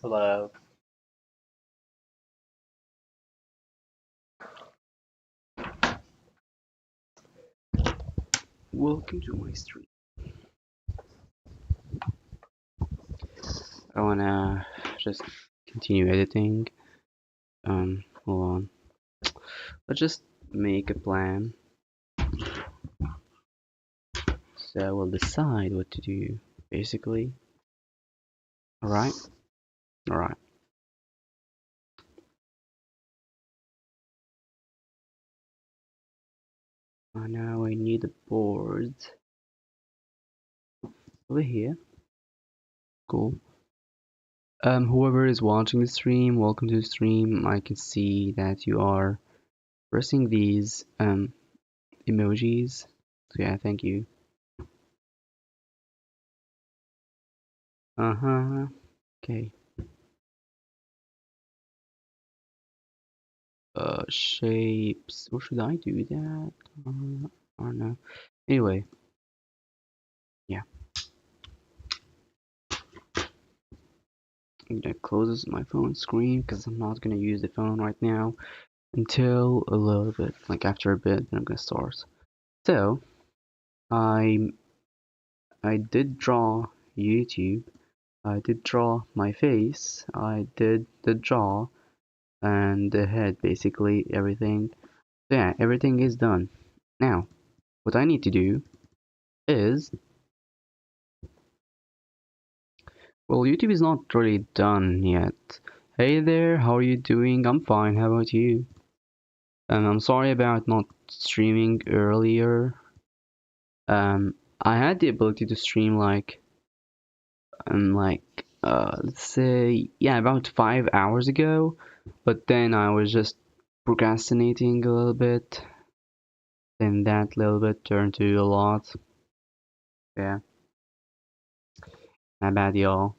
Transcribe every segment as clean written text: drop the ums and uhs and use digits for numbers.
Hello. Welcome to my stream. I wanna just continue editing. Hold on. Let's just make a plan. So we'll decide what to do, basically. Alright? Alright. Now I need a board. Over here. Cool. Whoever is watching the stream, welcome to the stream. I can see that you are pressing these emojis. So yeah, thank you. Okay. Shapes. Or should I do that? I don't know. Anyway, yeah. I'm gonna close my phone screen because I'm not gonna use the phone right now until a little bit, like after a bit, then I'm gonna start. So, I I did draw YouTube. I did draw my face. I did the jaw and the head, basically everything. So yeah, everything is done. Now, what I need to do is, well, YouTube is not really done yet. Hey there, how are you doing? I'm fine, how about you? I'm sorry about not streaming earlier. I had the ability to stream let's say, yeah, about 5 hours ago, but then I was just procrastinating a little bit, and that little bit turned to a lot. Yeah, my bad, y'all.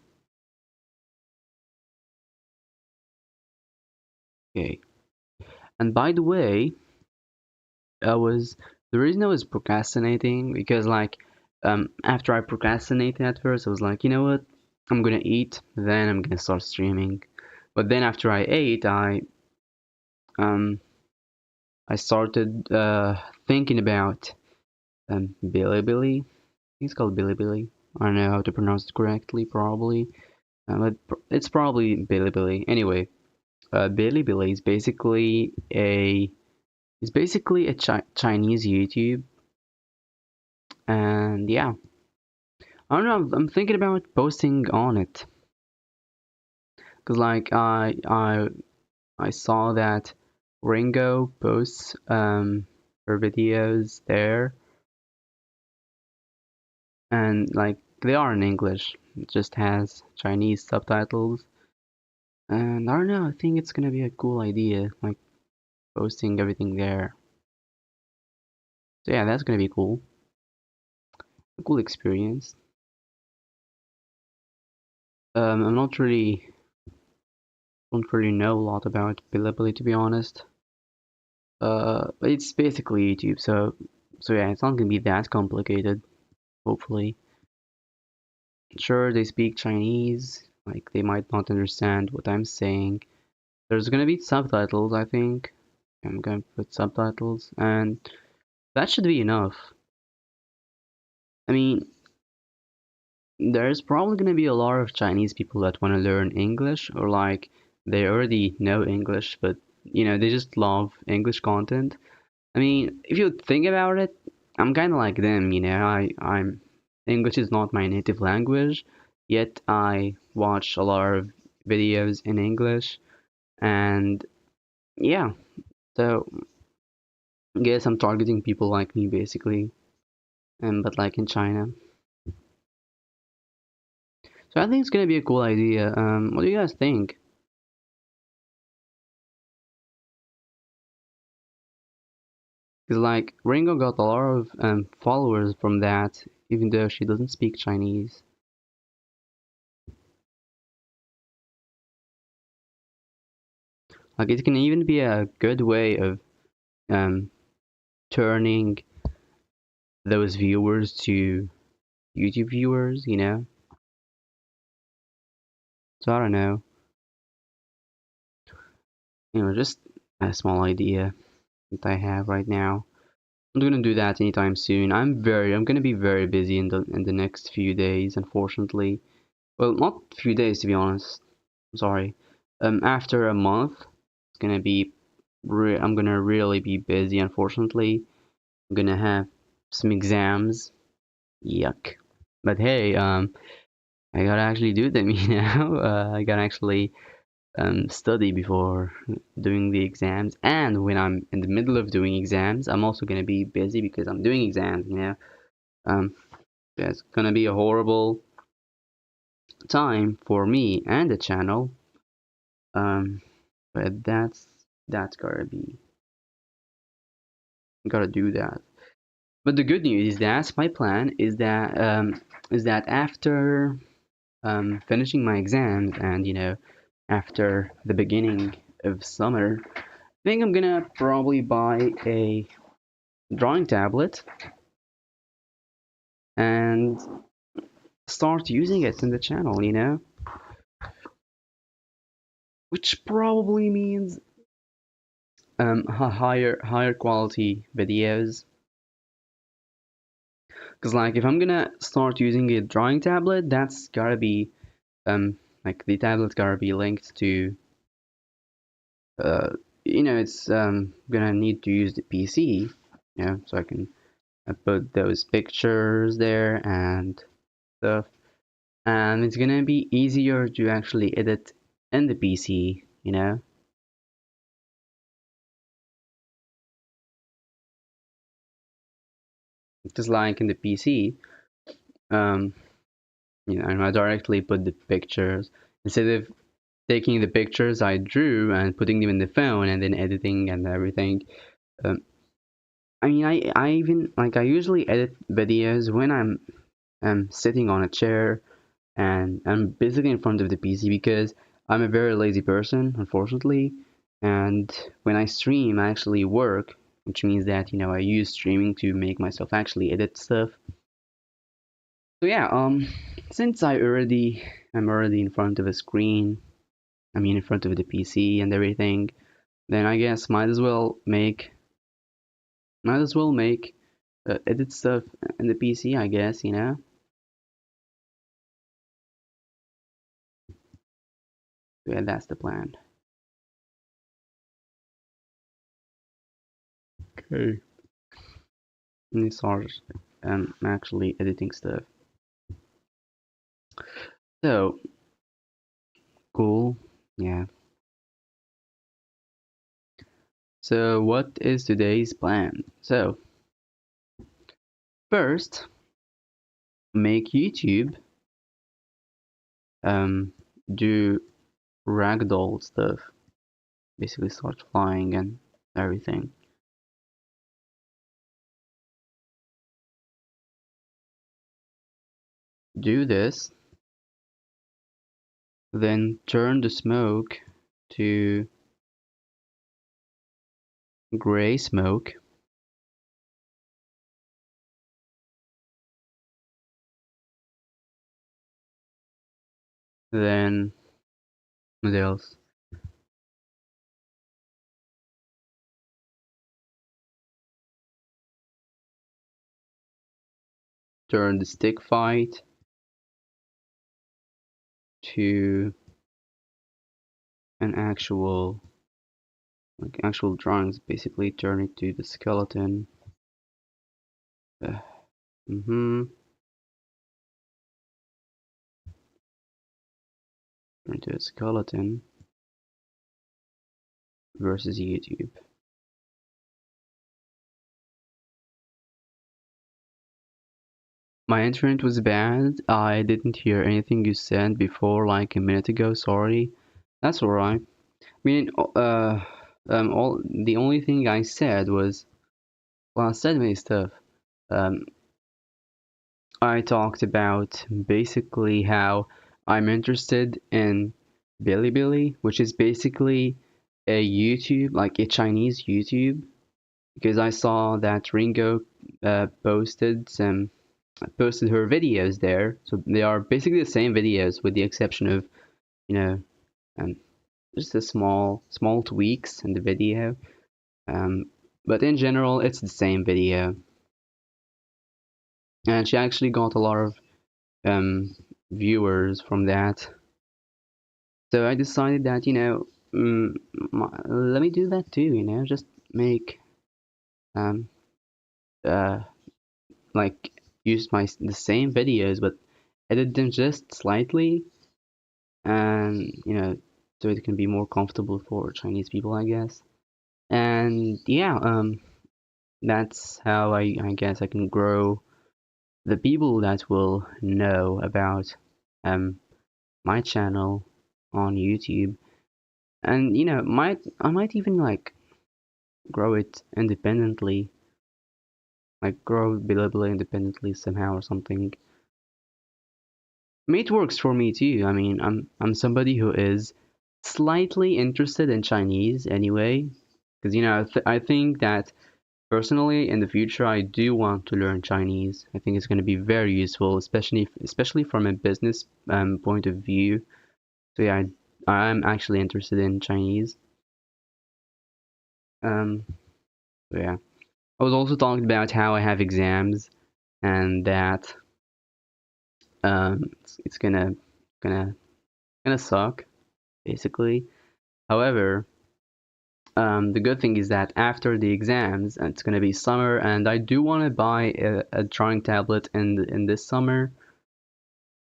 Okay, and by the way, I was the reason I was procrastinating because after I procrastinated at first I was like, you know what, I'm gonna eat, then I'm gonna start streaming. But then after I ate, um I started thinking about Bilibili. I think it's called Bilibili. I don't know how to pronounce it correctly, probably. But it's probably Bilibili. Anyway, Bilibili is basically a Chinese YouTube, and yeah, I don't know. I'm thinking about posting on it because I saw that Ringo posts her videos there, and like they are in English. It just has Chinese subtitles, and I don't know. I think it's gonna be a cool idea, like posting everything there. So yeah, that's gonna be cool. A cool experience. I'm not really don't really know a lot about Bilibili to be honest. But it's basically YouTube, so yeah, it's not gonna be that complicated, hopefully. Sure, they speak Chinese, like they might not understand what I'm saying. There's gonna be subtitles, I think. I'm gonna put subtitles, and that should be enough. I mean, there's probably gonna be a lot of Chinese people that wanna learn English, or like they already know English, but they just love English content. I mean, if you think about it, I'm kind of like them, I'm English is not my native language, yet I watch a lot of videos in English, and yeah, so I guess I'm targeting people like me basically, but like in China. So I think it's gonna be a cool idea. What do you guys think? Because like Ringo got a lot of followers from that, even though she doesn't speak Chinese. Like it can even be a good way of um turning those viewers to YouTube viewers. So I don't know. just a small idea that I have right now. I'm gonna do that anytime soon. I'm gonna be very busy in the next few days, unfortunately. Well, not few days to be honest. I'm sorry. After a month, it's gonna be I'm gonna really be busy, unfortunately. I'm gonna have some exams. Yuck. But hey, I gotta actually do them, I gotta actually study before doing the exams. And when I'm in the middle of doing exams, I'm also gonna be busy because I'm doing exams. Um, it's gonna be a horrible time for me and the channel. Um, but that's gotta do that. But the good news is that my plan is that after finishing my exams and after the beginning of summer, I think I'm gonna probably buy a drawing tablet and start using it in the channel, which probably means higher quality videos. Because like if I'm gonna start using a drawing tablet, that's gotta be like the tablet gotta be linked to uh it's gonna need to use the PC, so I can put those pictures there and stuff. And it's gonna be easier to actually edit in the PC. Just like in the PC, um, and I directly put the pictures instead of taking the pictures I drew and putting them in the phone and then editing and everything. Um, I mean, I even like I usually edit videos when I'm sitting on a chair and I'm basically in front of the PC because I'm a very lazy person, unfortunately. And when I stream, I actually work, which means that I use streaming to make myself actually edit stuff. So yeah, since I'm already in front of a screen, I mean in front of the PC and everything, then I guess might as well make edit stuff in the PC, I guess. Yeah, that's the plan. Okay. And start actually editing stuff. So cool. Yeah. So what is today's plan? So first, make YouTube um do ragdoll stuff. Basically start flying and everything. Do this, then turn the smoke to gray smoke. Then what else? Turn the stick fight to an actual drawings. Basically, turn it to the skeleton. Uh, mm-hmm. Turn to a skeleton versus YouTube. My internet was bad. I didn't hear anything you said before, like a minute ago. Sorry. That's alright. I mean, all the only thing I said was, well, I said many stuff. Um, I talked about basically how I'm interested in Bilibili, which is basically a YouTube, like a Chinese YouTube, because I saw that Ringo posted her videos there. So they are basically the same videos with the exception of, you know, um, just a small tweaks in the video. Um, but in general, it's the same video, and she actually got a lot of um viewers from that. So I decided that, let me do that too. Just make um uh like use the same videos, but edit them just slightly, and so it can be more comfortable for Chinese people, I guess. And yeah, that's how I guess I can grow the people that will know about um my channel on YouTube. And might I might even like grow it independently, like grow Bilibili independently somehow or something. I mean, it works for me too. I mean, I'm somebody who is slightly interested in Chinese anyway, because I think that personally in the future I do want to learn Chinese. I think it's going to be very useful, especially from a business point of view. So yeah, I'm actually interested in Chinese. Um, so yeah, I was also talking about how I have exams and that it's gonna suck basically. However, the good thing is that after the exams, it's gonna be summer, and I do want to buy a drawing tablet in this summer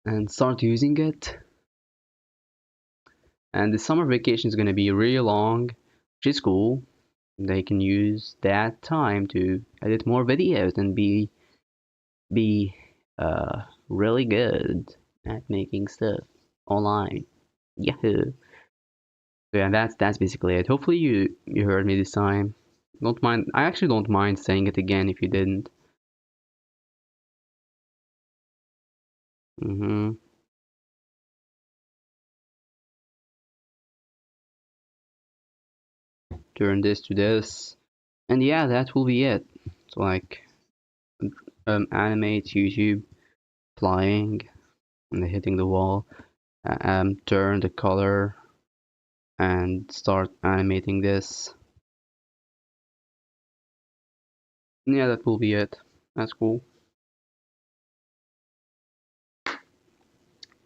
and start using it. And the summer vacation is gonna be really long, which is cool. They can use that time to edit more videos and be really good at making stuff online. Yahoo! So yeah, that's basically it. Hopefully you heard me this time. Don't mind. I actually don't mind saying it again if you didn't. Mm-hmm. Turn this to this, and yeah, that will be it. So like, animate YouTube flying and hitting the wall. Turn the color and start animating this. Yeah, that will be it. That's cool.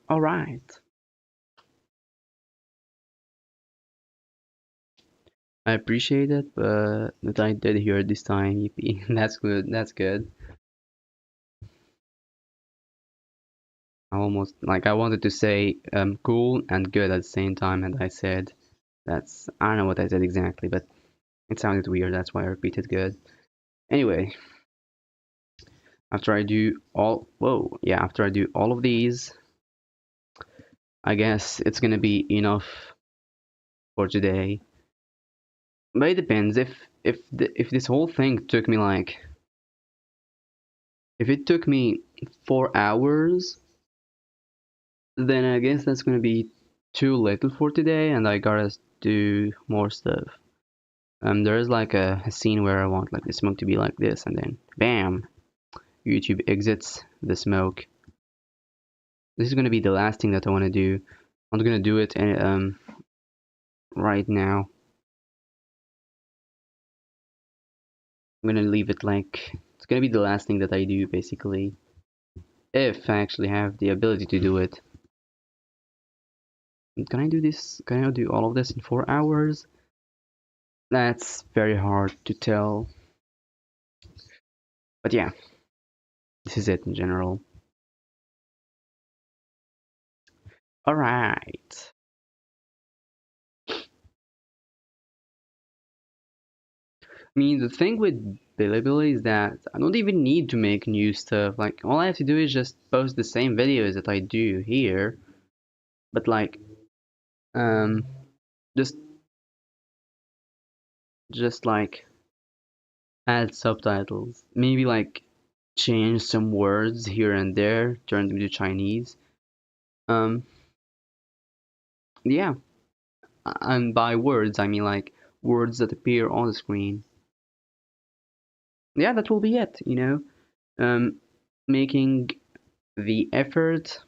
All right. I appreciate it, but that I did hear it this time. Yippee. That's good. That's good. I almost like I wanted to say cool and good at the same time, and I said I don't know what I said exactly, but it sounded weird. That's why I repeated good. Anyway, after I do all of these, I guess it's gonna be enough for today. But it depends. If this whole thing took me like if it took me 4 hours, then I guess that's gonna be too little for today, and I gotta do more stuff. There is like a scene where I want like the smoke to be like this, and then bam, YouTube exits the smoke. This is gonna be the last thing that I want to do. I'm not gonna do it right now. I'm gonna leave it like it's gonna be the last thing that I do basically, if I actually have the ability to do it. Can I do this? Can I do all of this in 4 hours? That's very hard to tell. But yeah, this is it in general. Alright. I mean, the thing with Bilibili is that I don't even need to make new stuff. Like, all I have to do is just post the same videos that I do here. But like, um, just like add subtitles. Maybe like change some words here and there, turn them to Chinese. Um, yeah, and by words I mean like words that appear on the screen. Yeah, that will be it. Making the effort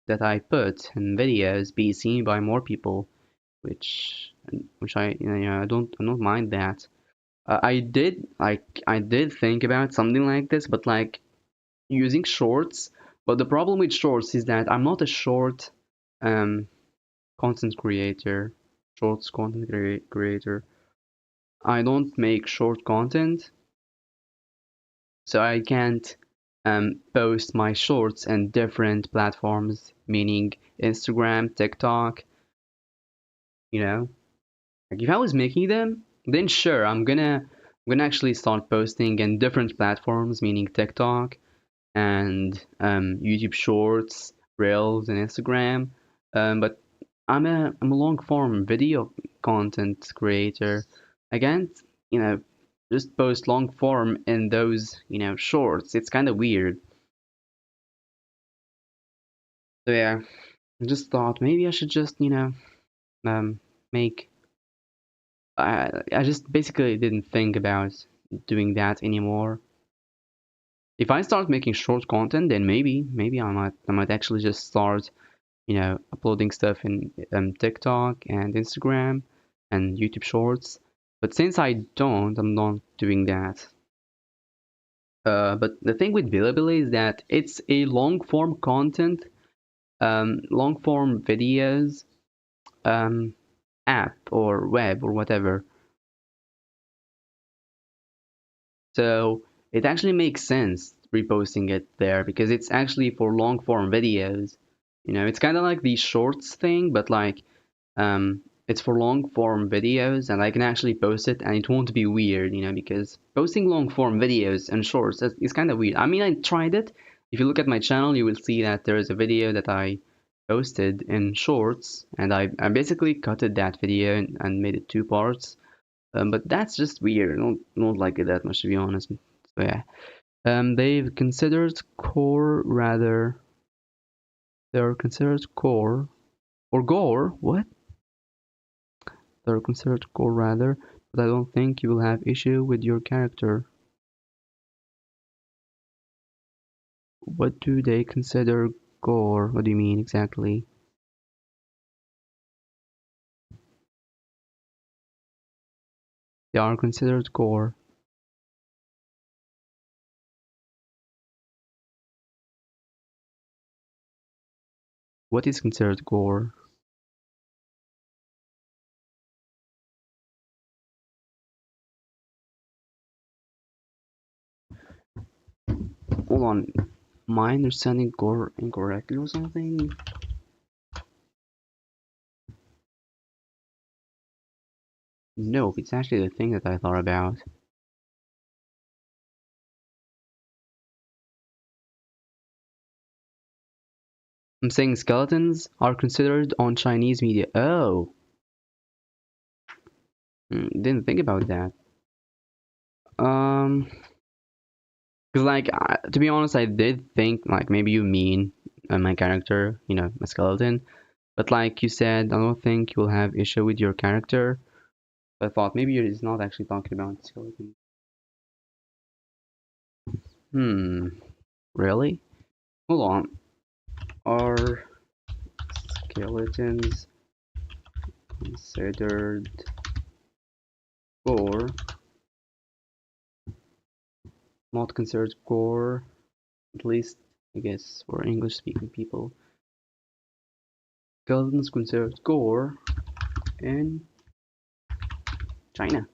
that I put in videos be seen by more people. which I don't mind that. I did think about something like this, but like using shorts. But the problem with shorts is that I'm not a short um content creator, shorts content creator. I don't make short content, so I can't post my shorts in different platforms, meaning Instagram, TikTok, you know. Like if I was making them, then sure, I'm gonna actually start posting in different platforms, meaning TikTok and YouTube Shorts, Reels, and Instagram. But I'm a long form video content creator. I can't, you know, just post long form in those, shorts. It's kind of weird. So yeah, I just thought maybe I should just, make. I just basically didn't think about doing that anymore. If I start making short content, then maybe I might actually just start uploading stuff in TikTok and Instagram and YouTube Shorts. But since I don't, I'm not doing that. But the thing with Bilibili is that it's a long form content, long form videos, um, app or web or whatever. So it actually makes sense reposting it there because it's actually for long form videos. It's kind of like the shorts thing, but like it's for long form videos and I can actually post it and it won't be weird, because posting long form videos and shorts is kind of weird. I mean, I tried it. If you look at my channel, you will see that there is a video that I posted in shorts and I basically cutted that video and made it two parts. But that's just weird. I don't like it that much, to be honest. So yeah. They've considered core rather. They're considered core or gore. What? They're considered core rather, but I don't think you will have issue with your character. What do they consider gore? What do you mean exactly? They are considered core. What is considered gore? Hold on. Am I understanding gore incorrectly or something? No, it's actually the thing that I thought about. I'm saying skeletons are considered on Chinese media. Oh, didn't think about that. Um, because like to be honest, I did think like maybe you mean my character, a skeleton. But like you said, I don't think you will have issue with your character. I thought maybe he's not actually talking about skeleton. Hmm, really? Hold on. Are skeletons considered gore? Not considered gore, at least I guess for English speaking people. Skeletons considered gore in China.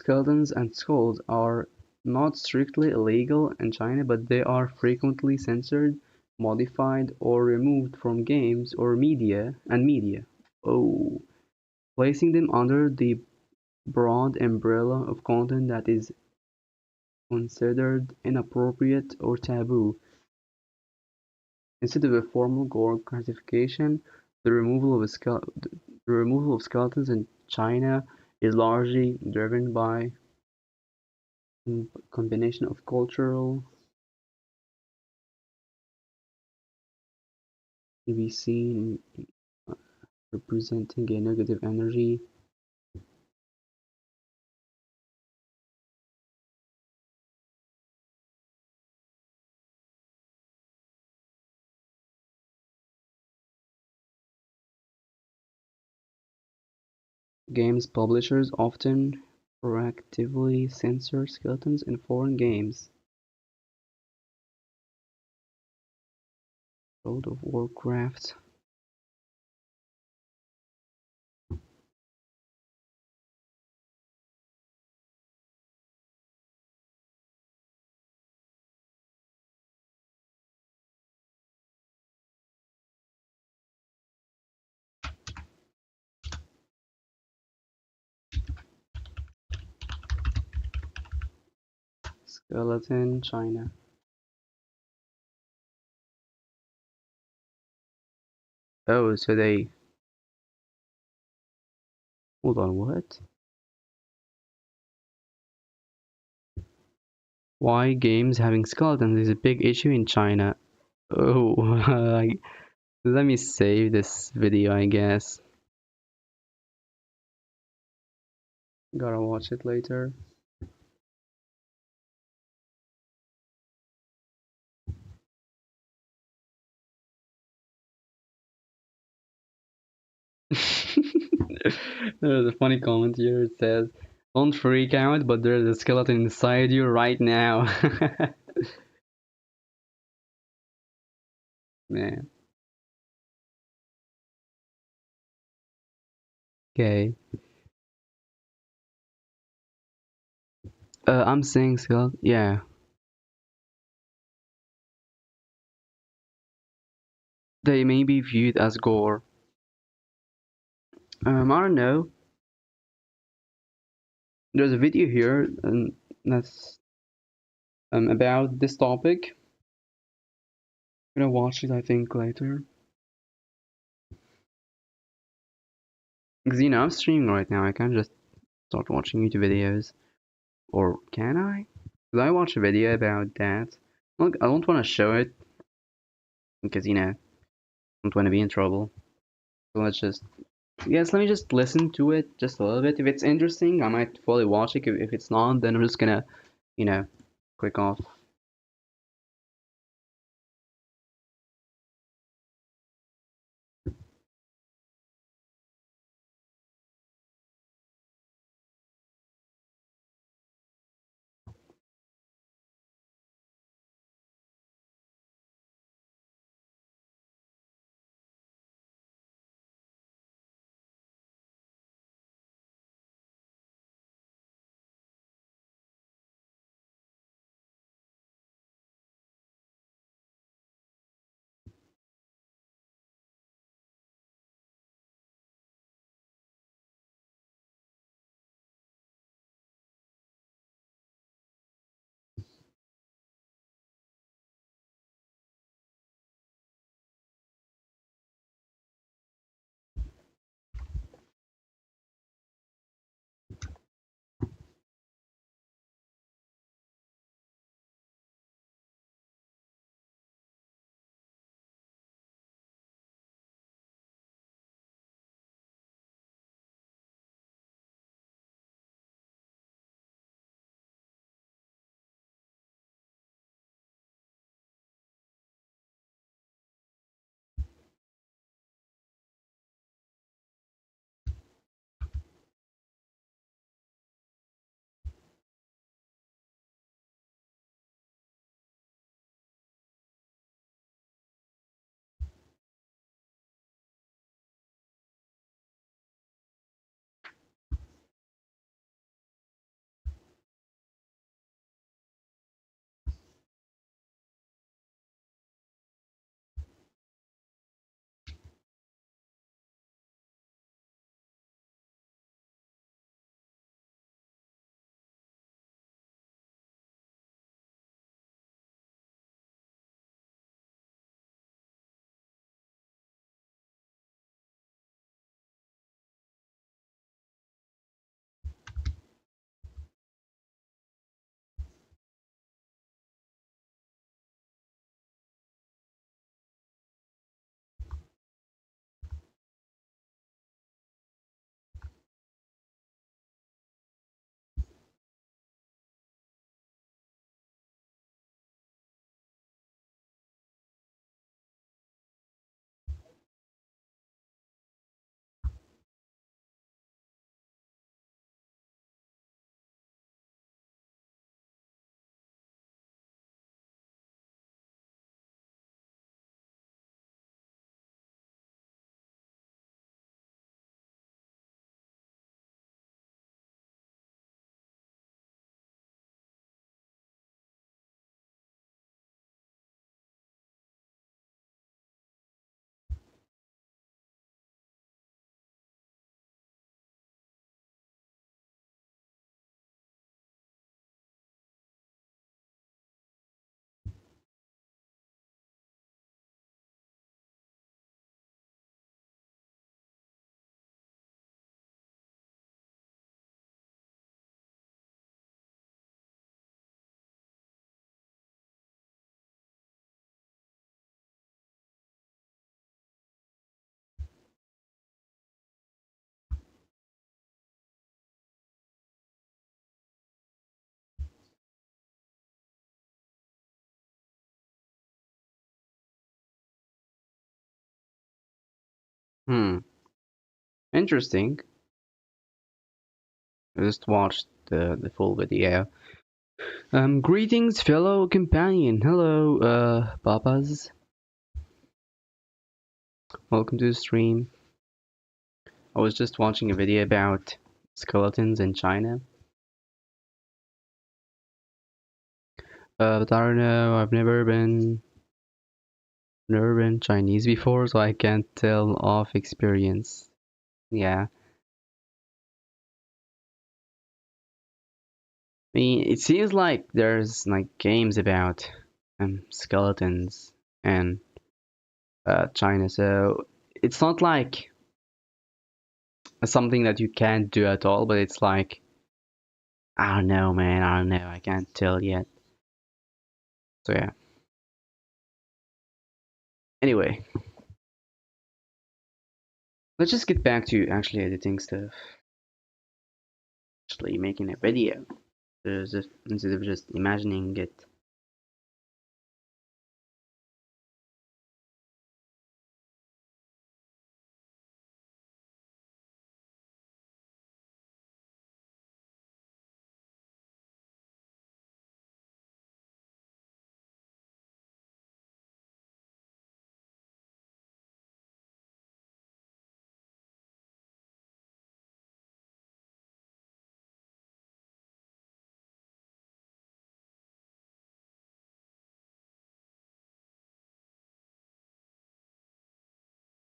Skeletons and skulls are not strictly illegal in China, but they are frequently censored, modified, or removed from games or media. Oh, placing them under the broad umbrella of content that is considered inappropriate or taboo. Instead of a formal gore classification, the removal of skeletons in China is largely driven by combination of cultural can be seen representing a negative energy. Games publishers often proactively censor skeletons in foreign games. World of Warcraft. Skeleton, China. Oh, so they. Hold on, what? Why games having skeletons is a big issue in China. Oh, let me save this video, I guess. Gotta watch it later. There's a funny comment here. It says, "Don't freak out, but there's a skeleton inside you right now." Man. Okay. I'm saying skeleton. Yeah. They may be viewed as gore. I don't know. There's a video here, and that's about this topic. I'm gonna watch it, I think, later. Because I'm streaming right now. I can't just start watching YouTube videos, or can I? Because I watch a video about that. Look, I don't want to show it because I don't want to be in trouble. So let's just, yes, let me just listen to it just a little bit. If it's interesting, I might fully watch it. If it's not, then I'm just gonna, you know, click off. Hmm. Interesting. I just watched the full video. Greetings, fellow companion. Hello, Papas. Welcome to the stream. I was just watching a video about skeletons in China. But I don't know. I've never been Chinese before, so I can't tell off experience. Yeah. I mean, it seems like there's like games about skeletons and China, so it's not like something that you can't do at all, but it's like I don't know, man. I don't know. I can't tell yet. So yeah. Anyway, let's just get back to actually editing stuff, actually making a video, instead of just imagining it.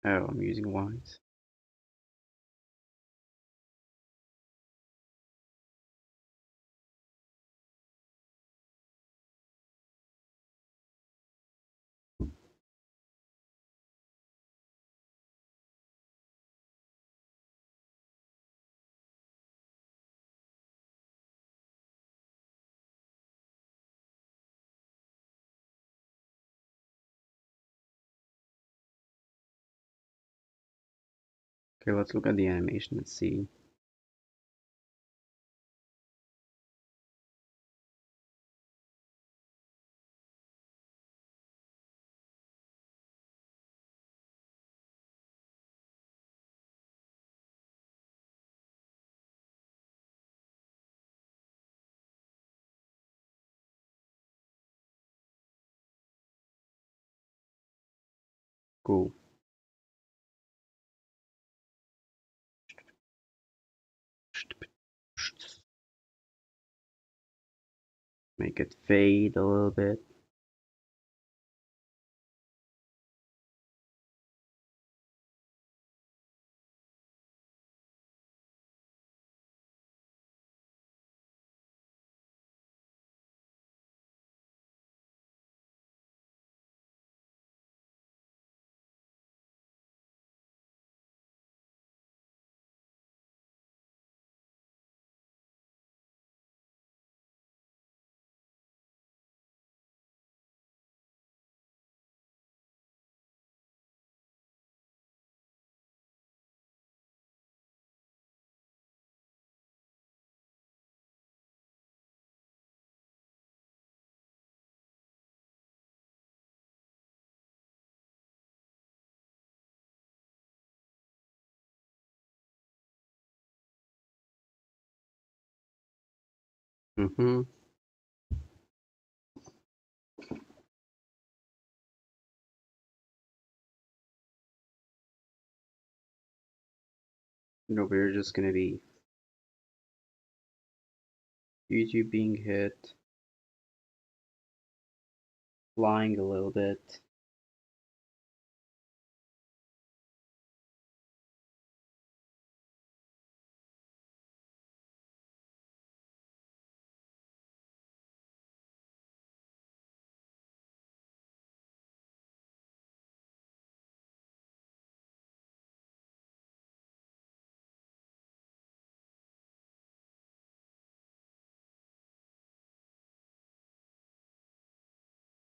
Oh, I'm using white. Okay, let's look at the animation and see. Cool. Make it fade a little bit. Mm-hmm. You know, we're just gonna be YouTube being hit, flying a little bit.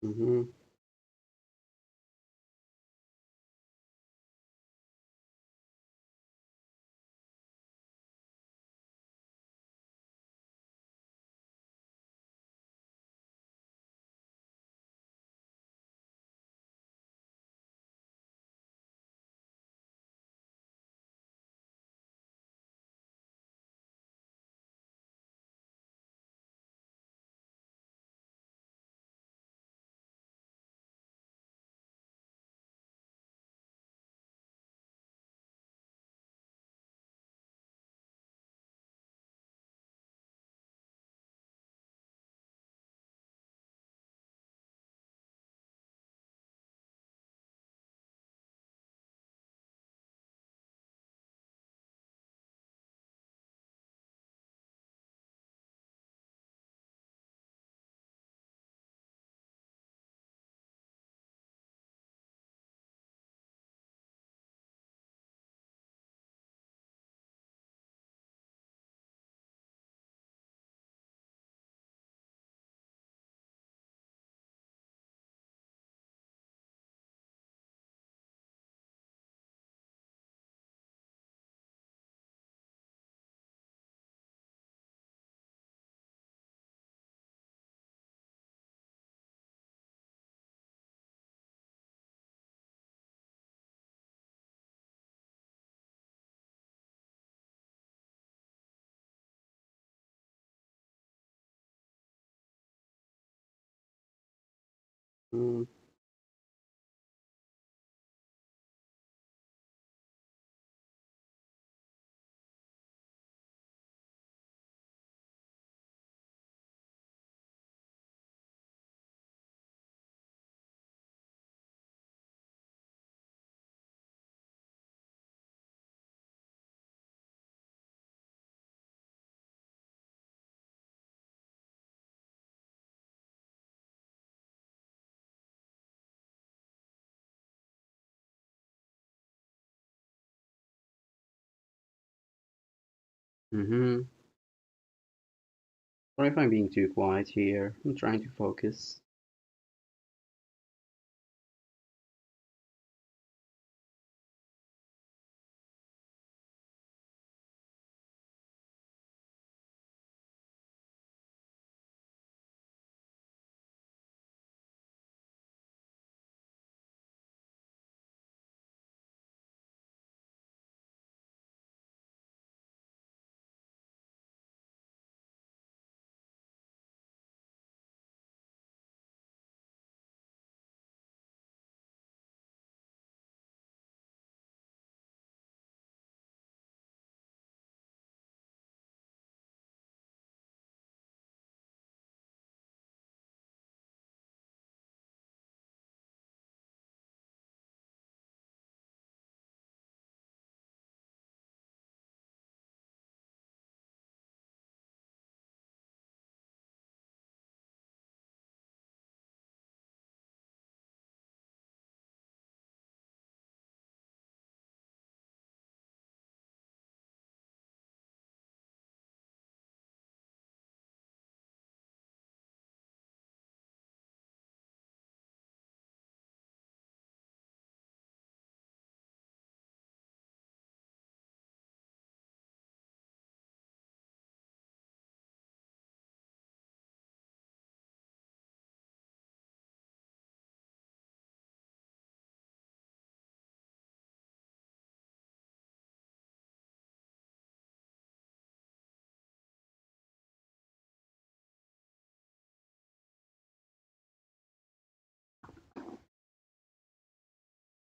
Mm-hmm. Mm, mm-hmm. Sorry if I'm being too quiet here. I'm trying to focus.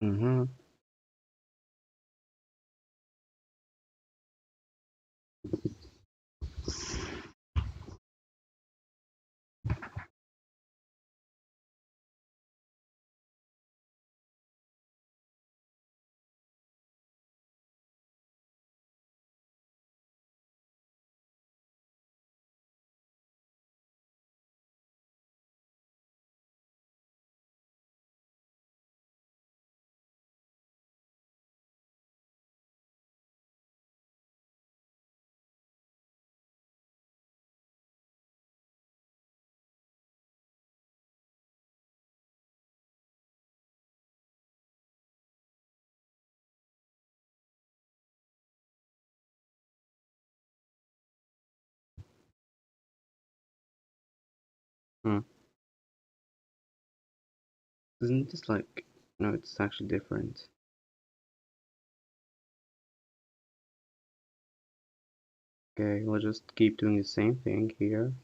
Mm-hmm. Hmm. Isn't this like, no, it's actually different. Okay, we'll just keep doing the same thing here.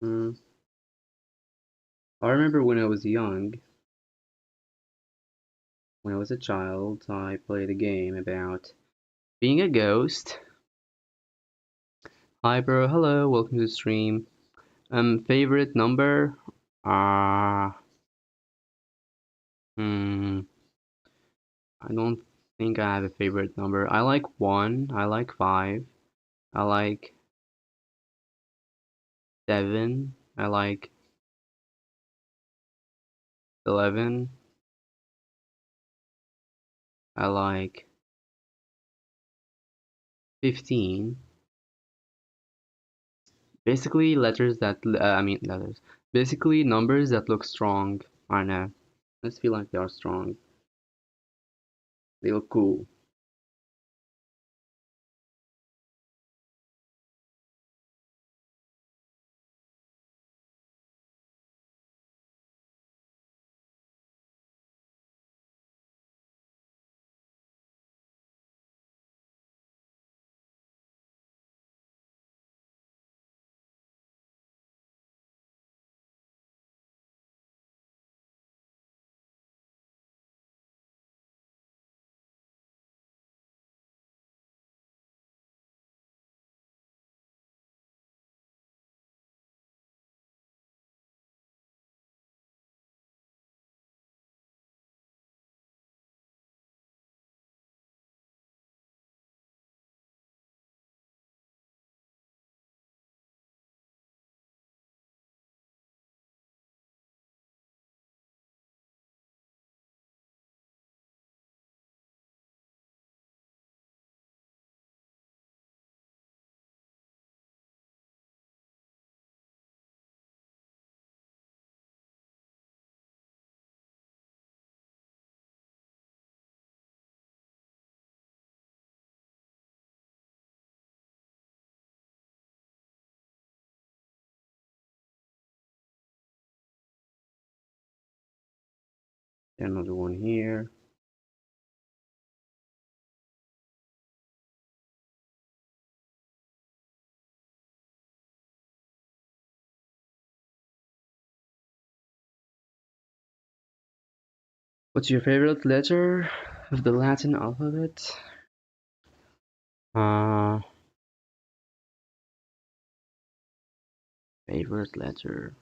Hmm. I remember when I was young, when I was a child, I played a game about being a ghost. Hi bro, hello, welcome to the stream. Favorite number? Ah, hmm, I don't think I have a favorite number. I like 1, I like 5, I like 7, I like 11. I like 15. Basically, letters that I mean letters. Basically, numbers that look strong. I don't know. I just feel like they are strong. They look cool. Another one here. What's your favorite letter of the Latin alphabet? Uh, favorite letter.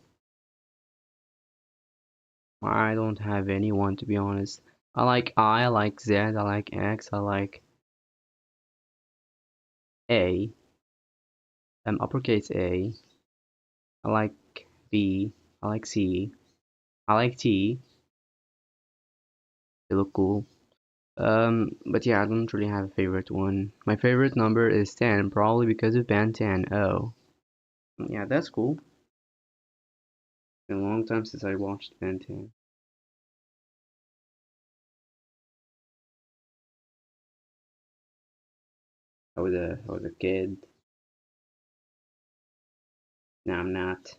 I don't have anyone to be honest. I like I like Z, I like X, I like A, uppercase A. I like B, I like C, I like T. They look cool. But yeah, I don't really have a favorite one. My favorite number is 10, probably because of band 10. Oh, yeah, that's cool. It's been a long time since I watched band 10. I was a kid. Now I'm not.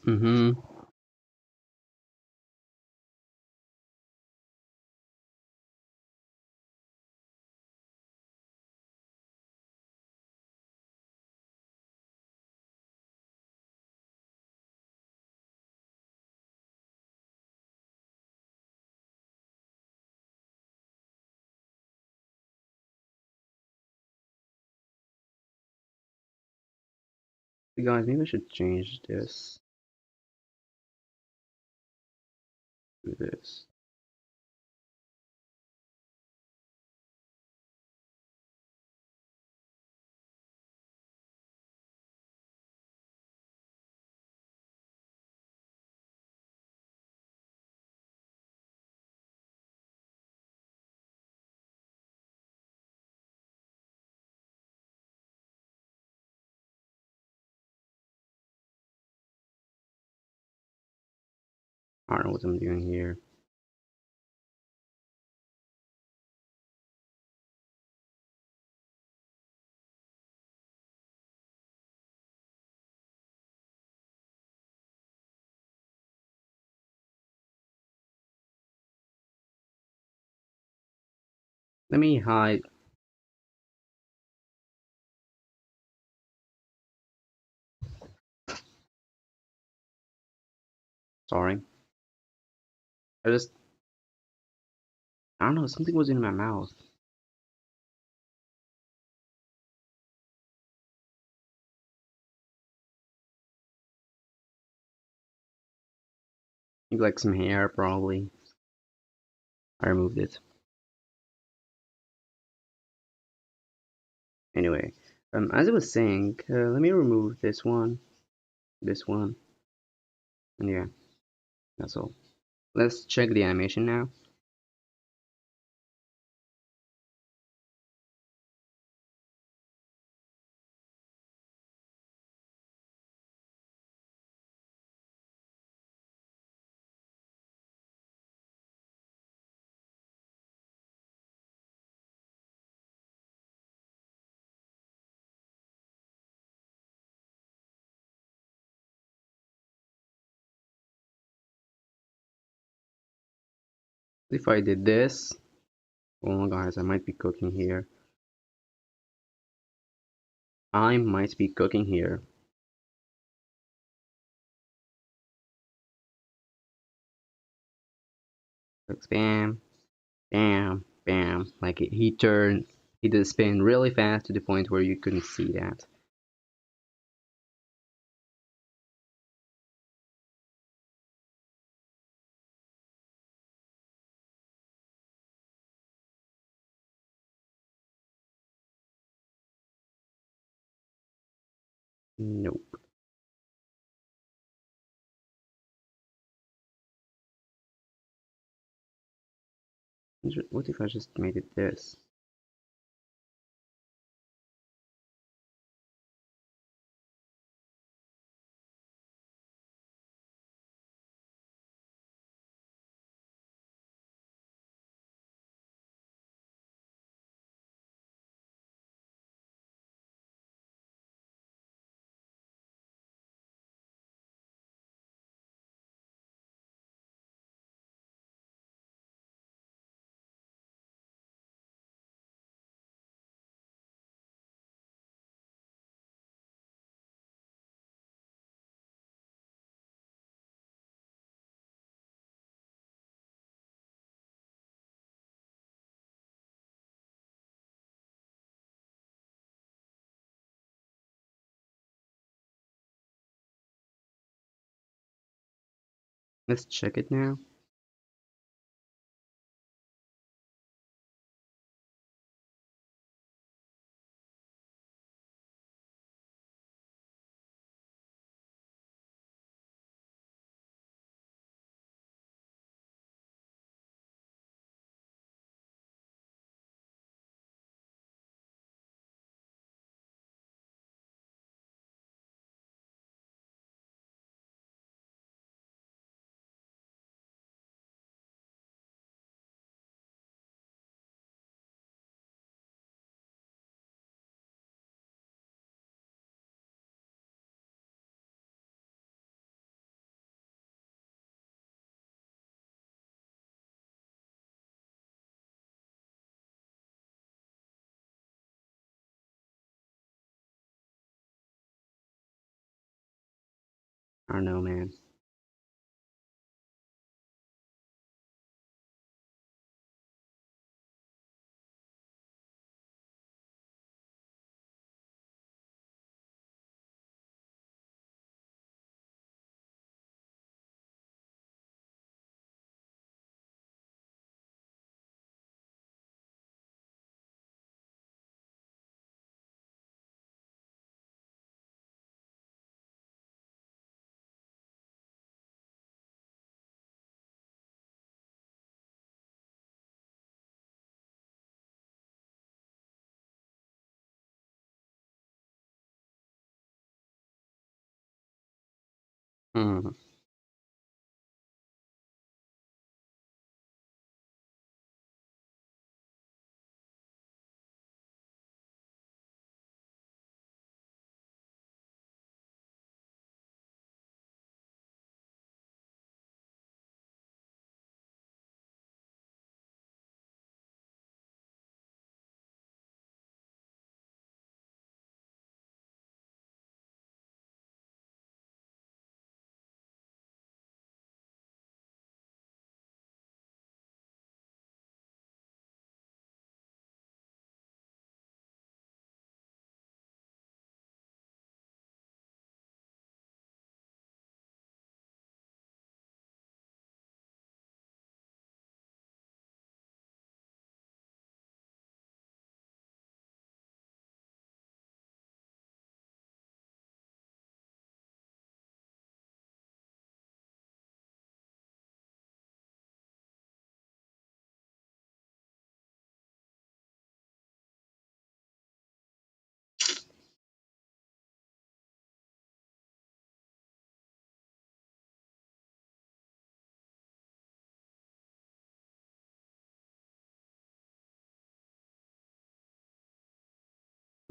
Mm-hmm. Hey guys, maybe I should change this to this. I don't know what I'm doing here. Let me hide Sorry. I just, I don't know, something was in my mouth. Maybe like some hair, probably. I removed it. Anyway, as I was saying, let me remove this one, and yeah, that's all. Let's check the animation now. If I did this, oh guys, I might be cooking here. I might be cooking here. Like spam, bam, bam. Like he did spin really fast to the point where you couldn't see that. Nope. What if I just made it this? Let's check it now. I don't know, man. Hmm.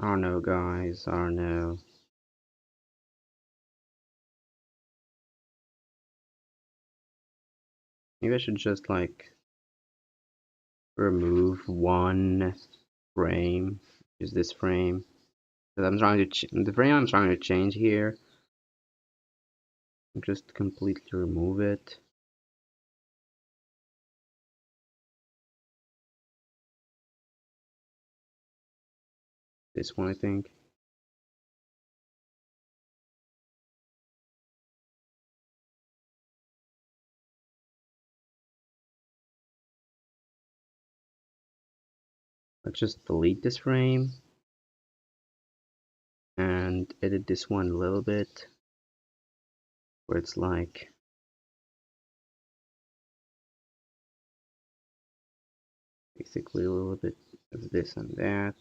I don't know, guys. I don't know. Maybe I should just like remove one frame. Use this frame. Because I'm trying to the frame I'm trying to change here. Just completely remove it. This one, I think. Let's just delete this frame and edit this one a little bit, where it's like basically a little bit of this and that.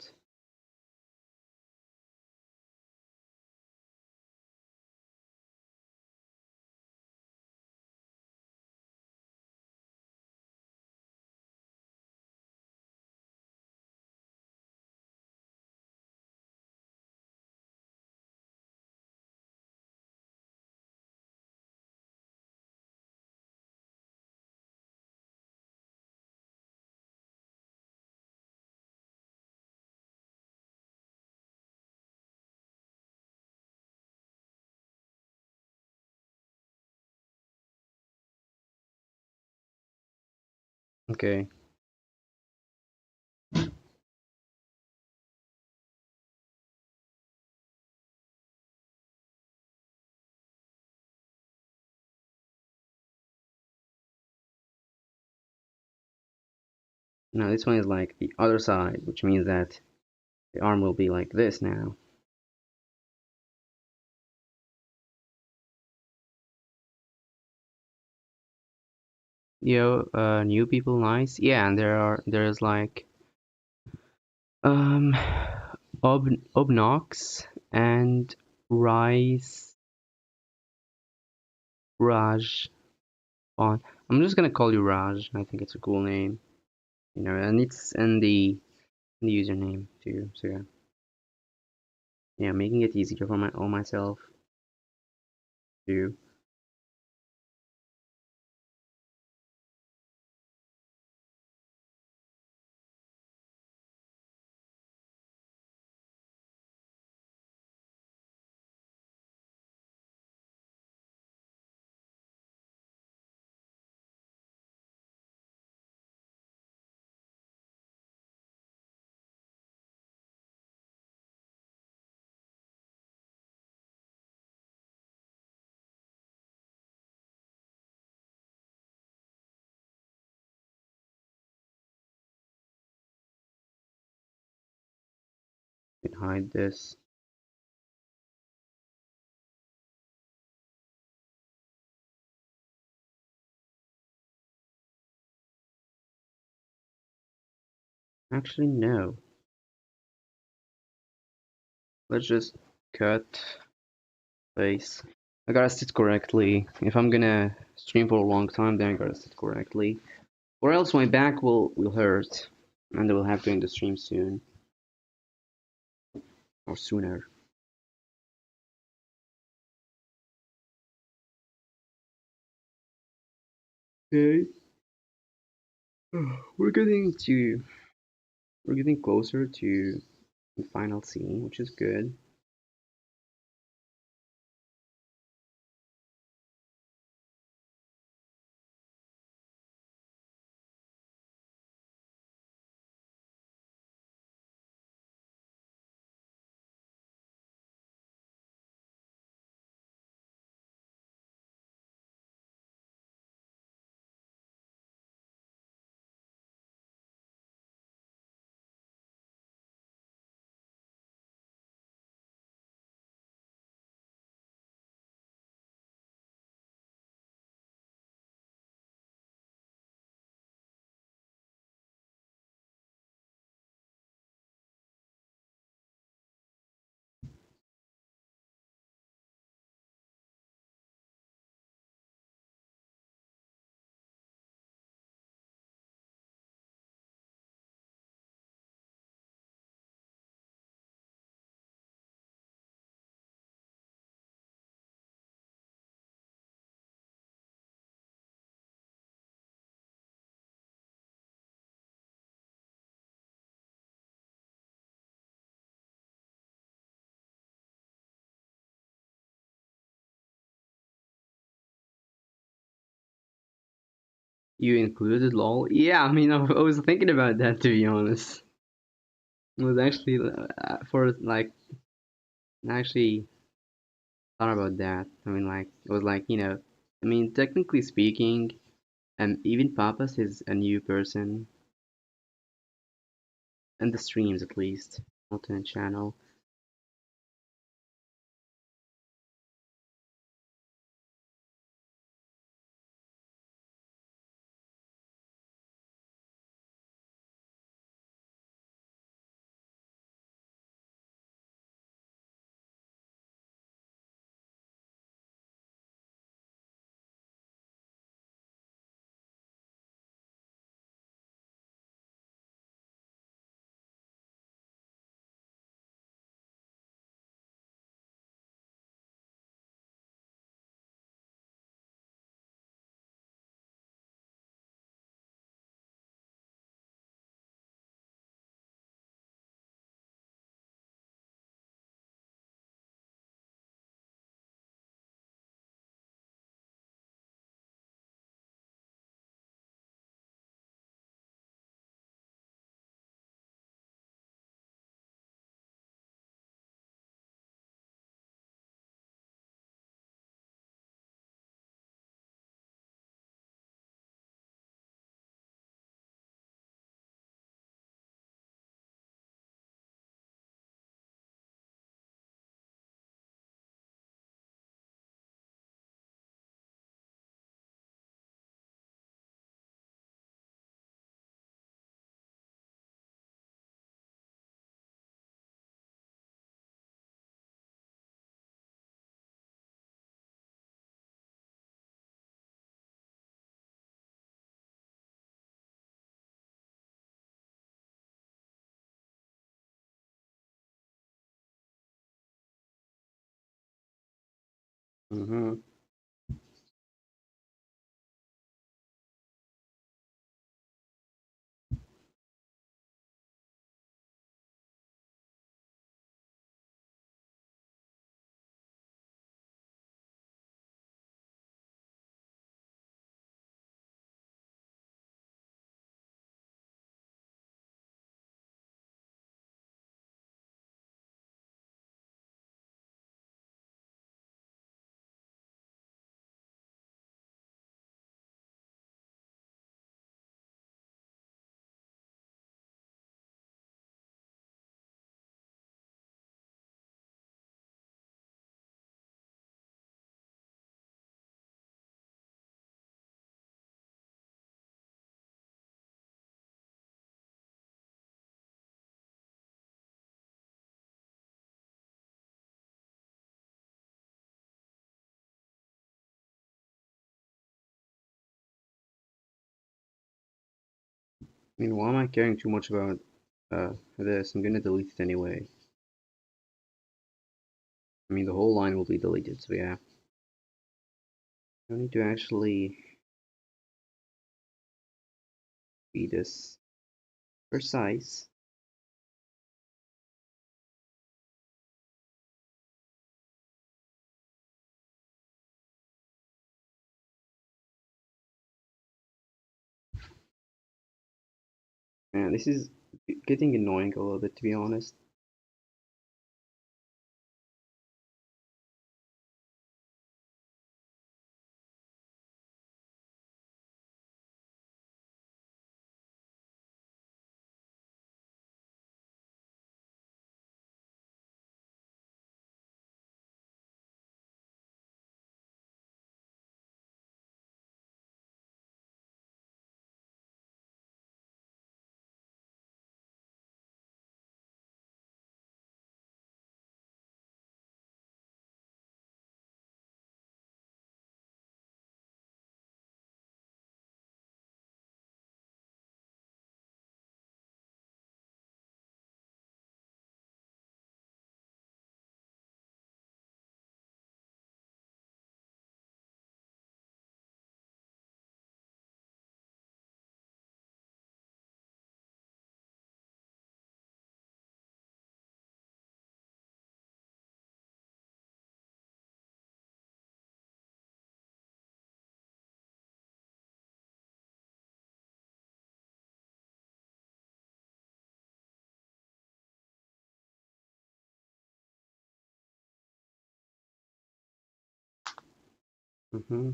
Okay. Now this one is like the other side, which means that the arm will be like this now. Yo, new people, nice. Yeah, and there's like um Obnox and Rice Raj on. I'm just gonna call you Raj. I think it's a cool name, you know, and it's in the username too. So yeah, yeah, making it easier for myself too. Can hide this. Actually, no. Let's just cut face. I gotta sit correctly. If I'm gonna stream for a long time, then I gotta sit correctly. Or else my back will hurt, and I will have to end the stream soon or sooner. Okay, we're getting to we're getting closer to the final scene, which is good. You included lol? Yeah, I mean, I was thinking about that to be honest. It was actually for like I actually thought about that. I mean, like it was like I mean, technically speaking, even Papas is a new person in the streams at least, not in the channel. Mm-hmm. I mean, why am I caring too much about this? I'm gonna delete it anyway. I mean, the whole line will be deleted, so yeah. I need to actually be this precise. Man, this is getting annoying a little bit, to be honest. Mm-hmm.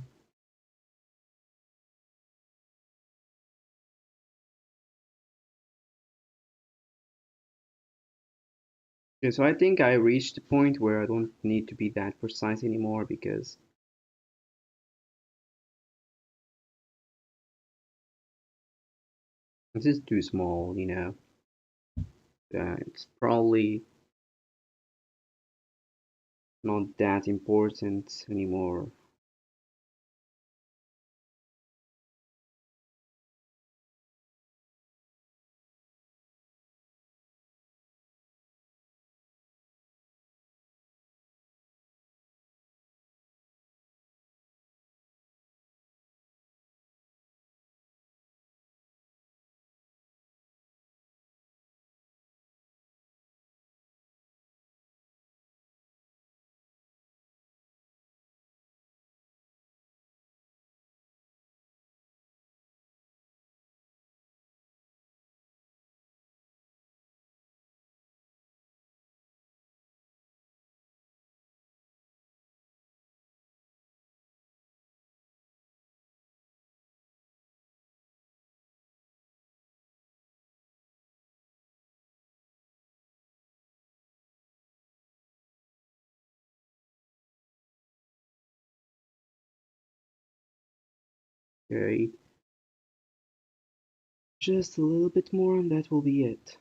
Yeah, so I think I reached the point where I don't need to be that precise anymore because this is too small, you know. It's probably not that important anymore. Okay, just a little bit more and that will be it.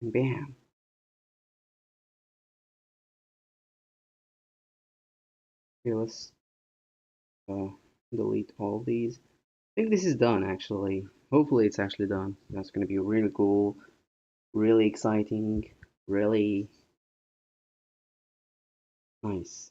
And bam. Okay, let's uh, delete all these. I think this is done actually. Hopefully it's actually done. That's gonna be really cool, really exciting, really nice.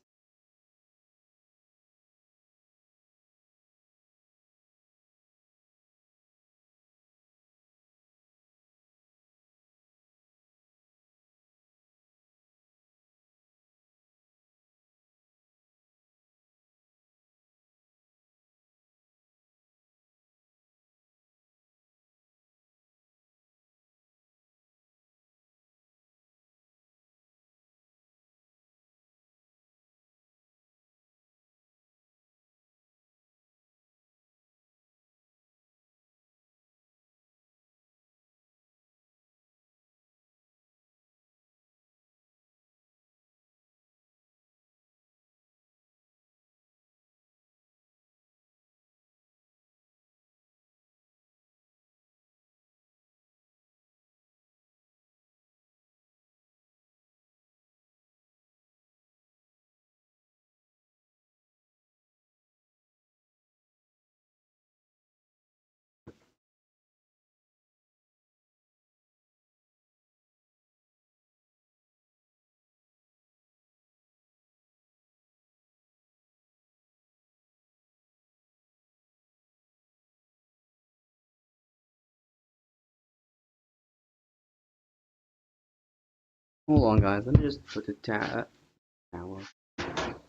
Hold on, guys. Let me just put the towel.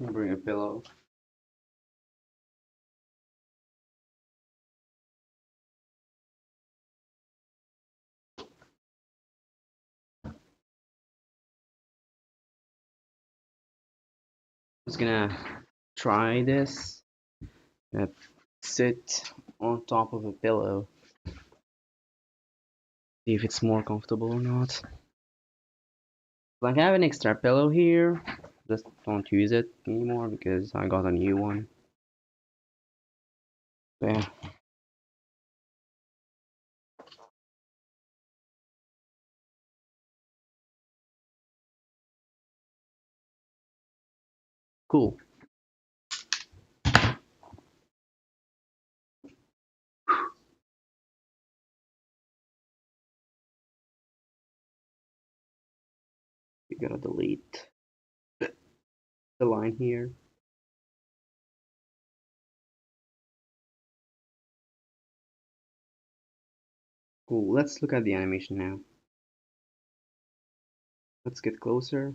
Bring a pillow. Just gonna try this. Gonna sit on top of a pillow, see if it's more comfortable or not. Like I have an extra pillow here, just don't use it anymore because I got a new one. So yeah, cool. You gotta delete the line here. Cool, let's look at the animation now. Let's get closer.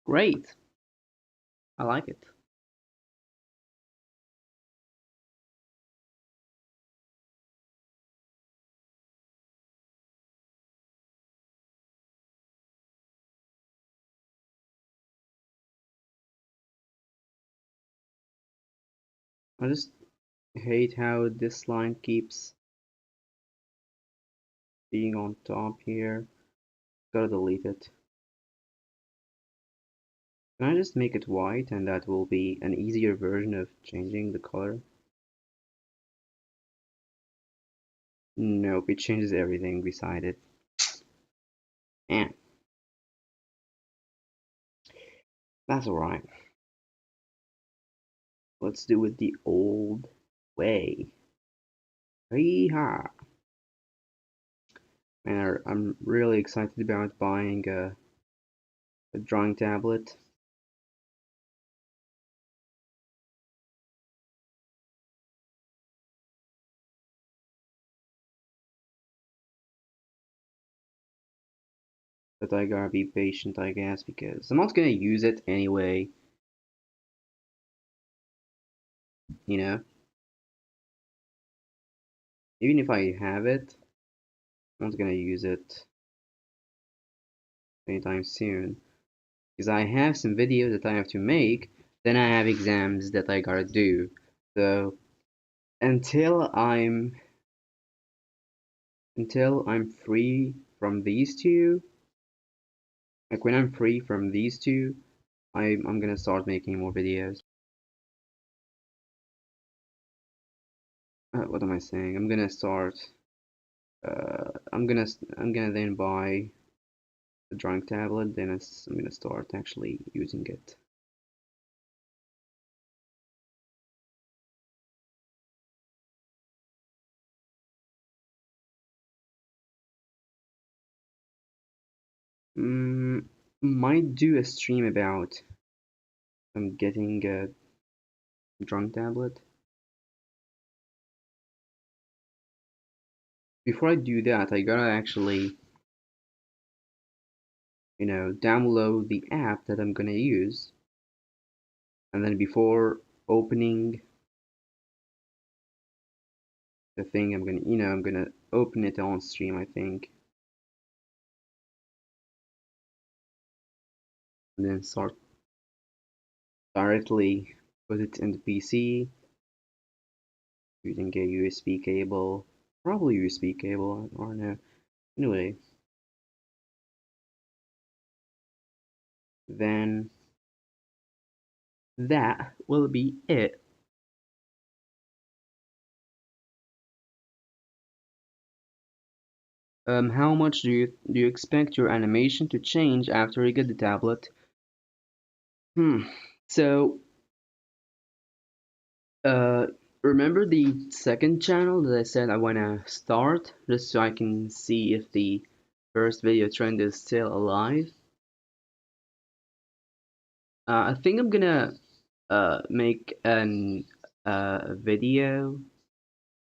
Great, I like it. I just hate how this line keeps being on top here. Gotta delete it. Can I just make it white and that will be an easier version of changing the color? Nope, it changes everything beside it. And that's alright. Let's do it the old way. Yeehaw! Man, I'm really excited about buying a drawing tablet. But I gotta be patient, I guess, because I'm not gonna use it anyway, you know? Even if I have it, I'm not gonna use it anytime soon. Because I have some videos that I have to make, then I have exams that I gotta do. So until I'm free from these two, like when I'm free from these two, I'm gonna start making more videos. What am I saying? I'm gonna start. I'm gonna then buy the drawing tablet. Then I'm gonna start actually using it. Mm, might do a stream about getting a drawing tablet. Before I do that, I gotta actually, download the app that I'm gonna use, and then before opening the thing, I'm gonna open it on stream, I think, and then start directly put it in the PC using a USB cable, probably USB cable, or no. Anyway, then that will be it. How much do you expect your animation to change after you get the tablet? Hmm. So, uh, remember the second channel that I said I wanna start just so I can see if the first video trend is still alive? I think I'm gonna make an video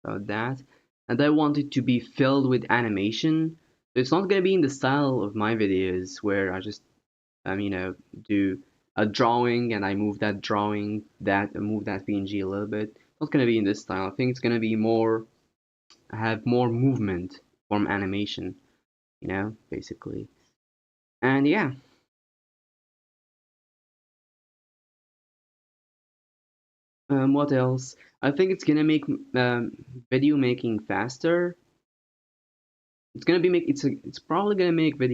about that, and I want it to be filled with animation. It's not gonna be in the style of my videos where I just you know, do a drawing and I move that drawing, that move that PNG a little bit. It's not gonna be in this style. I think it's gonna be more, have more movement from animation, basically. And yeah, what else? I think it's gonna make video making faster. It's probably gonna make the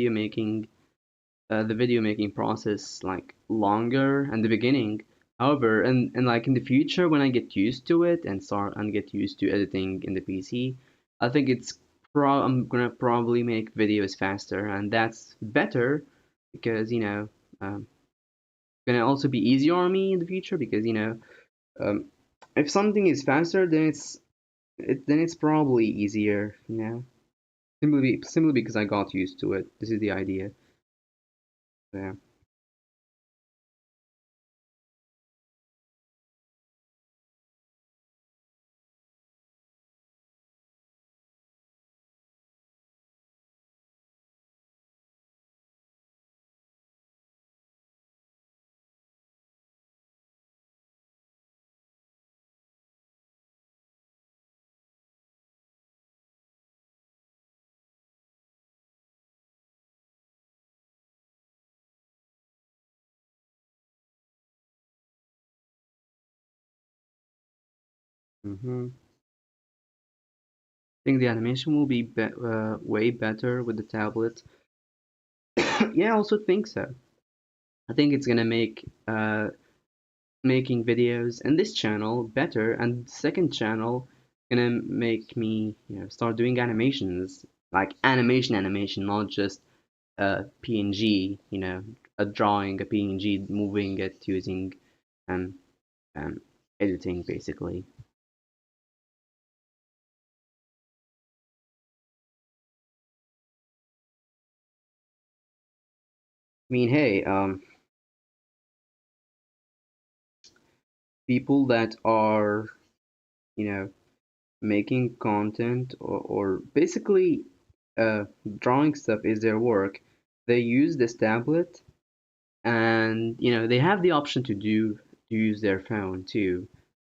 video making process like longer in the beginning. However, and like in the future when I get used to it and get used to editing in the PC, I think I'm gonna probably make videos faster, and that's better because gonna also be easier on me in the future because um, if something is faster, then it's probably easier, simply because I got used to it. This is the idea. Yeah. I think the animation will be way better with the tablet. Yeah, I also think so. I think it's gonna make making videos in this channel better, and the second channel gonna make me start doing animations, like animation, not just PNG, a drawing a PNG, moving it using um, um editing basically. I mean, hey, people that are you know making content or basically drawing stuff is their work. They use this tablet, and they have the option to use their phone too,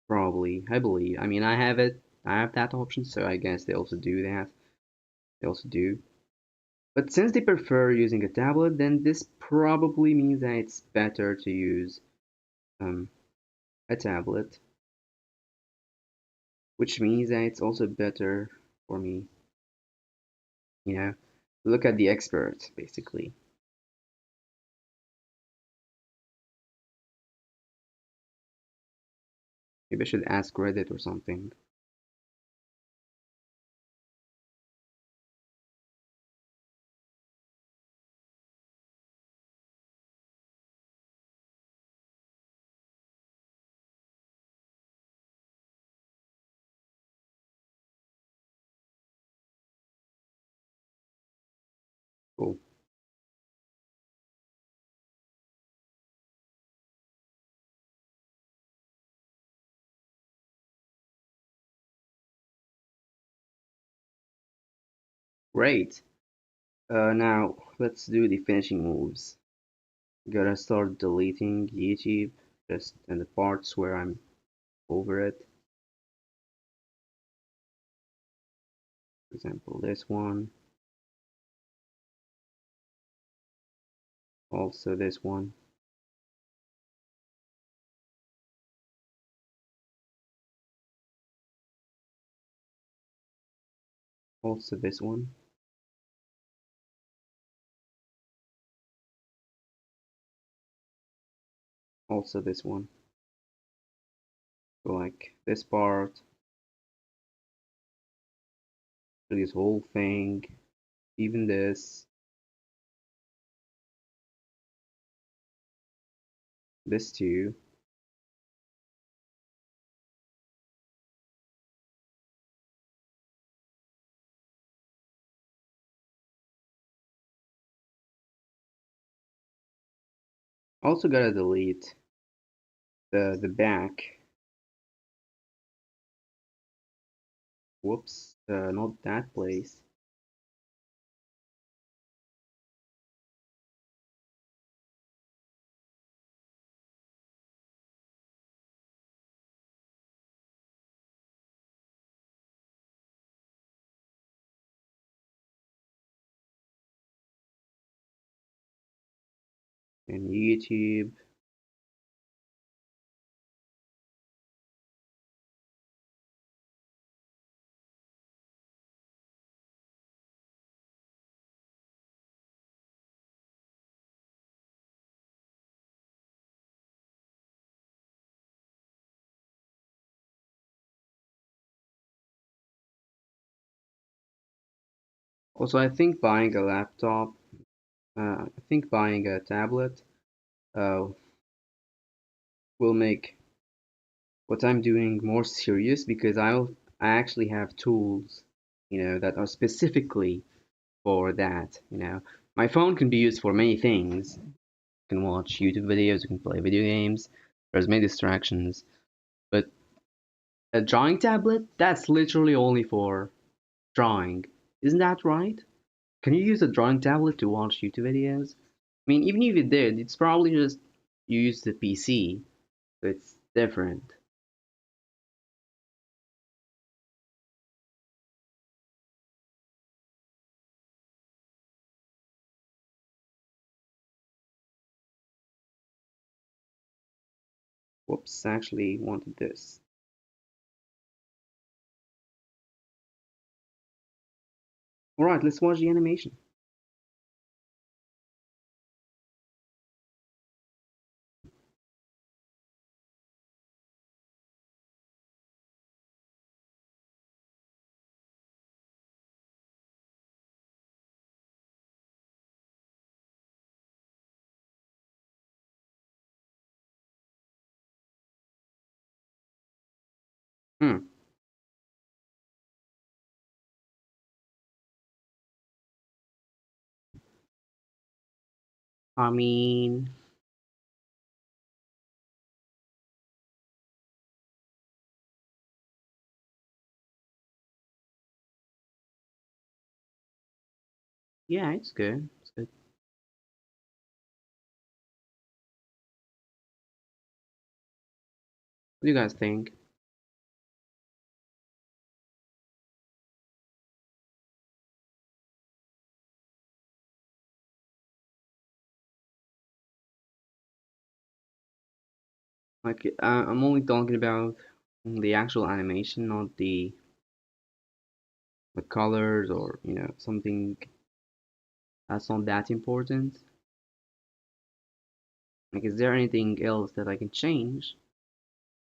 probably. I believe. I mean, I have it. I have that option, so I guess they also do that. They also do. But since they prefer using a tablet, then this probably means that it's better to use um, a tablet, which means that it's also better for me, you know, look at the expert, basically. Maybe I should ask Reddit or something. Cool. Great. Now let's do the finishing moves. Gotta start deleting YouTube just in the parts where I'm over it. For example, this one, also this one, also this one, also this one. So like this part, this whole thing, even this too. Also gotta delete the back. Whoops, not that place. and YouTube. Also, I think buying a laptop, I think buying a tablet, uh, will make what I'm doing more serious because I actually have tools, that are specifically for that. My phone can be used for many things. You can watch YouTube videos, you can play video games. There's many distractions, but a drawing tablet, that's literally only for drawing. Isn't that right? Can you use a drawing tablet to watch YouTube videos? I mean, even if you did, it's probably just you use the PC, so it's different. Whoops, I actually wanted this. Alright, let's watch the animation. Hmm, I mean, yeah, it's good. It's good. What do you guys think? Like, I'm only talking about the actual animation, not the colors or, something that's not that important. Like, is there anything else that I can change?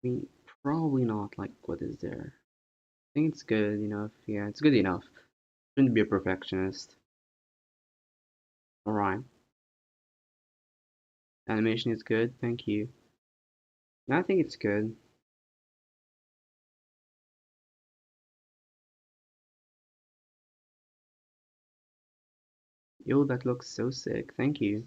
I mean, probably not. Like, what is there? I think it's good enough. Yeah, it's good enough. Shouldn't be a perfectionist. Alright. Animation is good, thank you. I think it's good. Yo, that looks so sick, thank you.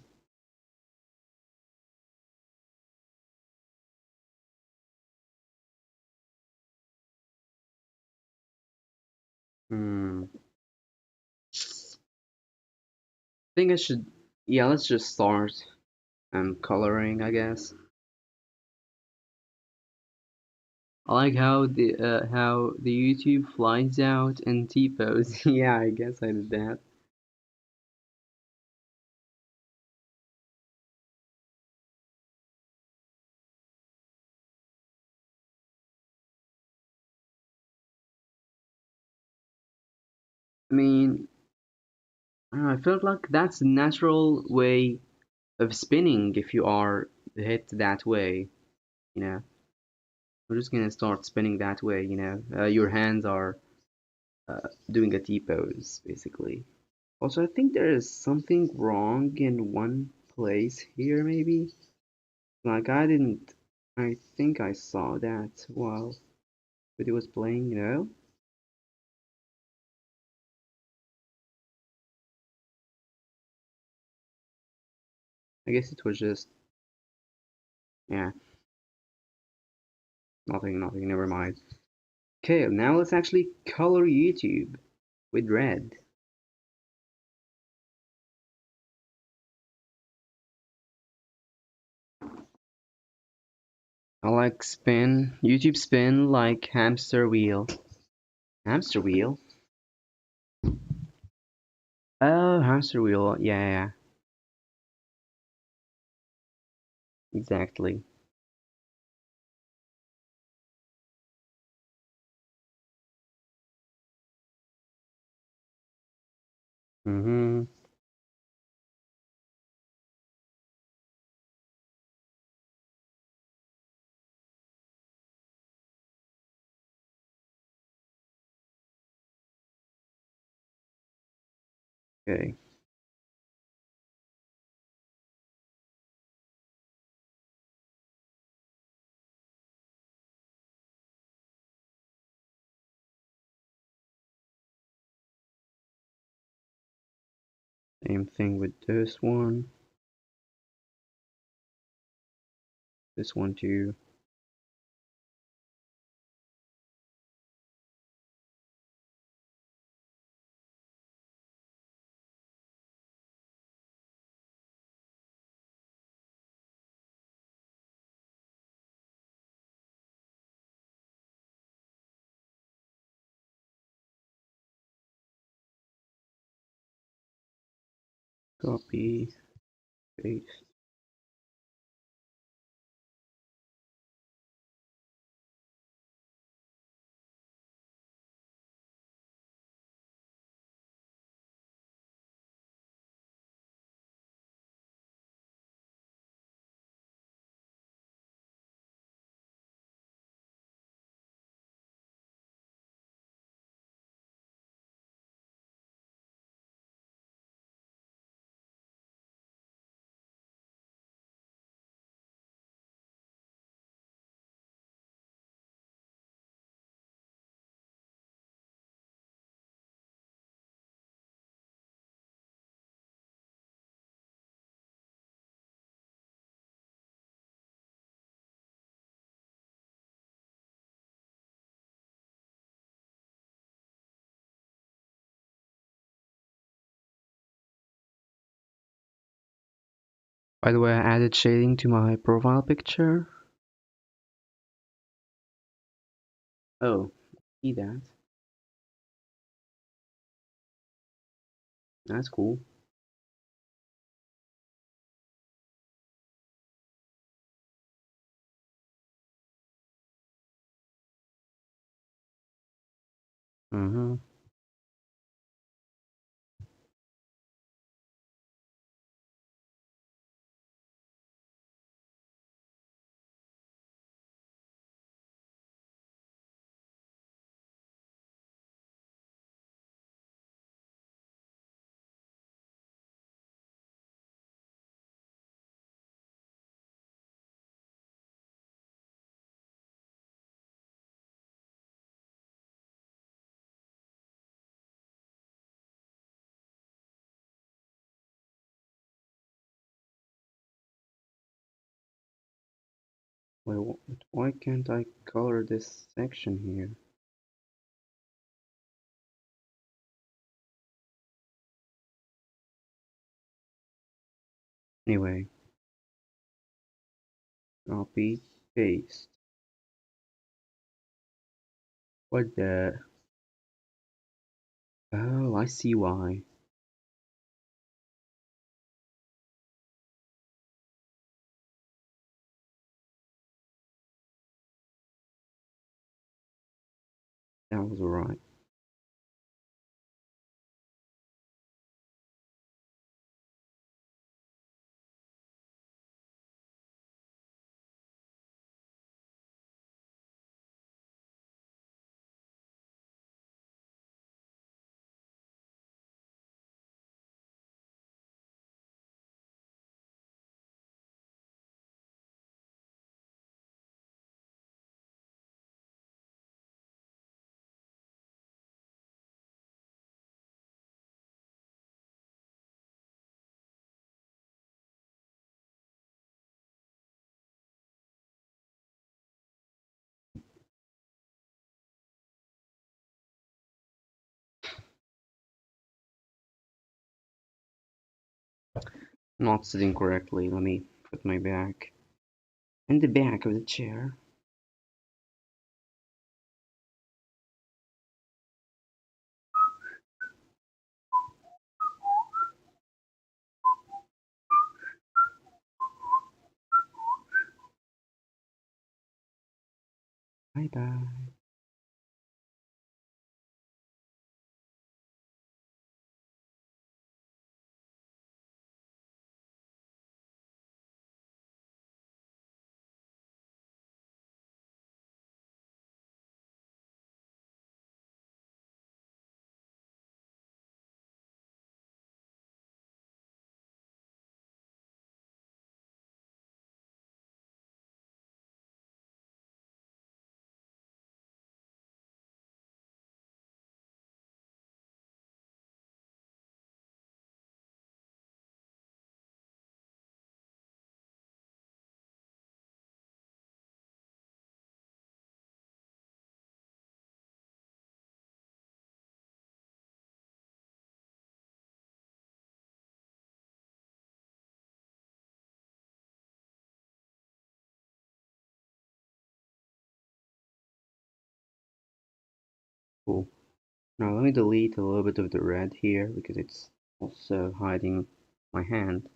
Hmm. I think I should. Yeah, let's just start coloring, I guess. I like how the YouTube flies out and T-pose. Yeah, I guess I did that. I mean, I don't know, I felt like that's a natural way of spinning if you are hit that way. You know, we're just gonna start spinning that way. Your hands are doing a T-pose basically. Also, I think there is something wrong in one place here, maybe. Like I didn't. I think I saw that while video was playing. I guess it was just, yeah, nothing, nothing. Never mind. Okay, now let's actually color YouTube with red. I like spin YouTube spin like hamster wheel. Hamster wheel? Oh, hamster wheel. Yeah, yeah. Exactly. Mm-hmm. Okay. Same thing with this one. This one too. Copy, paste. By the way, I added shading to my profile picture. Oh, see that? That's cool. Mm-hmm. Wait, why can't I color this section here? Anyway, copy, paste. What the? Oh, I see why. That was alright. Not sitting correctly. Let me put my back in the back of the chair. Bye bye. Cool. Now let me delete a little bit of the red here because it's also hiding my hand.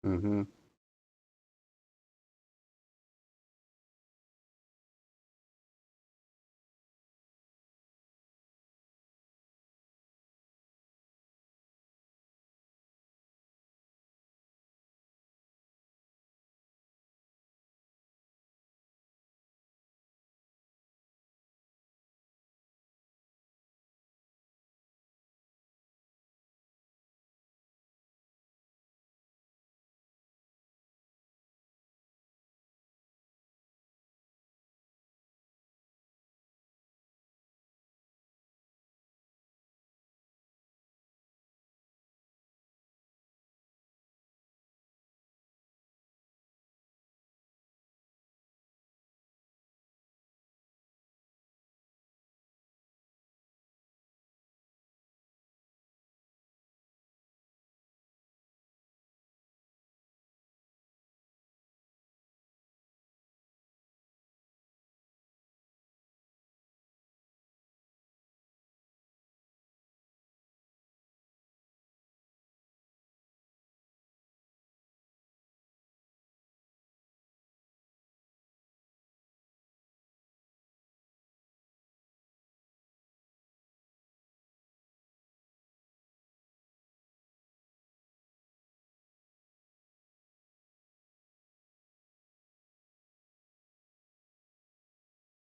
Mm-hmm.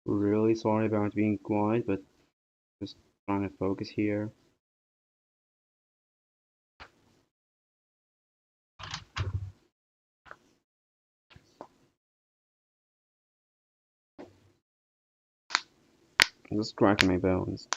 Really sorry about being quiet, but just trying to focus here. I'm just cracking my bones.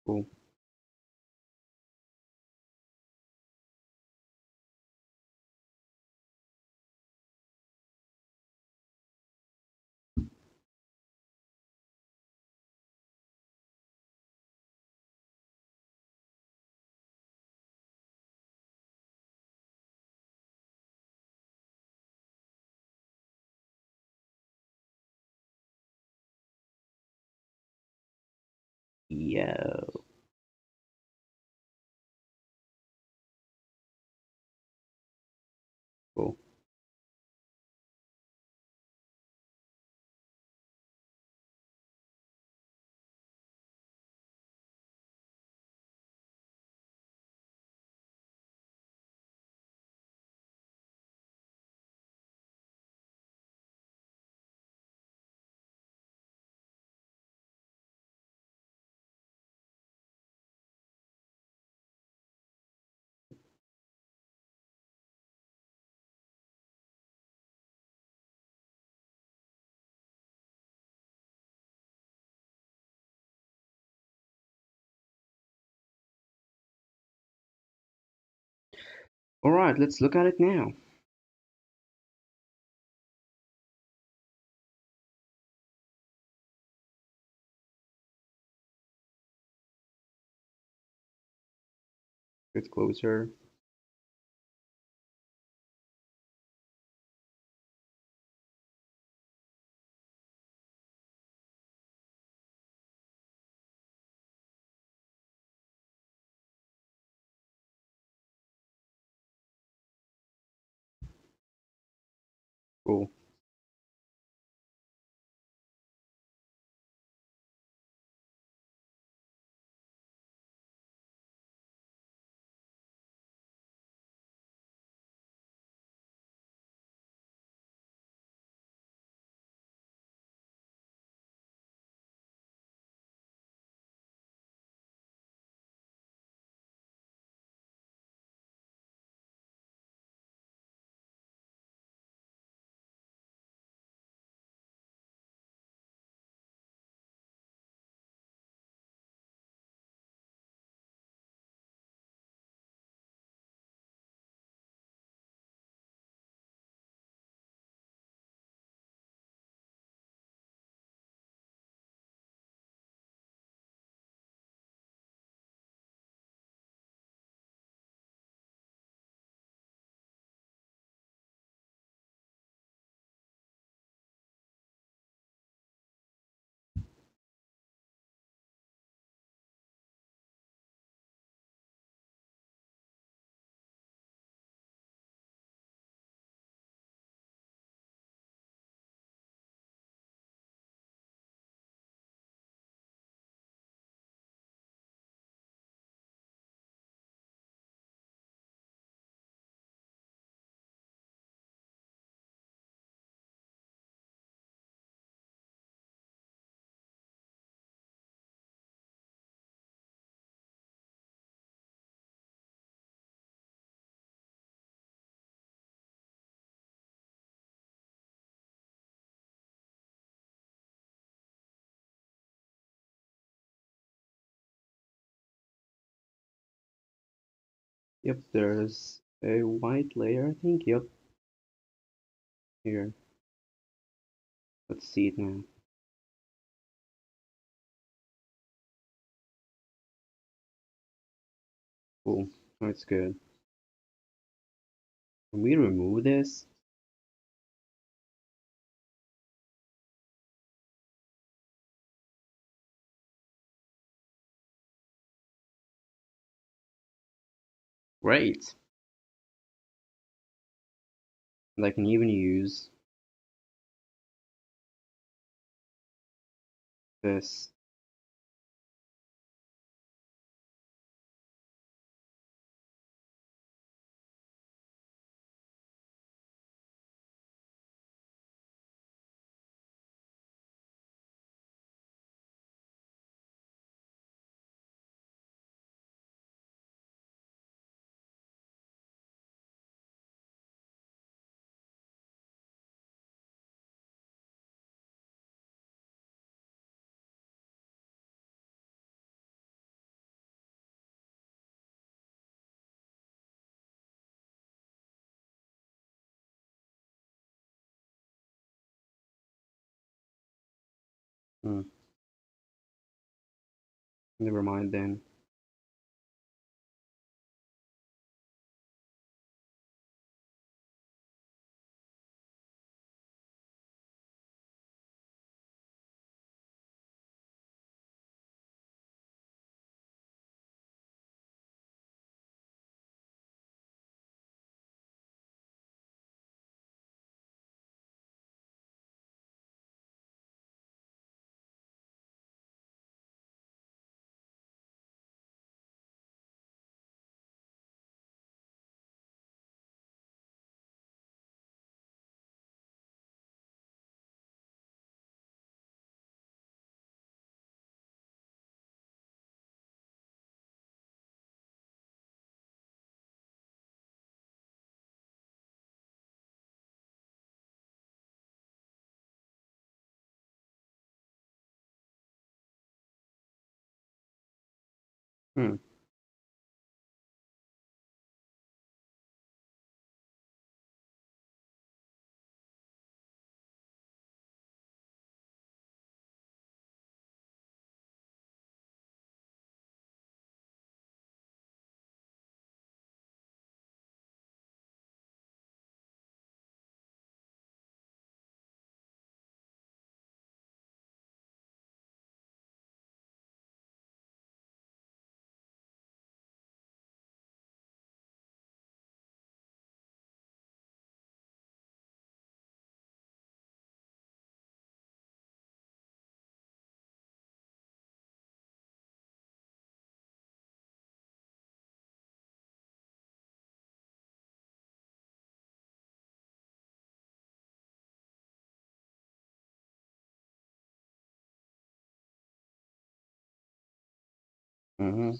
Cool. Yo. Cool. Alright, let's look at it now. Get closer. Cool. Yep, there's a white layer, I think. Yep, here. Let's see it now. Cool. That's good. Can we remove this? Great. And I can even use this. Hmm. Never mind then. Hmm. Mm-hmm.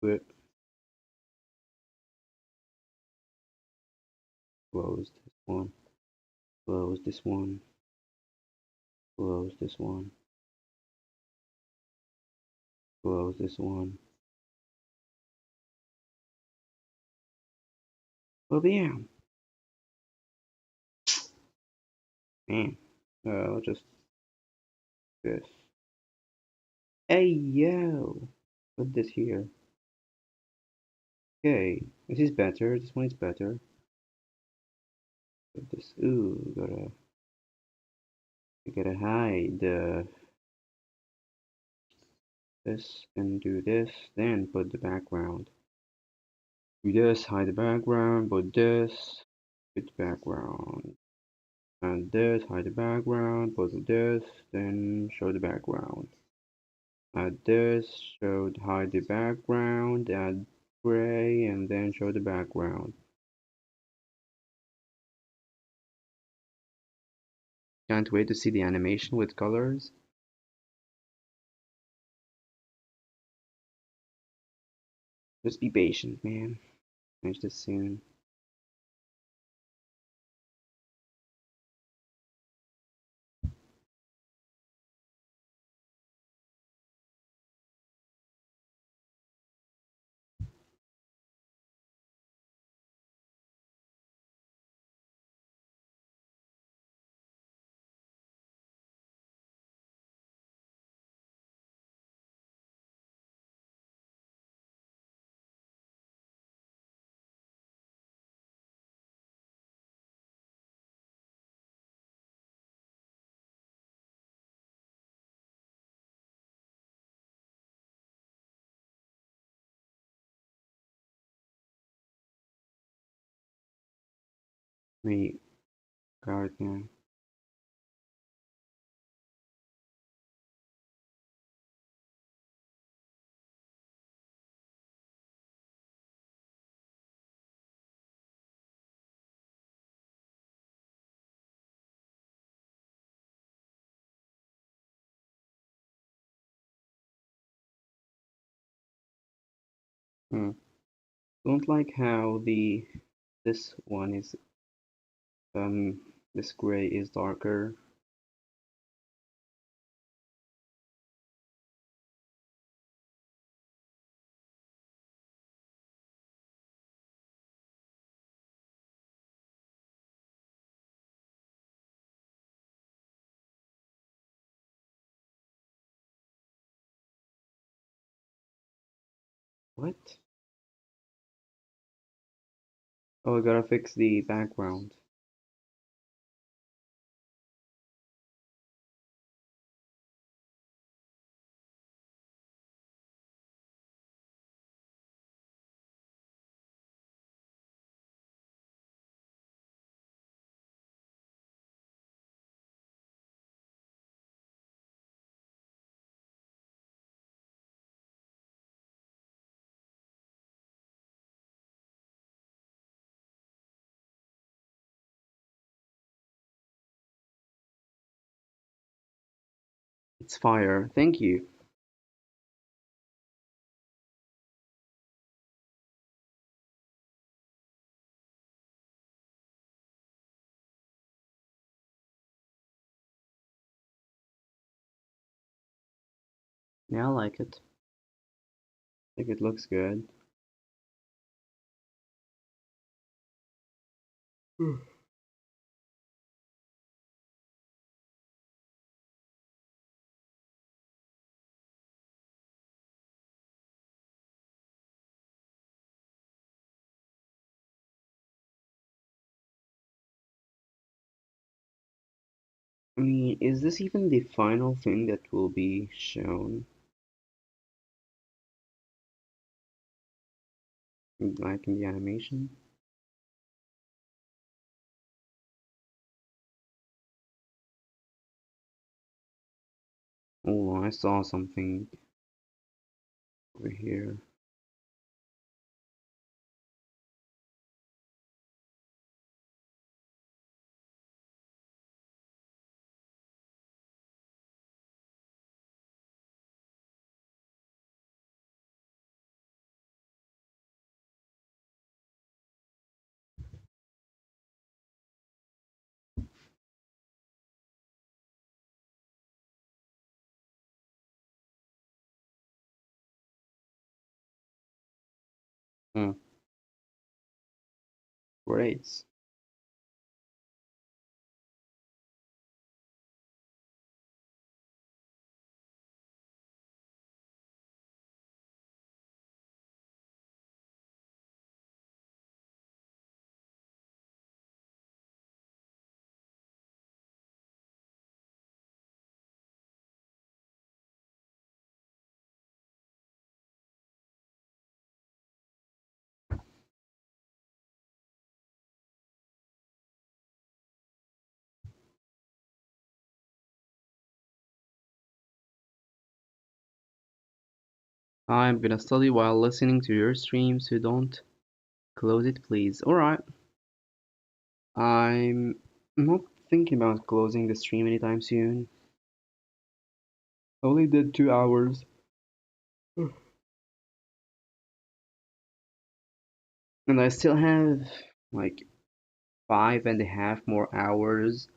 But close this one. Close this one. Close this one. Close this one. Oh damn. Man. I'll just this. Hey yo. Put this here. Okay. This is better. This one is better. Put this. Ooh, gotta hide this and do this. Then put the background. Do this, hide the background. Put this. Put the background. And this, hide the background. Put this. Then show the background. Add this, hide the background, add gray, and then show the background. Can't wait to see the animation with colors. Just be patient, man. Finish this soon. Wait, guard now. Hmm. Don't like how the this one is this gray is darker. What? Oh, I gotta fix the background. It's fire. Thank you. Yeah, I like it. I think it looks good. Hmm. I mean, is this even the final thing that will be shown, like in the animation? Oh, I saw something over here. Hmm. Great. I'm gonna study while listening to your stream, so don't close it, please. Alright. I'm not thinking about closing the stream anytime soon. I only did 2 hours. And I still have like 5.5 more hours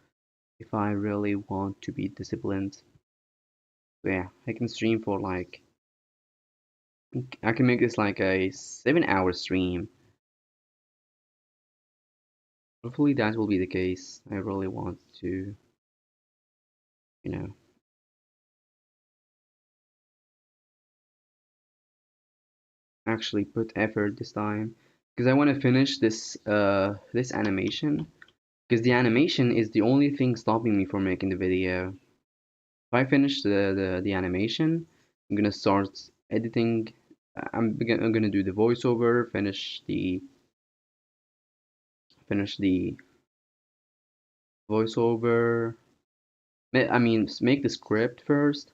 if I really want to be disciplined. So yeah, I can stream for like, I can make this like a 7 hour stream. Hopefully that will be the case. I really want to, you know, actually put effort this time because I want to finish this animation because the animation is the only thing stopping me from making the video. If I finish the animation, I'm gonna start editing. I'm gonna do the voiceover, finish the voiceover. I mean, make the script first,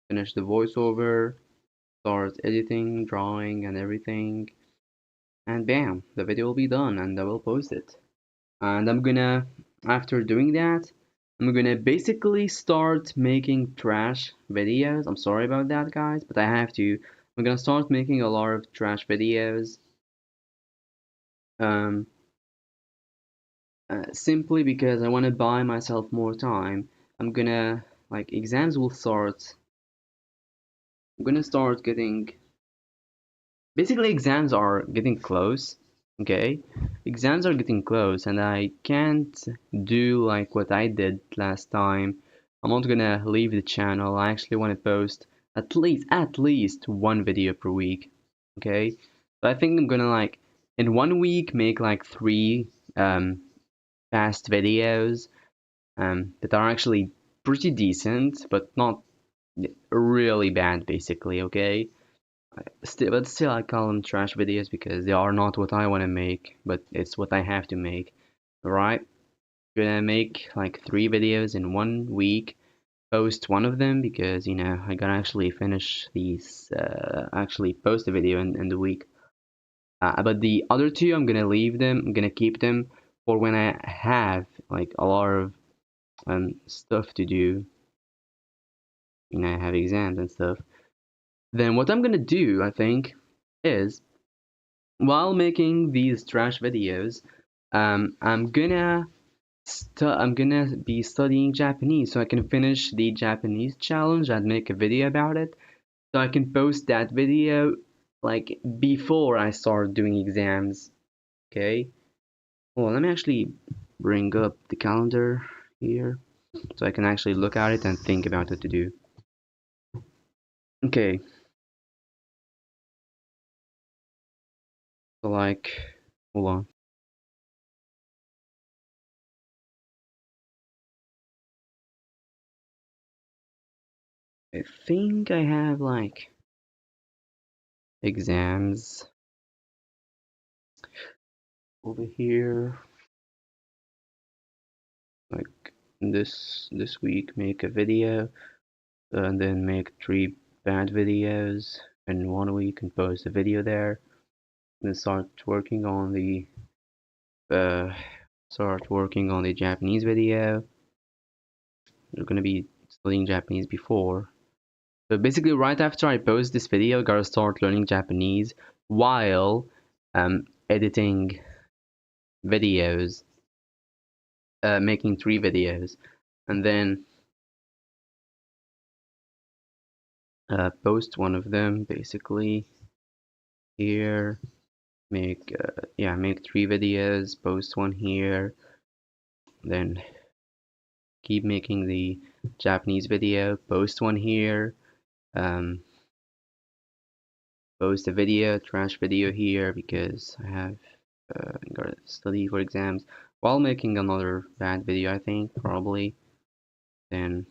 finish the voiceover, start editing, drawing, and everything, and bam, the video will be done, and I will post it. And after doing that, I'm gonna basically start making trash videos. I'm sorry about that, guys, but I have to. I'm gonna start making a lot of trash videos. Um, simply because I want to buy myself more time. I'm gonna like exams will start. I'm gonna start getting basically exams are getting close. Okay, exams are getting close, and I can't do like what I did last time. I'm not gonna leave the channel. I actually want to post at least one video per week. Okay, so I think I'm gonna like in 1 week make like three fast videos that are actually pretty decent, but not really bad. Basically, okay. But still, I call them trash videos because they are not what I want to make, but it's what I have to make. Alright? Gonna make like 3 videos in 1 week, post one of them because, I gotta actually finish these, actually post a video in the week. But the other two, I'm gonna leave them, I'm gonna keep them for when I have like a lot of stuff to do. I have exams and stuff. Then what I'm gonna do, I think, is while making these trash videos, I'm gonna be studying Japanese so I can finish the Japanese challenge and make a video about it. So I can post that video like before I start doing exams. Okay. Well, let me actually bring up the calendar here so I can actually look at it and think about what to do. Okay. So like, hold on. I think I have like exams over here. Like this week, make a video, and then make 3 bad videos in 1 week and post a video there. Then uh, start working on the Japanese video. You're gonna be studying Japanese before. So basically, right after I post this video, I gotta start learning Japanese while editing videos, making 3 videos, and then post one of them basically here. Make 3 videos, post one here, then keep making the Japanese video, post one here, um, post a video, trash video here because I have gotta study for exams while making another bad video, I think, probably. Then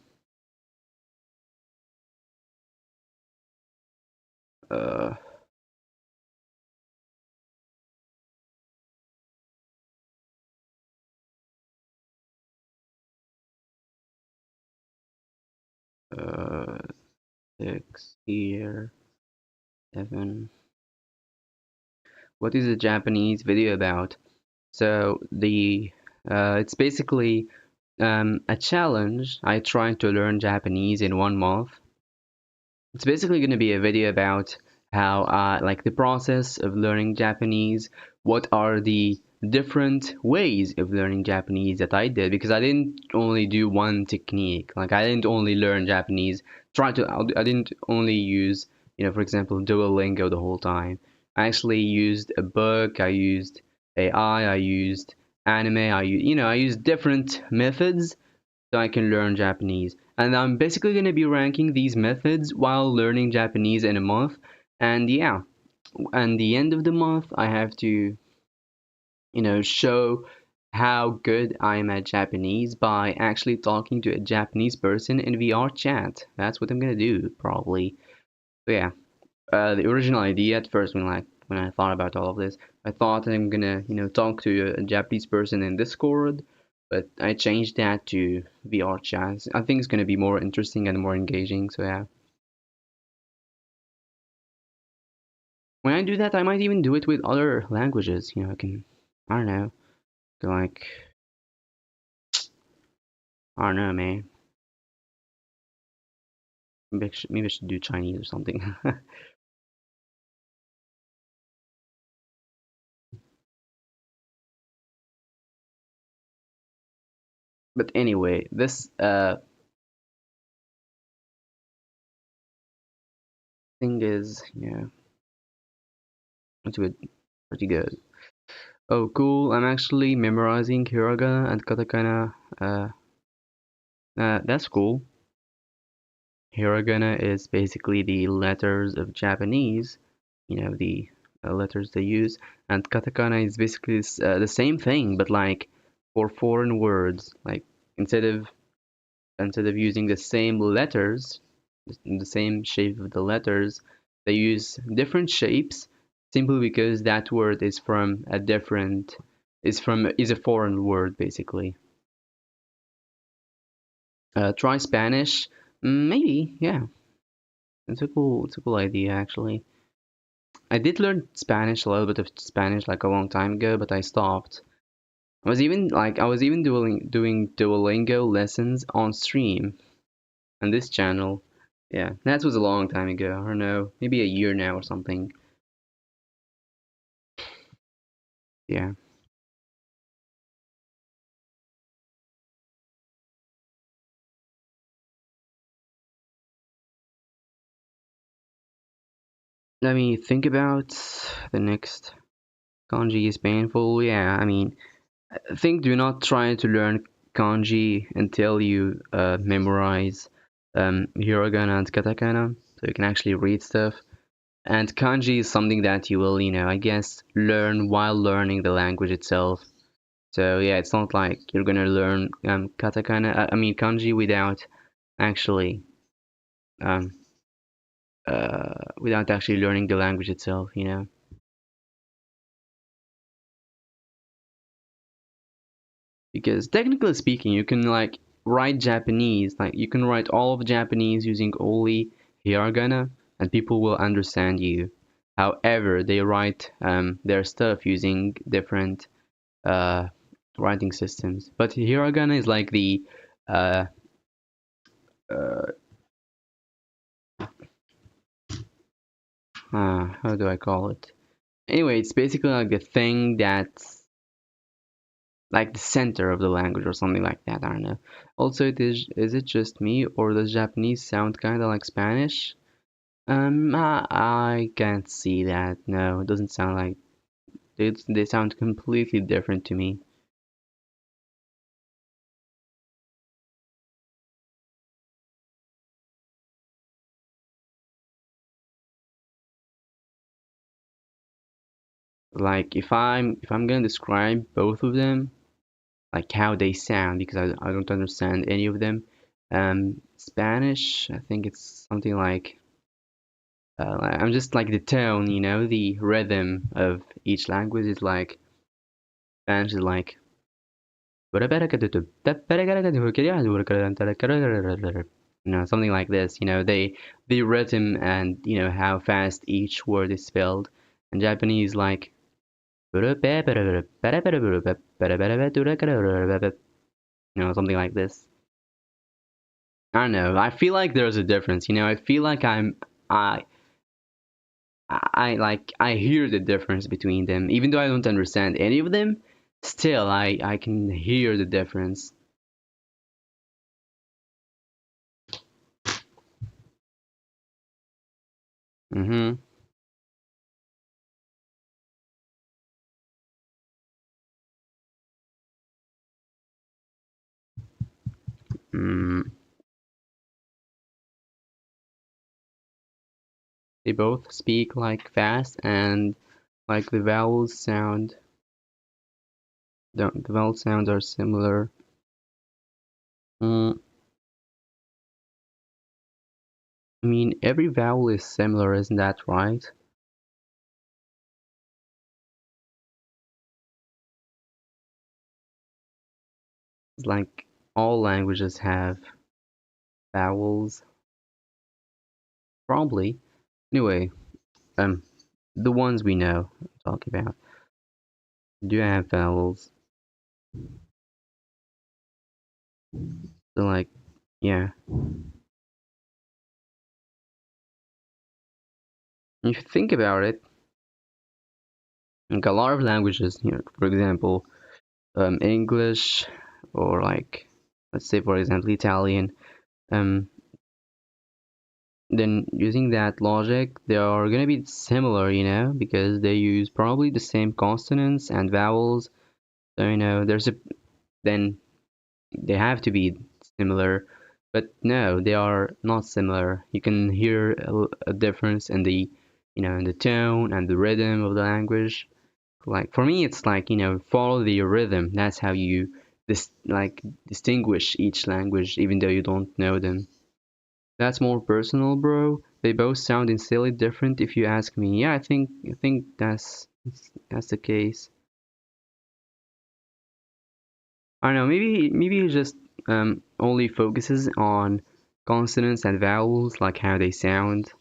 uh, 6 here, 7. What is a Japanese video about? So it's basically a challenge. I tried to learn Japanese in 1 month. It's basically going to be a video about how like the process of learning Japanese, what are the different ways of learning Japanese that I did, because I didn't only do one technique. Like I didn't only learn Japanese, I didn't only use, for example, Duolingo the whole time. I actually used a book, I used AI, I used anime, I used different methods so I can learn Japanese. And I'm basically going to be ranking these methods while learning Japanese in a month. And yeah, at the end of the month, I have to, show how good I am at Japanese by actually talking to a Japanese person in VR chat. That's what I'm going to do, probably. So yeah, the original idea at first, when I thought about all of this, I thought I'm gonna talk to a Japanese person in Discord, but I changed that to VR chat. I think it's gonna be more interesting and more engaging. So yeah, when I do that, I might even do it with other languages. I don't know, like I don't know, man. Maybe I should do Chinese or something. But anyway, this thing is it's pretty good. Oh, cool. I'm actually memorizing hiragana and katakana. That's cool. Hiragana is basically the letters of Japanese, the letters they use, and katakana is basically the same thing, but like for foreign words. Like instead of instead of using the same letters, the same shape of the letters, they use different shapes simply because that word is from a different is a foreign word basically. Try Spanish. Maybe, yeah. It's a cool idea actually. I did learn Spanish, a little bit of Spanish like a long time ago, but I stopped. I was even doing Duolingo lessons on stream on this channel. Yeah, that was a long time ago. I don't know, maybe a year now or something. Yeah. Let me think about the next kanji is painful. Yeah, I mean, I think do not try to learn kanji until you memorize hiragana and katakana, so you can actually read stuff. And kanji is something that you will, I guess, learn while learning the language itself. So yeah, it's not like you're gonna learn katakana, I mean kanji actually um, without actually learning the language itself. Because technically speaking, you can like write Japanese, like you can write all of Japanese using only hiragana, and people will understand you. However, they write their stuff using different uh, writing systems. But hiragana is like the uh, uh, how do I call it? Anyway, it's basically like the thing that's like the center of the language or something like that. I don't know. Also, is it just me or does Japanese sound kind of like Spanish? I can't see that. No, it doesn't sound like they sound completely different to me. Like if I'm gonna describe both of them, like how they sound, because I don't understand any of them. Spanish, I think it's something like I'm just like the tone, the rhythm of each language is like Spanish is like something like this. The rhythm and how fast each word is spelled. And Japanese like something like this. I don't know. I feel like there's a difference. I feel like I I hear the difference between them, even though I don't understand any of them. Still, I can hear the difference. Mm-hmm. Mm. They both speak like fast and like the vowels sound. The vowel sounds are similar. Mm, I mean, every vowel is similar, isn't that right? It's like all languages have vowels, probably. Anyway, um, the ones we know, I'm talking about, do have vowels. So like, yeah, if you think about it, like a lot of languages, for example, English, or like, let's say for example, Italian. Um, then using that logic, they are gonna be similar, because they use probably the same consonants and vowels. So there's a then they have to be similar, but no, they are not similar. You can hear a difference in the tone and the rhythm of the language. Like for me, it's like follow the rhythm. That's how you distinguish each language, even though you don't know them. That's more personal, bro. They both sound insanely different if you ask me. Yeah, I think that's the case. I don't know, maybe he just only focuses on consonants and vowels, like how they sound.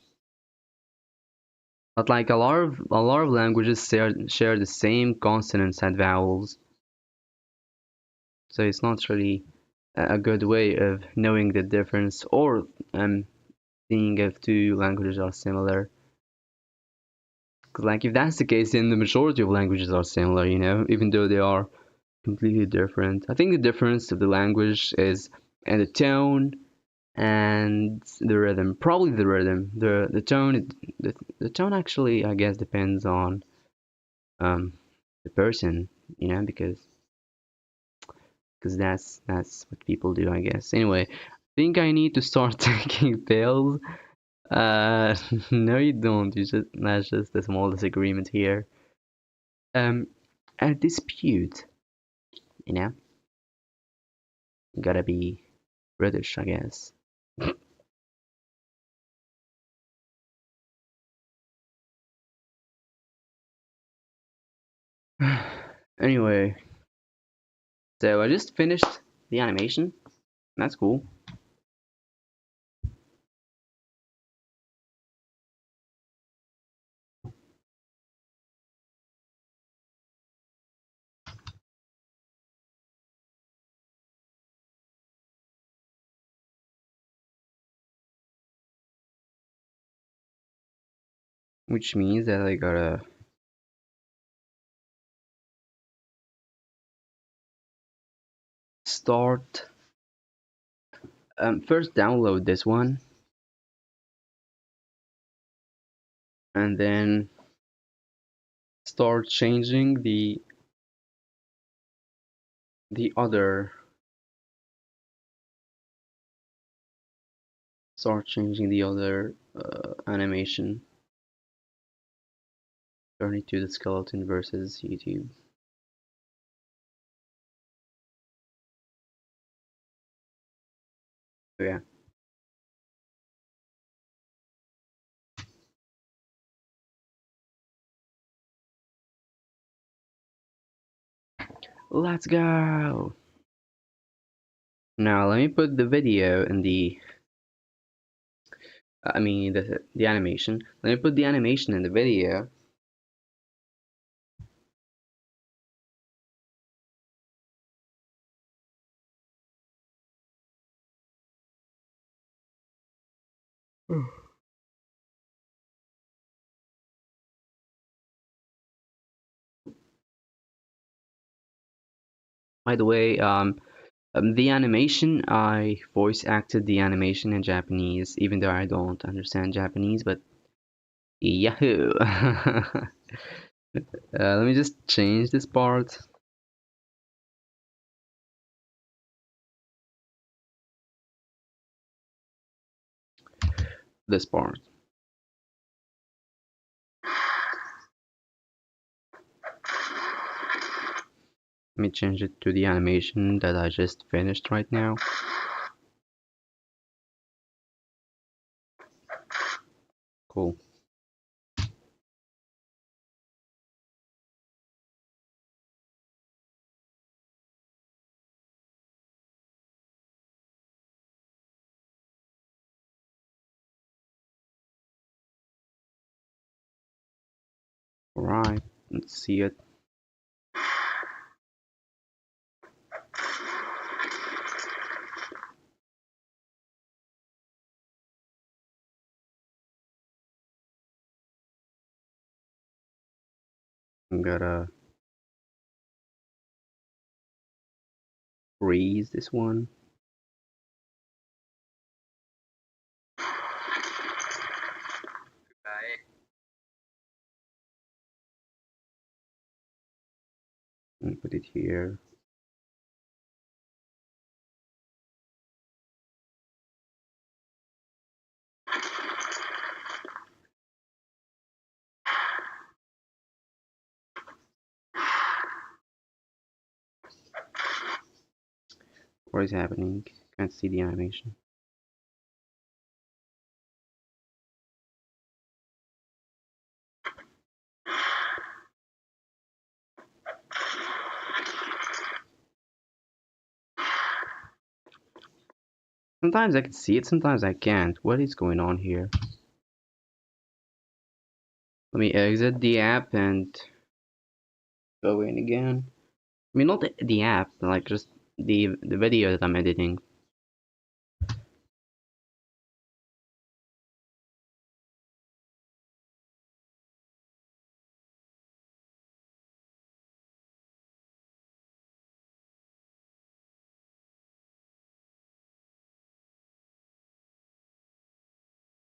But like a lot of languages share the same consonants and vowels, so it's not really a good way of knowing the difference or seeing if two languages are similar. 'Cause like if that's the case, then the majority of languages are similar, even though they are completely different. I think the difference of the language is in the tone and the rhythm. Probably the rhythm. The tone the tone actually I guess depends on um the person, because that's what people do, I guess. Anyway, I think I need to start taking pills. Uh, no, you don't. That's just a small disagreement here. Um, a dispute, you know, gotta be British, I guess. Anyway, so I just finished the animation. That's cool. Which means that I gotta start. First download this one, and then start changing the other. Start changing the other animation. Turn it to the skeleton versus YouTube. So yeah, let's go. Now let me put the video in I mean the animation. Let me put the animation in the video. By the way, the animation, I voice acted the animation in Japanese, even though I don't understand Japanese, but yahoo! Let me just change this part. This part. Let me change it to the animation that I just finished right now. Cool. Alright, let's see it. I'm gonna freeze this one. And put it here. What is happening? Can't see the animation. Sometimes I can see it, sometimes I can't. What is going on here? Let me exit the app and go in again. I mean, not the app, like just the video that I'm editing.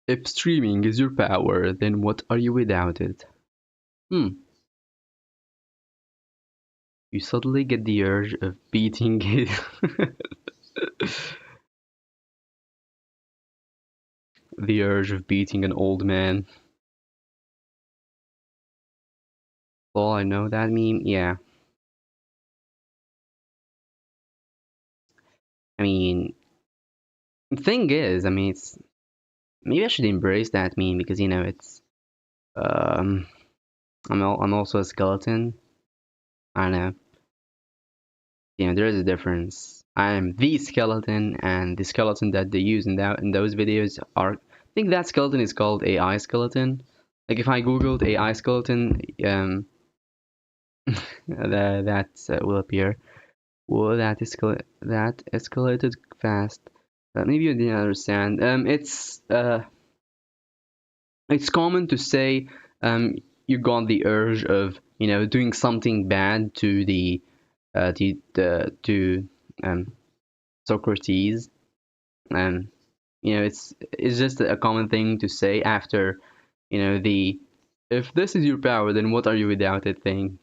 If streaming is your power, then what are you without it? Hmm. You suddenly get the urge of beating it. The urge of beating an old man. Oh, I know that meme. Yeah. I mean, the thing is, I mean, it's maybe I should embrace that meme because it's um I'm also a skeleton. I don't know. There is a difference. I am the skeleton, and the skeleton that they use in those videos are. I think that skeleton is called AI skeleton. Like if I googled AI skeleton, that will appear. Whoa, that escalated fast. Maybe you didn't understand. It's common to say you got the urge of doing something bad to to Socrates. It's just a common thing to say after the if this is your power, then what are you without it thing.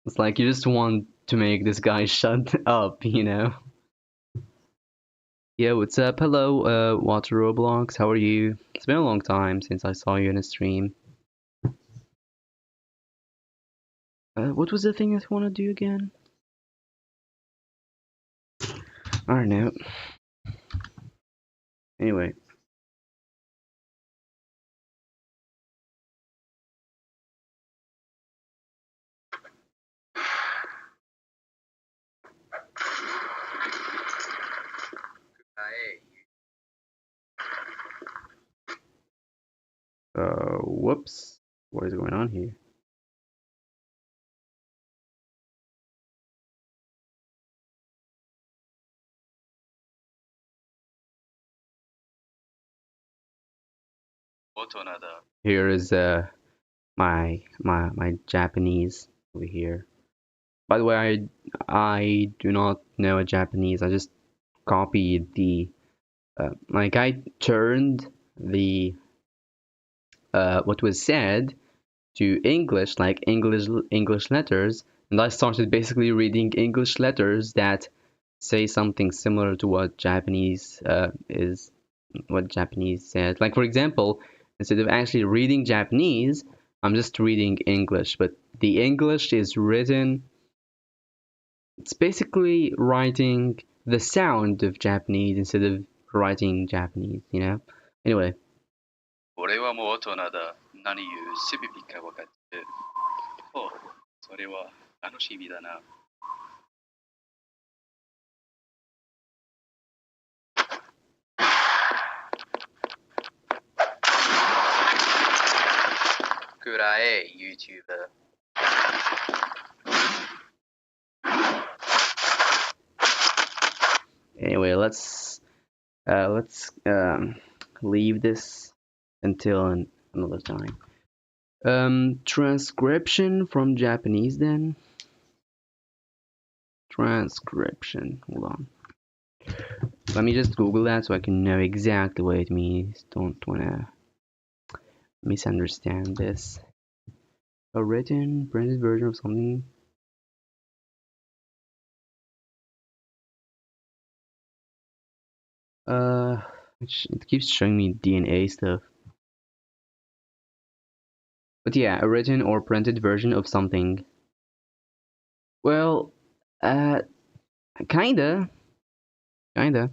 It's like you just want to make this guy shut up. Yeah, what's up? Hello, Water Roblox. How are you? It's been a long time since I saw you in a stream. What was the thing I want to do again? I don't know. Anyway. Whoops. What is going on here? Here is my Japanese over here. By the way, I do not know a Japanese. I just copied the like I turned the what was said to English, like English letters, and I started basically reading English letters that say something similar to what Japanese said. Like for example, instead of actually reading Japanese, I'm just reading English, but the English is written. It's basically writing the sound of Japanese instead of writing Japanese, you know? Anyway, 俺はもう大人だ。何言うスピピか分かって。ほう、それは楽しみだな。くらえ、YouTuber. Anyway, let's leave this until another time. Transcription from Japanese then. Transcription. Hold on. Let me just Google that so I can know exactly what it means. Don't wanna misunderstand this. A written, printed version of something. Uh, it keeps showing me DNA stuff. But yeah, a written or printed version of something. Well, uh, kinda, kinda.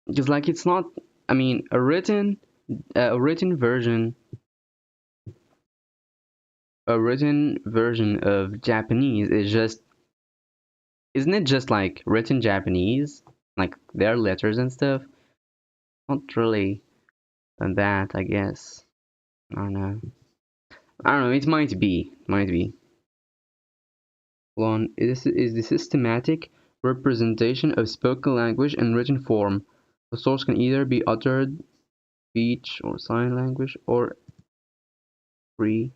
Because like it's not. I mean, a written version of Japanese is just. Isn't it just like written Japanese, like their letters and stuff? Not really that, I guess. I don't know. I don't know. It might be. Might be. Hold on. Is the systematic representation of spoken language in written form. The source can either be uttered speech or sign language or free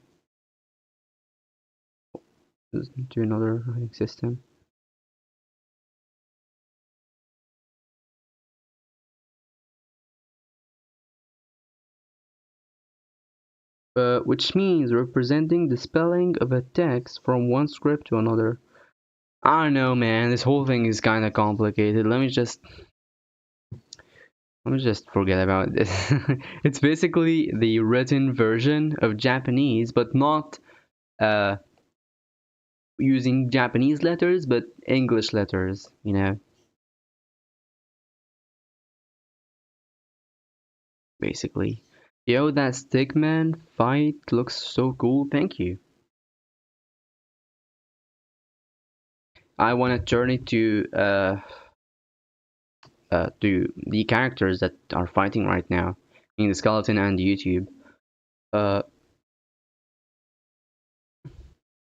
to another writing system. Which means representing the spelling of a text from one script to another. I don't know, man. This whole thing is kind of complicated. Let me just forget about this. It's basically the written version of Japanese, but not uh using Japanese letters, but English letters. Basically. Yo, that Stickman fight looks so cool. Thank you. I want to turn it to the characters that are fighting right now in the skeleton and YouTube. Uh,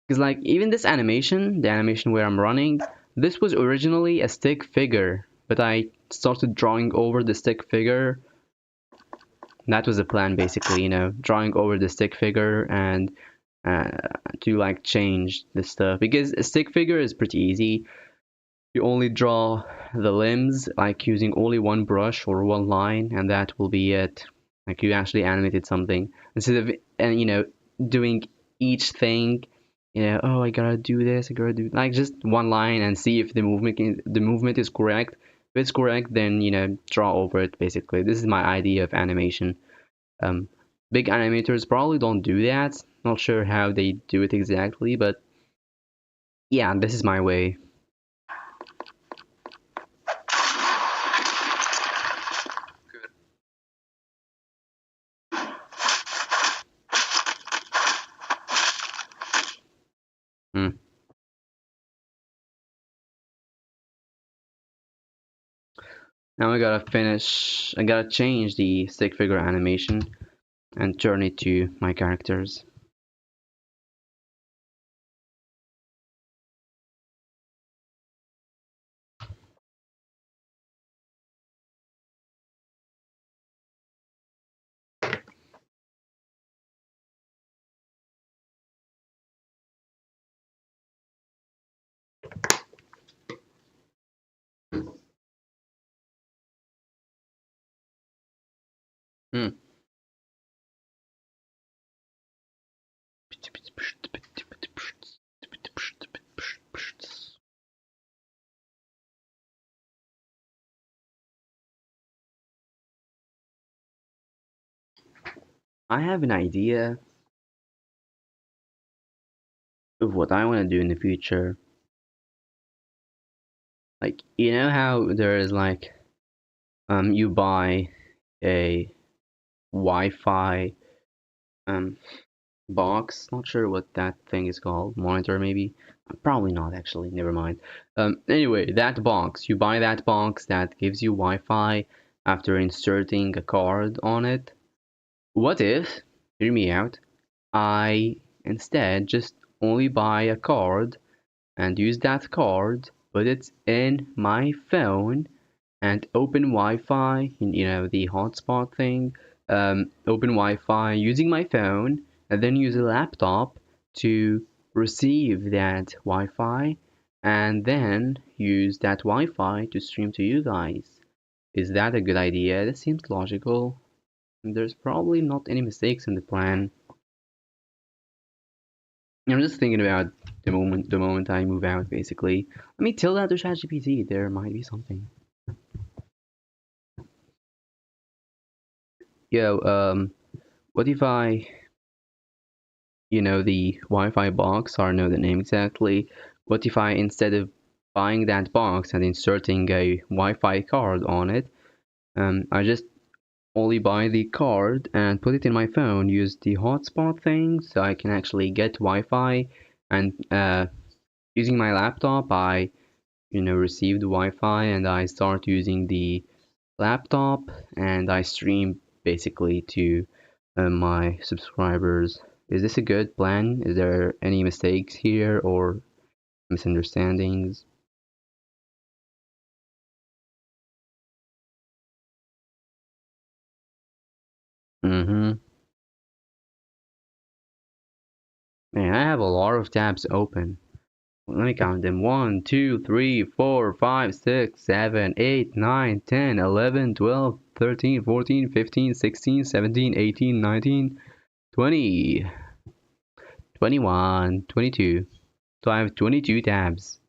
because like even this animation, the animation where I'm running, this was originally a stick figure, but I started drawing over the stick figure. That was the plan basically, drawing over the stick figure and uh, to like change the stuff because a stick figure is pretty easy. You only draw the limbs like using only one brush or one line, and that will be it. Like you actually animated something instead of doing each thing. Oh, I gotta do this. I gotta do like just one line and see if the movement is correct. If it's correct, then draw over it. Basically, this is my idea of animation. Um, Big animators probably don't do that. Not sure how they do it exactly, but yeah, this is my way. Hmm. Now I gotta change the stick figure animation and turn it to my characters. Hmm. I have an idea of what I want to do in the future. Like, you know how there is like, you buy a Wi-Fi um box. Not sure what that thing is called. Monitor maybe? Probably not actually. Never mind. Anyway, that box. You buy that box that gives you Wi-Fi after inserting a card on it. What if, hear me out, I instead just only buy a card and use that card, put it in my phone, and open Wi-Fi, you know, the hotspot thing, open Wi-Fi using my phone, and then use a laptop to receive that Wi-Fi, and then use that Wi-Fi to stream to you guys. Is that a good idea? That seems logical. There's probably not any mistakes in the plan. I'm just thinking about the moment I move out, basically. I mean, tell that to ChatGPT. There might be something. Yo, what if I, the Wi-Fi box, or know the name exactly. What if I, instead of buying that box and inserting a Wi-Fi card on it, I just only buy the card and put it in my phone, use the hotspot thing so I can actually get Wi-Fi, and using my laptop, I, receive the Wi-Fi and I start using the laptop and I stream basically to my subscribers. Is this a good plan? Is there any mistakes here or misunderstandings? Mm-hmm. Man, I have a lot of tabs open. Let me count them. 1, 2, 3, 4, 5, 6, 7, 8, 9, 10, 11, 12, 13, 14, 15, 16, 17, 18, 19, 20, 21, 22. So I have 22 tabs.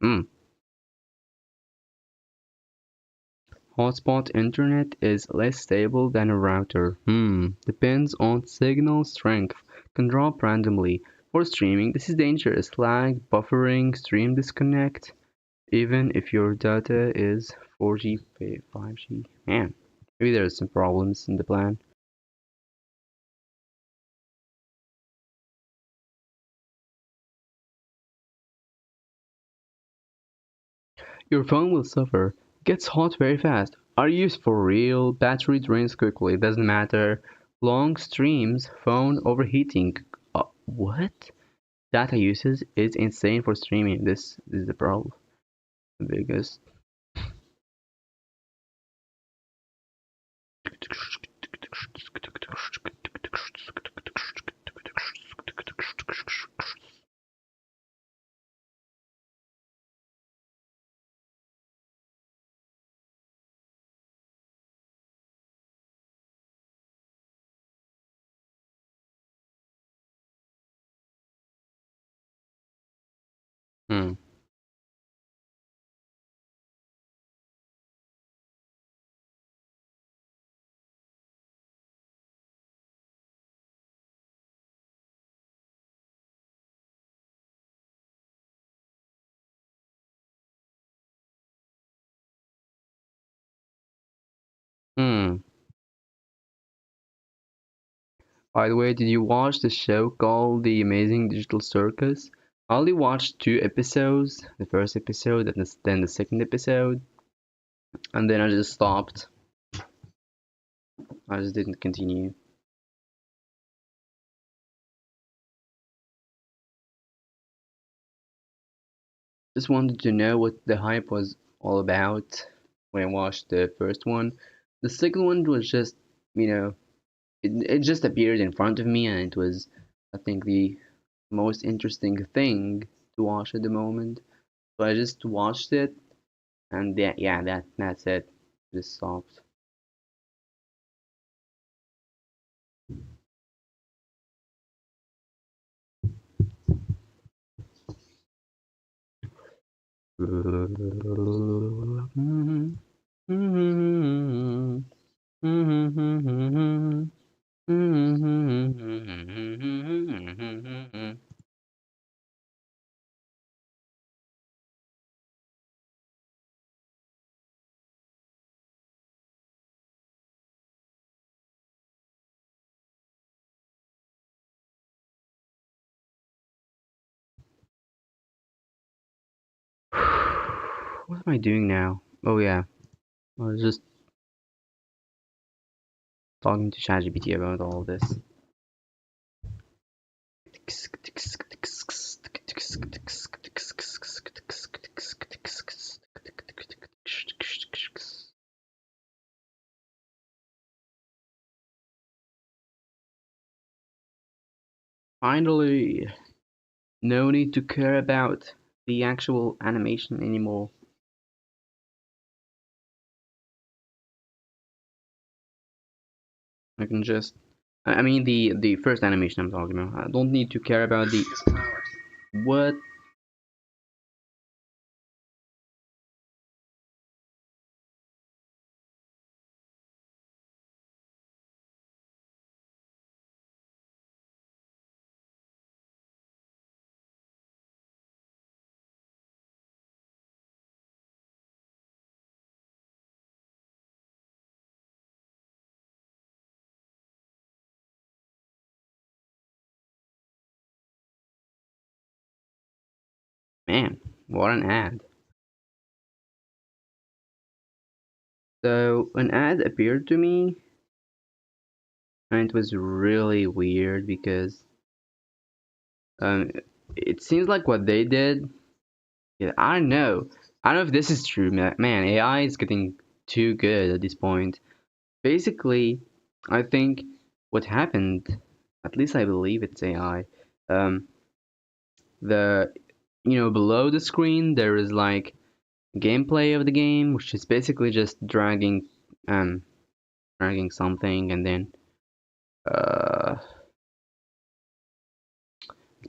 Hotspot internet is less stable than a router. Depends on signal strength. Can drop randomly. For streaming, this is dangerous. Lag, buffering, stream disconnect. Even if your data is 4G, 5G. Man, maybe there's some problems in the plan. Your phone will suffer. Gets hot very fast. Are you for real? Battery drains quickly. Doesn't matter. Long streams, phone overheating. What? Data usage is insane for streaming. This is the problem. The biggest. Hmm. Hmm. By the way, did you watch the show called The Amazing Digital Circus? I only watched two episodes, the first episode and then the second episode, and then I just stopped. I just didn't continue. Just wanted to know what the hype was all about when I watched the first one. The second one was just, you know, it just appeared in front of me, and it was, I think, the most interesting thing to watch at the moment. So I just watched it, and yeah, that's it. Just stopped. What am I doing now? Oh yeah, I was just talking to ChatGPT about all of this. Finally, no need to care about the actual animation anymore. I can just, I mean the first animation I'm talking about. I don't need to care about the what. Man, what an ad. So an ad appeared to me, and it was really weird because um, it seems like what they did. Yeah, I don't know. I don't know if this is true, man. AI is getting too good at this point. Basically, I think what happened, at least I believe it's AI. Um, the below the screen there is like gameplay of the game, which is basically just um dragging something and then uh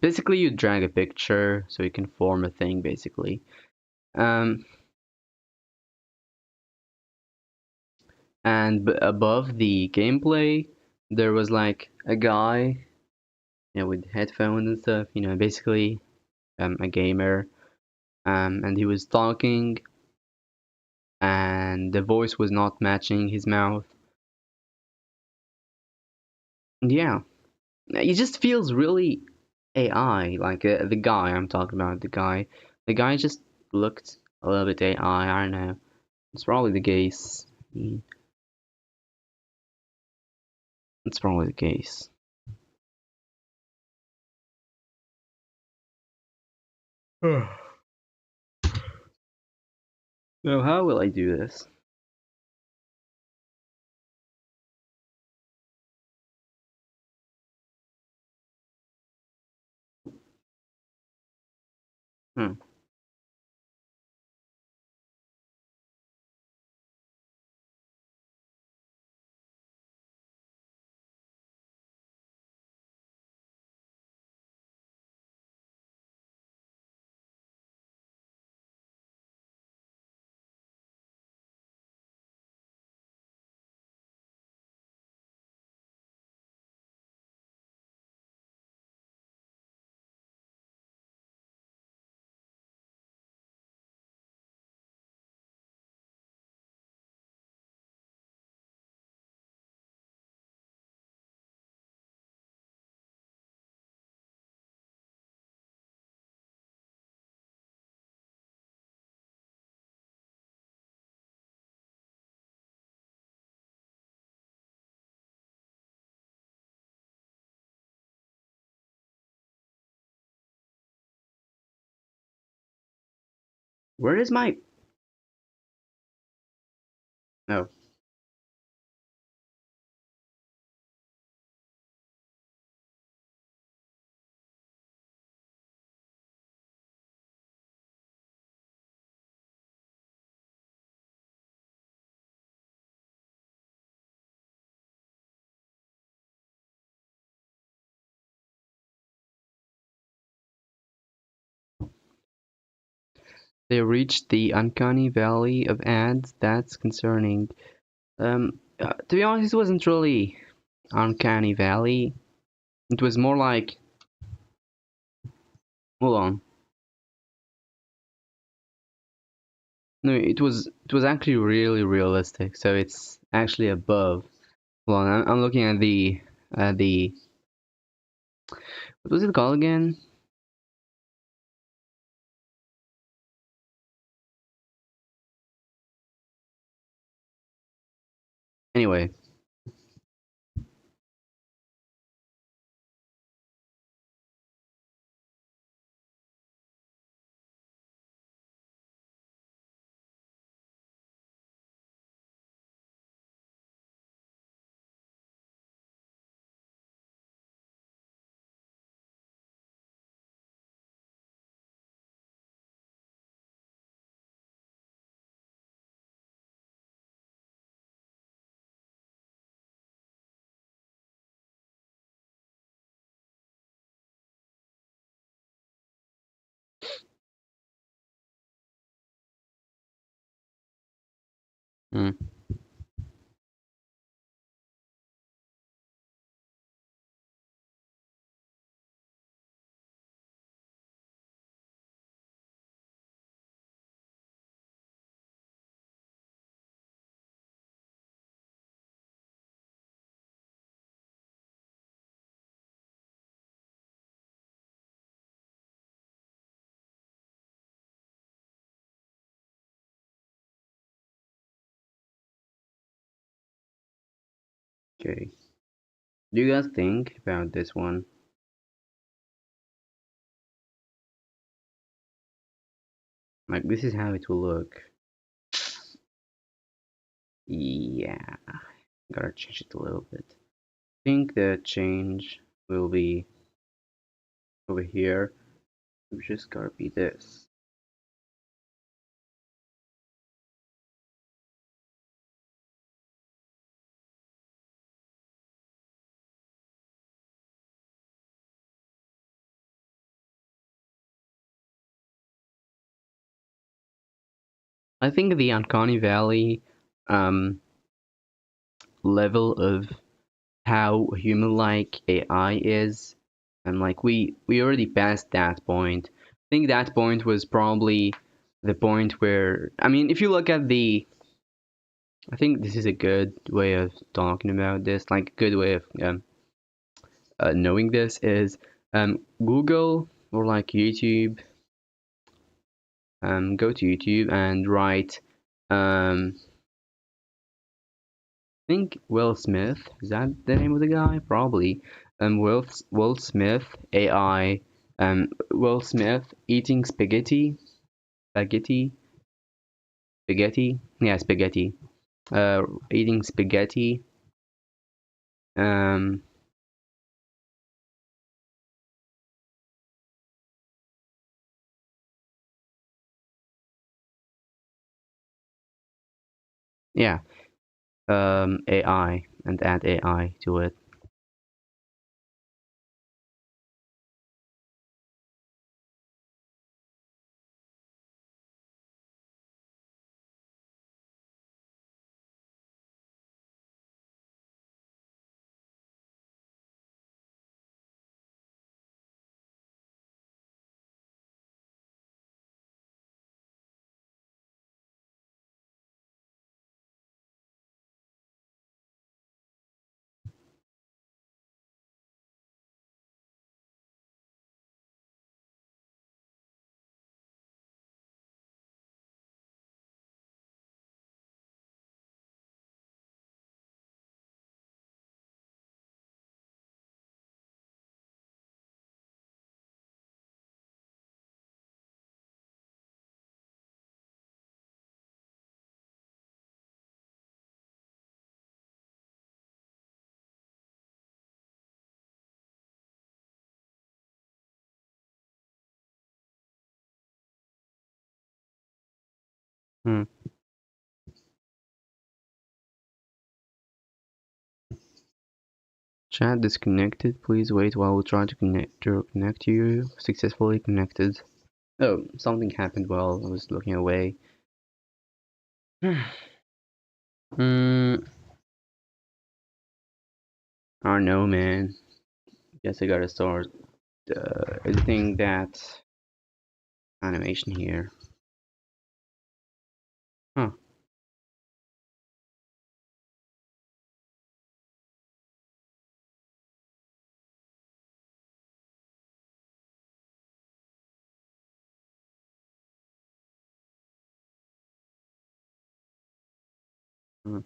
basically you drag a picture so you can form a thing basically. Um, and above the gameplay there was like a guy, with headphones and stuff, basically a gamer, and he was talking and the voice was not matching his mouth. Yeah, it just feels really AI. Like the guy I'm talking about, the guy just looked a little bit AI. I don't know. It's probably the case. It's probably the case. So how will I do this? Hmm. Where is my? No. They reached the uncanny valley of ads. That's concerning. To be honest, it wasn't really uncanny valley. It was more like, hold on. No, it was actually really realistic. So it's actually above. Hold on, I'm looking at the what was it called again? Anyway, hmm, okay. Do you guys think about this one? Like, this is how it will look. Yeah, gotta change it a little bit. I think the change will be over here. We just gotta be this. I think the uncanny valley um level of how human-like AI is, and like we already passed that point. I think that point was probably the point where, I mean, if you look at the, I think this is a good way of talking about this, like good way of knowing this is Google or like YouTube. Go to YouTube and write I think Will Smith, is that the name of the guy? Probably. Will Smith AI. Will Smith eating spaghetti, spaghetti. Yeah, spaghetti. Eating spaghetti. Um, yeah. AI and add AI to it. Hmm. Chat disconnected. Please wait while we try to connect you. Successfully connected. Oh, something happened while I was looking away. Hmm, I don't know, man. Guess I gotta start editing that animation here. Huh. Hmm.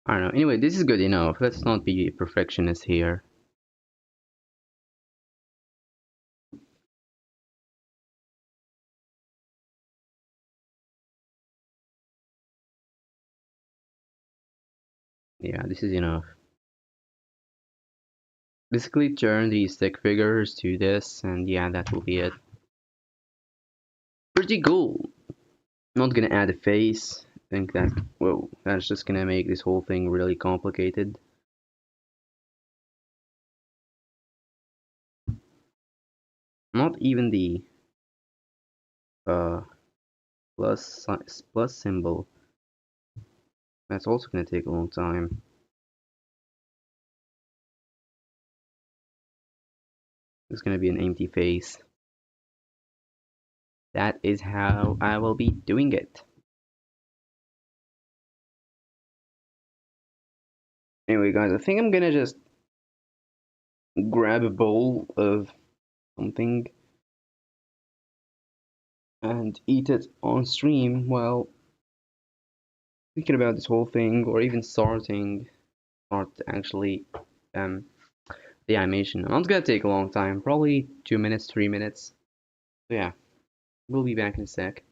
I don't know. Anyway, this is good enough. Let's not be perfectionists here. Yeah, this is enough. Basically, turn these stick figures to this, and yeah, that will be it. Pretty cool. Not gonna add a face. I think that, whoa, that's just gonna make this whole thing really complicated. Not even the uh plus symbol. That's also gonna take a long time. It's gonna be an empty face. That is how I will be doing it. Anyway, guys, I think I'm gonna just grab a bowl of something and eat it on stream while thinking about this whole thing, or even start actually um the animation. It's gonna take a long time, probably 2 minutes, 3 minutes. So yeah, we'll be back in a sec.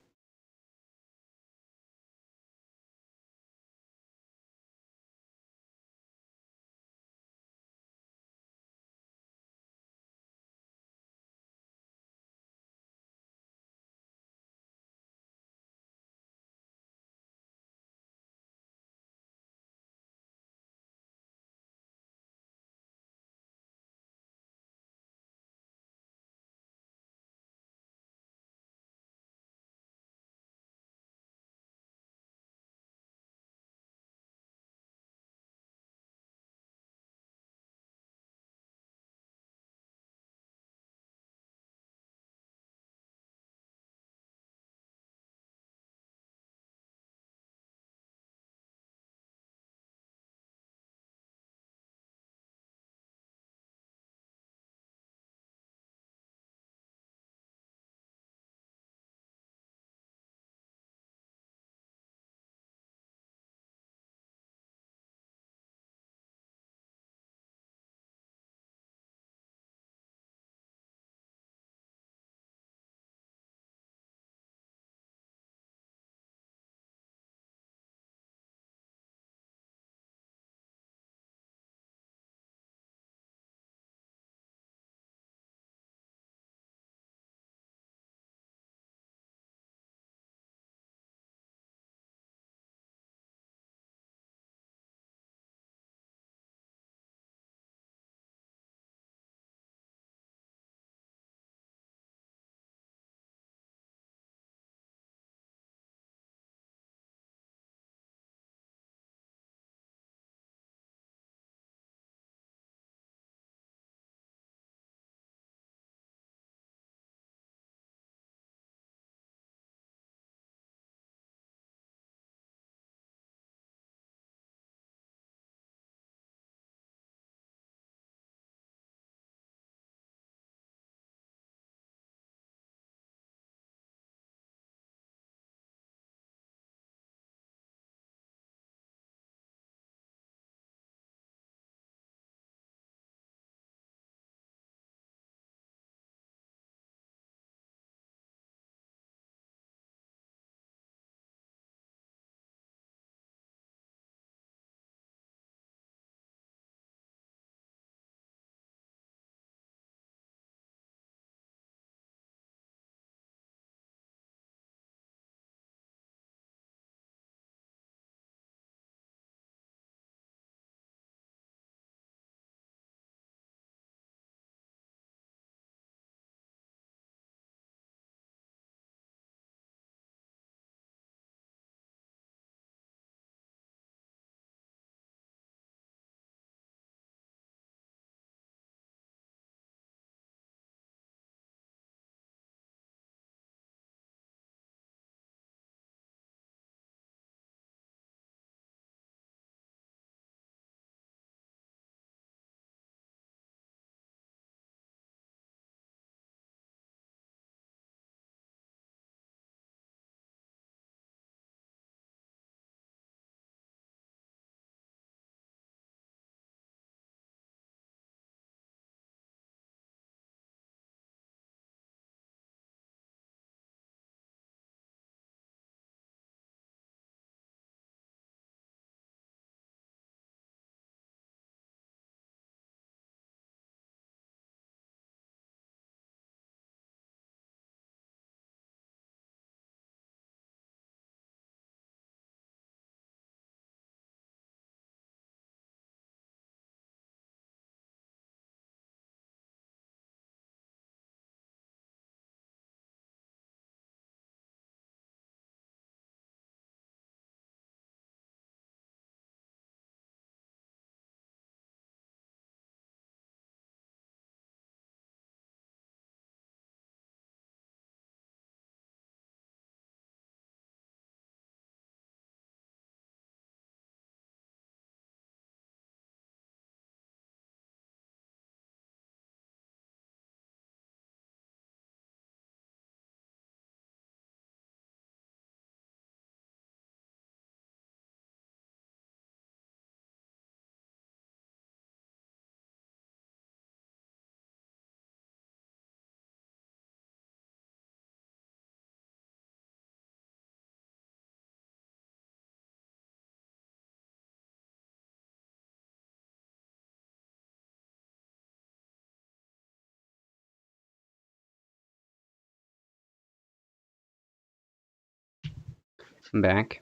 I'm back.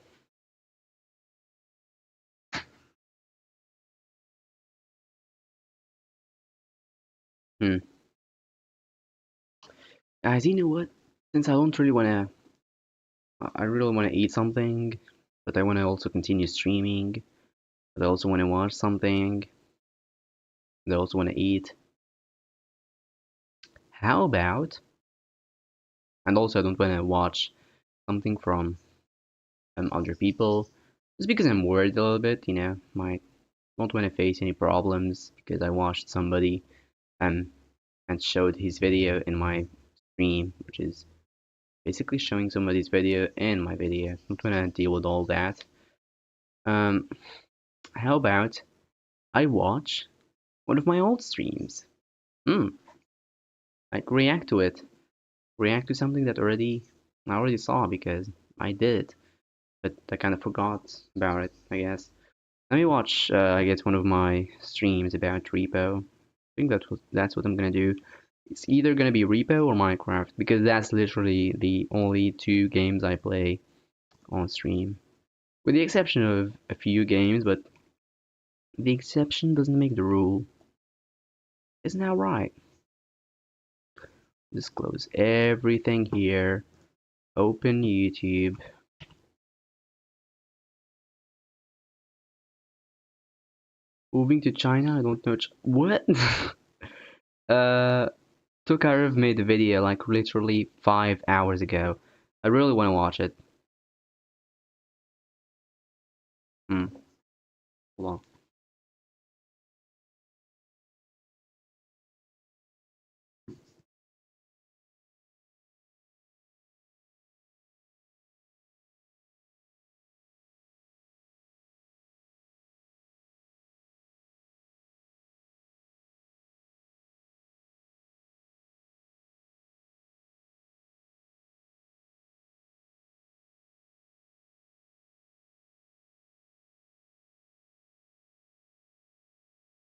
Hmm. Guys, you know what? Since I don't really wanna, I really wanna eat something, but I wanna also continue streaming. But I also wanna watch something. But I also wanna eat. How about? And also, I don't wanna watch something from other people, just because I'm worried a little bit. Might don't wanna face any problems because I watched somebody um and showed his video in my stream, which is basically showing somebody's video in my video. Don't wanna deal with all that. Um, how about I watch one of my old streams? Hmm, like react to it. React to something that I already saw because I did it, but I kind of forgot about it, I guess. Let me watch, I guess, one of my streams about Repo. I think that's what I'm gonna do. It's either gonna be Repo or Minecraft because that's literally the only two games I play on stream, with the exception of a few games, but the exception doesn't make the rule. Isn't that right? Just close everything here. Open YouTube. Moving to China? I don't know. What? uh, Tokarev made a video like literally 5 hours ago. I really want to watch it. Hmm. Hold on.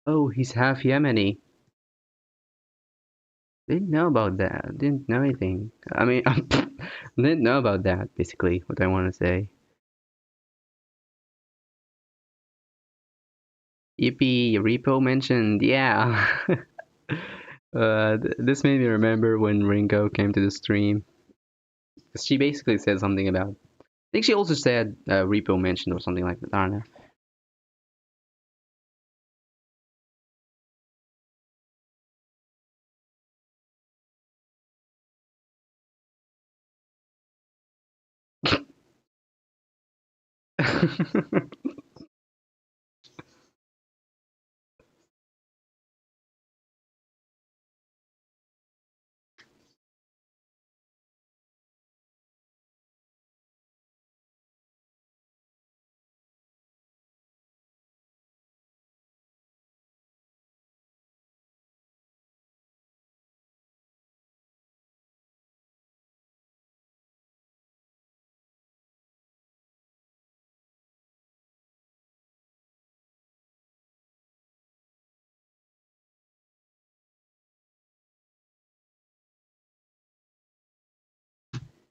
Oh, he's half Yemeni. Didn't know about that. Didn't know anything. I mean, didn't know about that. Basically, what I want to say. Yippee! Repo mentioned. Yeah. This made me remember when Ringo came to the stream. She basically said something about. I think she also said repo mentioned or something like that. I don't know.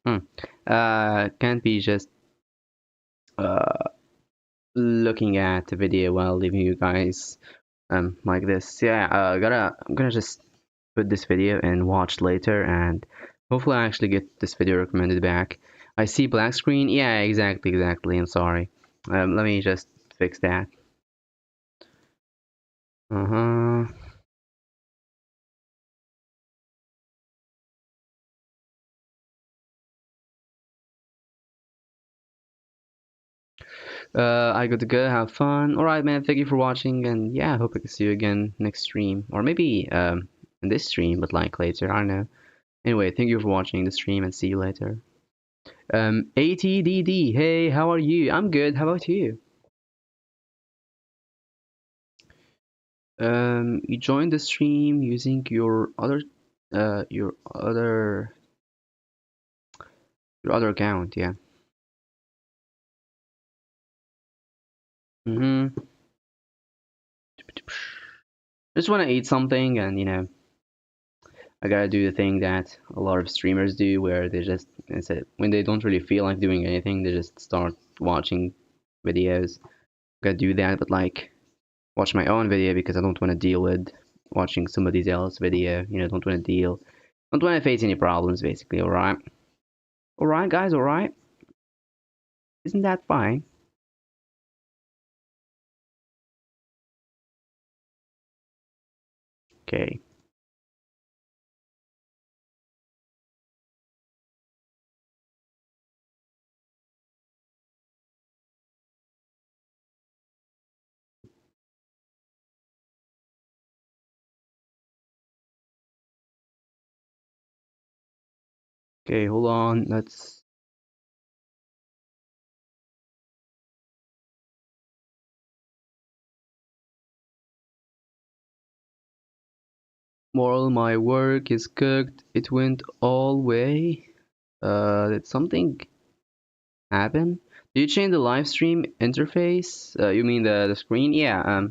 Hmm. Can't be just uh looking at the video while leaving you guys like this. Yeah, I'm gonna just put this video and watch later, and hopefully I actually get this video recommended back. I see black screen. Yeah, exactly. I'm sorry. Let me just fix that. Uh-huh. I got to go. Have fun. All right, man. Thank you for watching, and yeah, I hope I can see you again next stream, or maybe in this stream, but like later. I don't know. Anyway, thank you for watching the stream, and see you later. ATDD. Hey, how are you? I'm good. How about you? You joined the stream using uh, your other, your other account, yeah. Mm-hmm. Just want to eat something, and I gotta do the thing that a lot of streamers do, where they just it's a, when they don't really feel like doing anything, they just start watching videos. Gotta do that, but like watch my own video because I don't want to deal with watching somebody else's video. You know, don't want to face any problems, basically. All right, guys, all right. Isn't that fine? Okay. Okay, hold on. Let's. Moral, my work is cooked. It went all way. Did something happen? Did you change the live stream interface? You mean the screen? Yeah,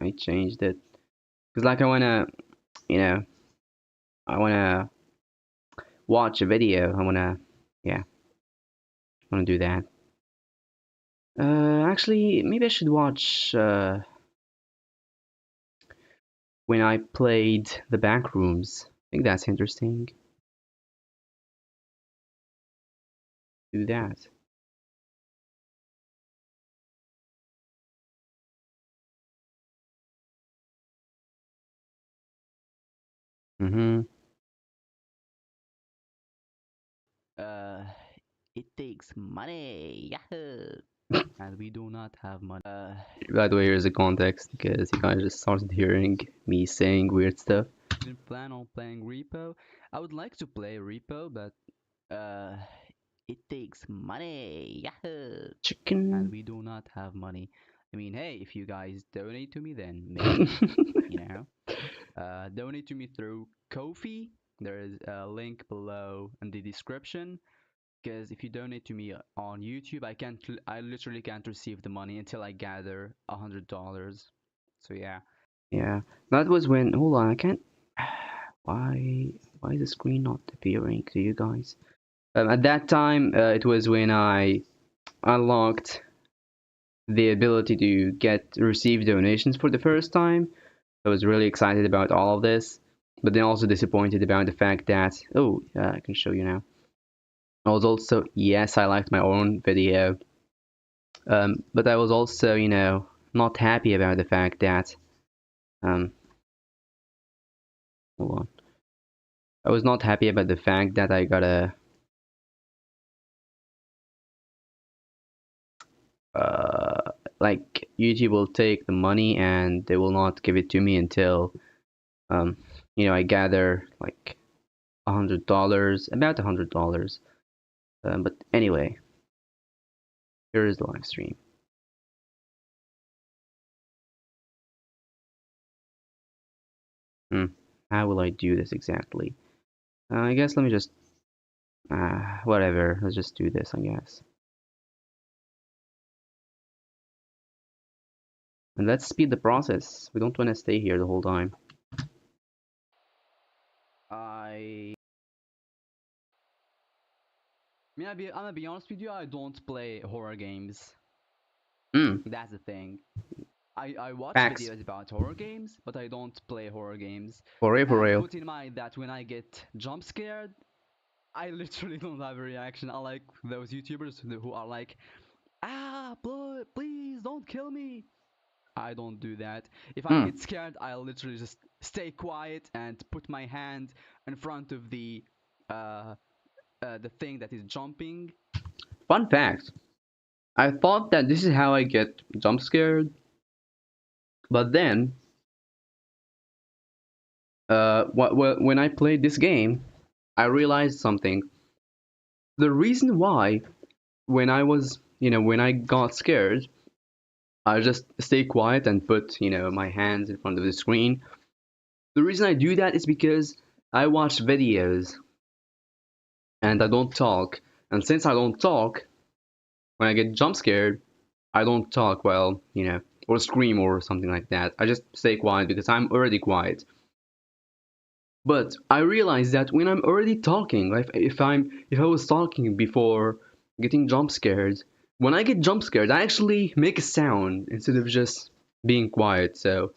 I changed it. Cause like I wanna, you know, I wanna watch a video. Yeah, I wanna do that. Actually, maybe I should watch, when I played the back rooms. I think that's interesting. Do that. Mm-hmm. Uh, it takes money. Yahoo! And we do not have money. By the way, here's the context because you guys just started hearing me saying weird stuff. Didn't plan on playing Repo. I would like to play Repo, but uh, it takes money. Yahoo! Chicken. And we do not have money. I mean, hey, if you guys donate to me, then maybe, you know, donate to me through Kofi. There is a link below in the description. Because if you donate to me on YouTube, I literally can't receive the money until I gather $100. So yeah. Yeah, that was when. Hold on, I can't. Why is the screen not appearing to you guys? At that time, it was when I unlocked the ability to receive donations for the first time. I was really excited about all of this, but then also disappointed about the fact that I can show you now. I was also, yes, I liked my own video, but I was also, not happy about the fact that um, hold on. I was not happy about the fact that I gotta uh, like YouTube will take the money and they will not give it to me until um, I gather like $100, about $100. But anyway, here is the live stream. Hmm. How will I do this exactly? I guess let me just whatever. Let's just do this, I guess. And let's speed the process. We don't want to stay here the whole time. I I'm gonna be honest with you. I don't play horror games. That's the thing. I watch Facts. videos about horror games, but I don't play horror games. For real, for And real. put in mind that when I get jump scared, I literally don't have a reaction. I like those YouTubers who are like, please don't kill me. I don't do that. If I get scared, I'll literally just stay quiet and put my hand in front of uh, the thing that is jumping. Fun fact, I thought that this is how I get jump scared, but then when I played this game, I realized something. The reason why when I got scared, I just stay quiet and put my hands in front of the screen. The reason I do that is because I watch videos and I don't talk. And since I don't talk, when I get jump scared, I don't talk or scream or something like that. I just stay quiet because I'm already quiet. But I realized that when I'm already talking, like if I was talking before getting jump scared, when I get jump scared, I actually make a sound instead of just being quiet. So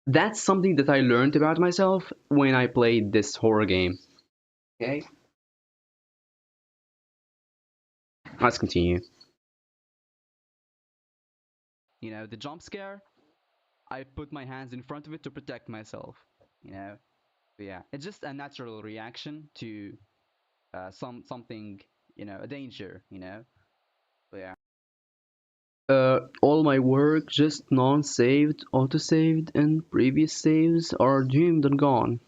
that's something that I learned about myself when I played this horror game. Okay, let's continue. The jump scare, I put my hands in front of it to protect myself. You know, but yeah, it's just a natural reaction to something, a danger. But yeah. All my work just non-saved, auto-saved, and previous saves are doomed and gone.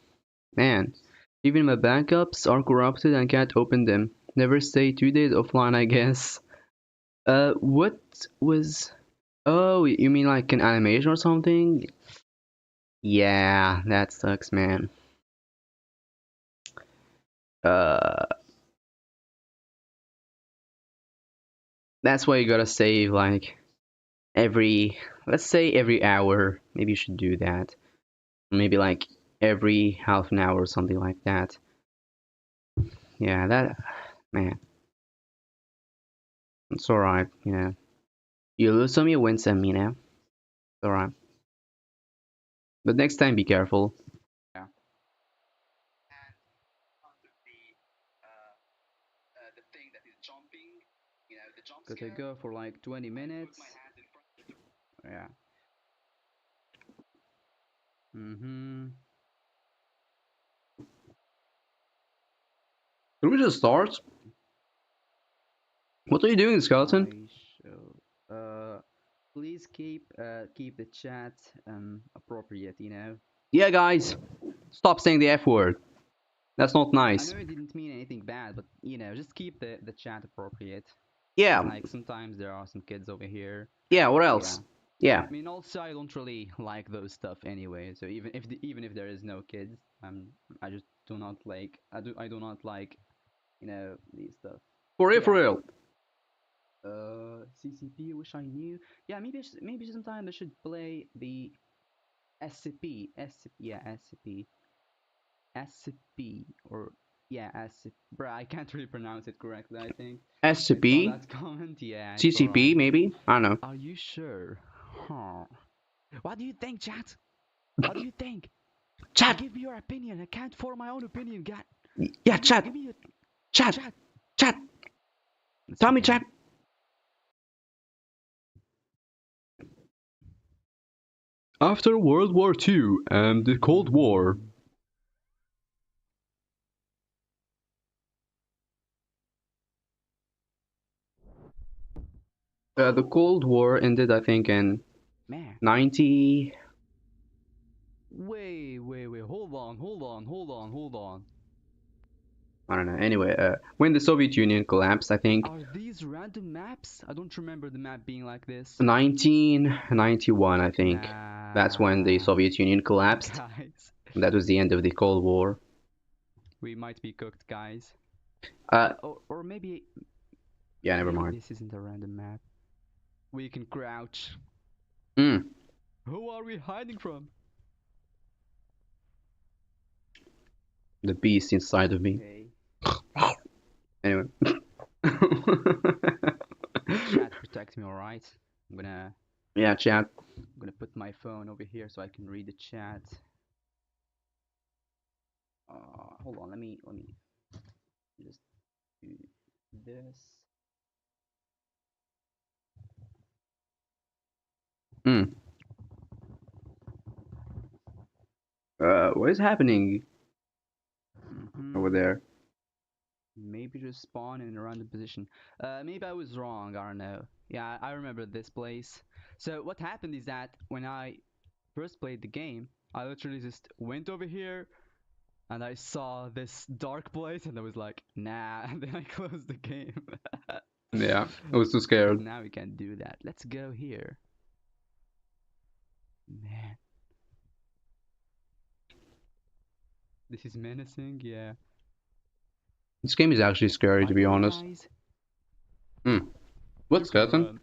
Man, even my backups are corrupted and can't open them. Never stay 2 days offline, I guess. What was... Oh, you mean like an animation or something? Yeah, that sucks, man. Uh, that's why you gotta save, like, let's say every hour. Maybe you should do that. Maybe like every half an hour or something like that. Yeah, man, it's alright, You lose some, you win some, It's alright. But next time, be careful. Yeah. The thing that is jumping, the jump scare. Could I go for like 20 minutes? Yeah. Mm-hmm. Can we just start? What are you doing, skeleton? Please keep the chat appropriate. Yeah, guys, stop saying the F word. That's not nice. I know it didn't mean anything bad, but just keep the chat appropriate. Yeah. Like sometimes there are some kids over here. Yeah. What else? Yeah. I mean, also I don't really like those stuff anyway. So even if there is no kids, I just do not like I do not like these stuff. For real, for real. CCP. Wish I knew. Yeah, maybe sometime I should play the SCP. SCP. Yeah, SCP. SCP or yeah, SCP. Bruh, I can't really pronounce it correctly. I think. SCP. That comment. Yeah. CCP. Maybe. I don't know. Are you sure? Huh. What do you think, chat? What do you think? Chat. Give me your opinion. I can't form my own opinion. God. Yeah, chat. Give me a chat. Chat. Chat. Tell me, chat. After World War II and the Cold War. The Cold War ended, I think, in 90. Wait. Hold on. I don't know. Anyway, when the Soviet Union collapsed, I think. Are these random maps? I don't remember the map being like this. 1991, I think. That's when the Soviet Union collapsed. Guys. That was the end of the Cold War. We might be cooked, guys. Or maybe. Yeah, never mind. This isn't a random map. We can crouch. Who are we hiding from? The beast inside of me. Okay. Anyway. Chat, protect me, alright? I'm gonna. Yeah, chat. I'm gonna put my phone over here so I can read the chat. Hold on. Let me just do this. What is happening over there? Maybe just spawn in a random position. Maybe I was wrong. I don't know. Yeah, I remember this place. So what happened is that when I first played the game, I literally just went over here and I saw this dark place and I was like, nah, and then I closed the game. Yeah, I was too scared. Now we can't do that. Let's go here. Man. This is menacing, yeah. This game is actually scary, to be honest. What, skeleton?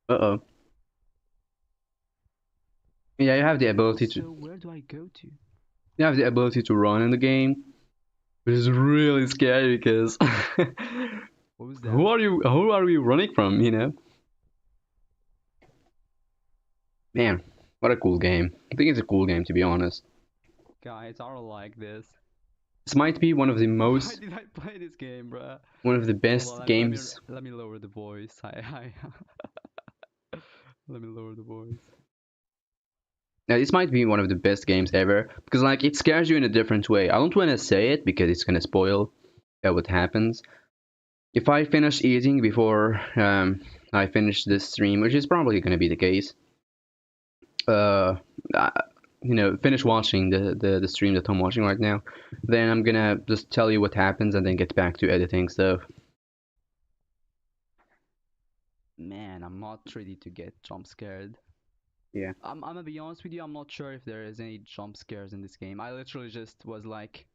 Uh-oh. Yeah, you have the ability to... So where do I go to? You have the ability to run in the game, which is really scary because What was who that? are you? Who are we running from? You know, man, what a cool game. I think it's a cool game to be honest. Guys, I don't like this. This might be one of the Why most, did I play this game, bruh? one of the Hold on, best let me games. let me lower the voice. Hi. Let me lower the voice. Now, this might be one of the best games ever because like it scares you in a different way. I don't want to say it because it's gonna spoil what happens. If I finish eating before I finish this stream, which is probably gonna be the case, uh, uh, finish watching the stream that I'm watching right now, then I'm gonna just tell you what happens and then get back to editing stuff. Man, I'm not ready to get jump scared. Yeah. I'm gonna be honest with you, I'm not sure if there is any jump scares in this game. I literally just was like,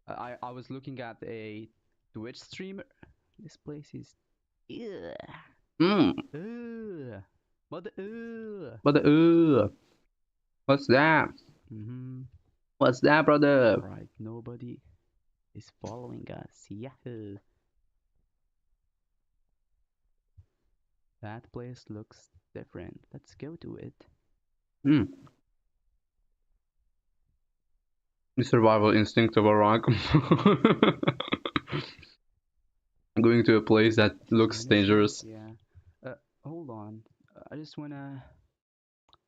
I was looking at a Twitch streamer. This place is, ugh, Hmm. ugh, but ugh. What the? What's that? Mm-hmm. What's that, brother? All right, nobody is following us. Yahoo! That place looks different. Let's go to it. Hmm. The survival instinct of a rock. Going to a place that looks Punishment, dangerous. yeah. Hold on. I just wanna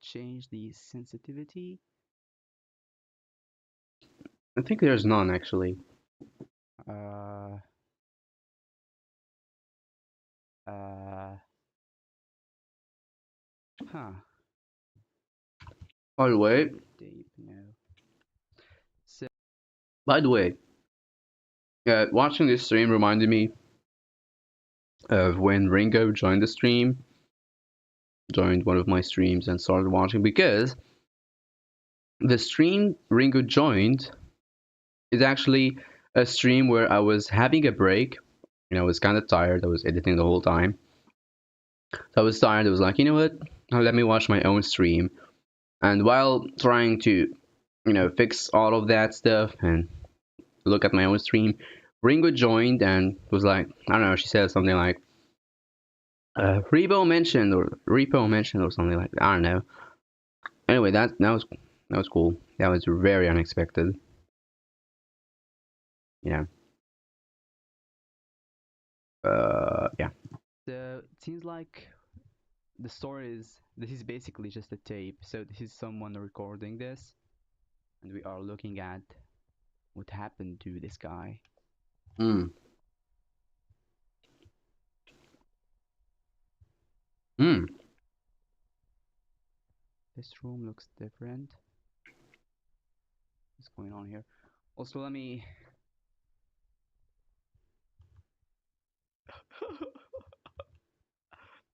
change the sensitivity. I think there's none actually. Uh, uh, huh. By the way, Create tape, no. So, by the way, watching this stream reminded me of when Ringo joined the stream, joined one of my streams and started watching because the stream Ringo joined is actually a stream where I was having a break. I was kind of tired. I was editing the whole time. So I was tired. I was like, you know what? Now let me watch my own stream. And while trying to, fix all of that stuff and look at my own stream, Ringo joined and was like, I don't know, she said something like, repo mentioned or something like that. I don't know. Anyway, that was cool. That was very unexpected. Yeah. Yeah. so it seems like the story is this is basically just a tape. So this is someone recording this, and we are looking at what happened to this guy. Hmm. Hmm. This room looks different. What's going on here? Also, let me.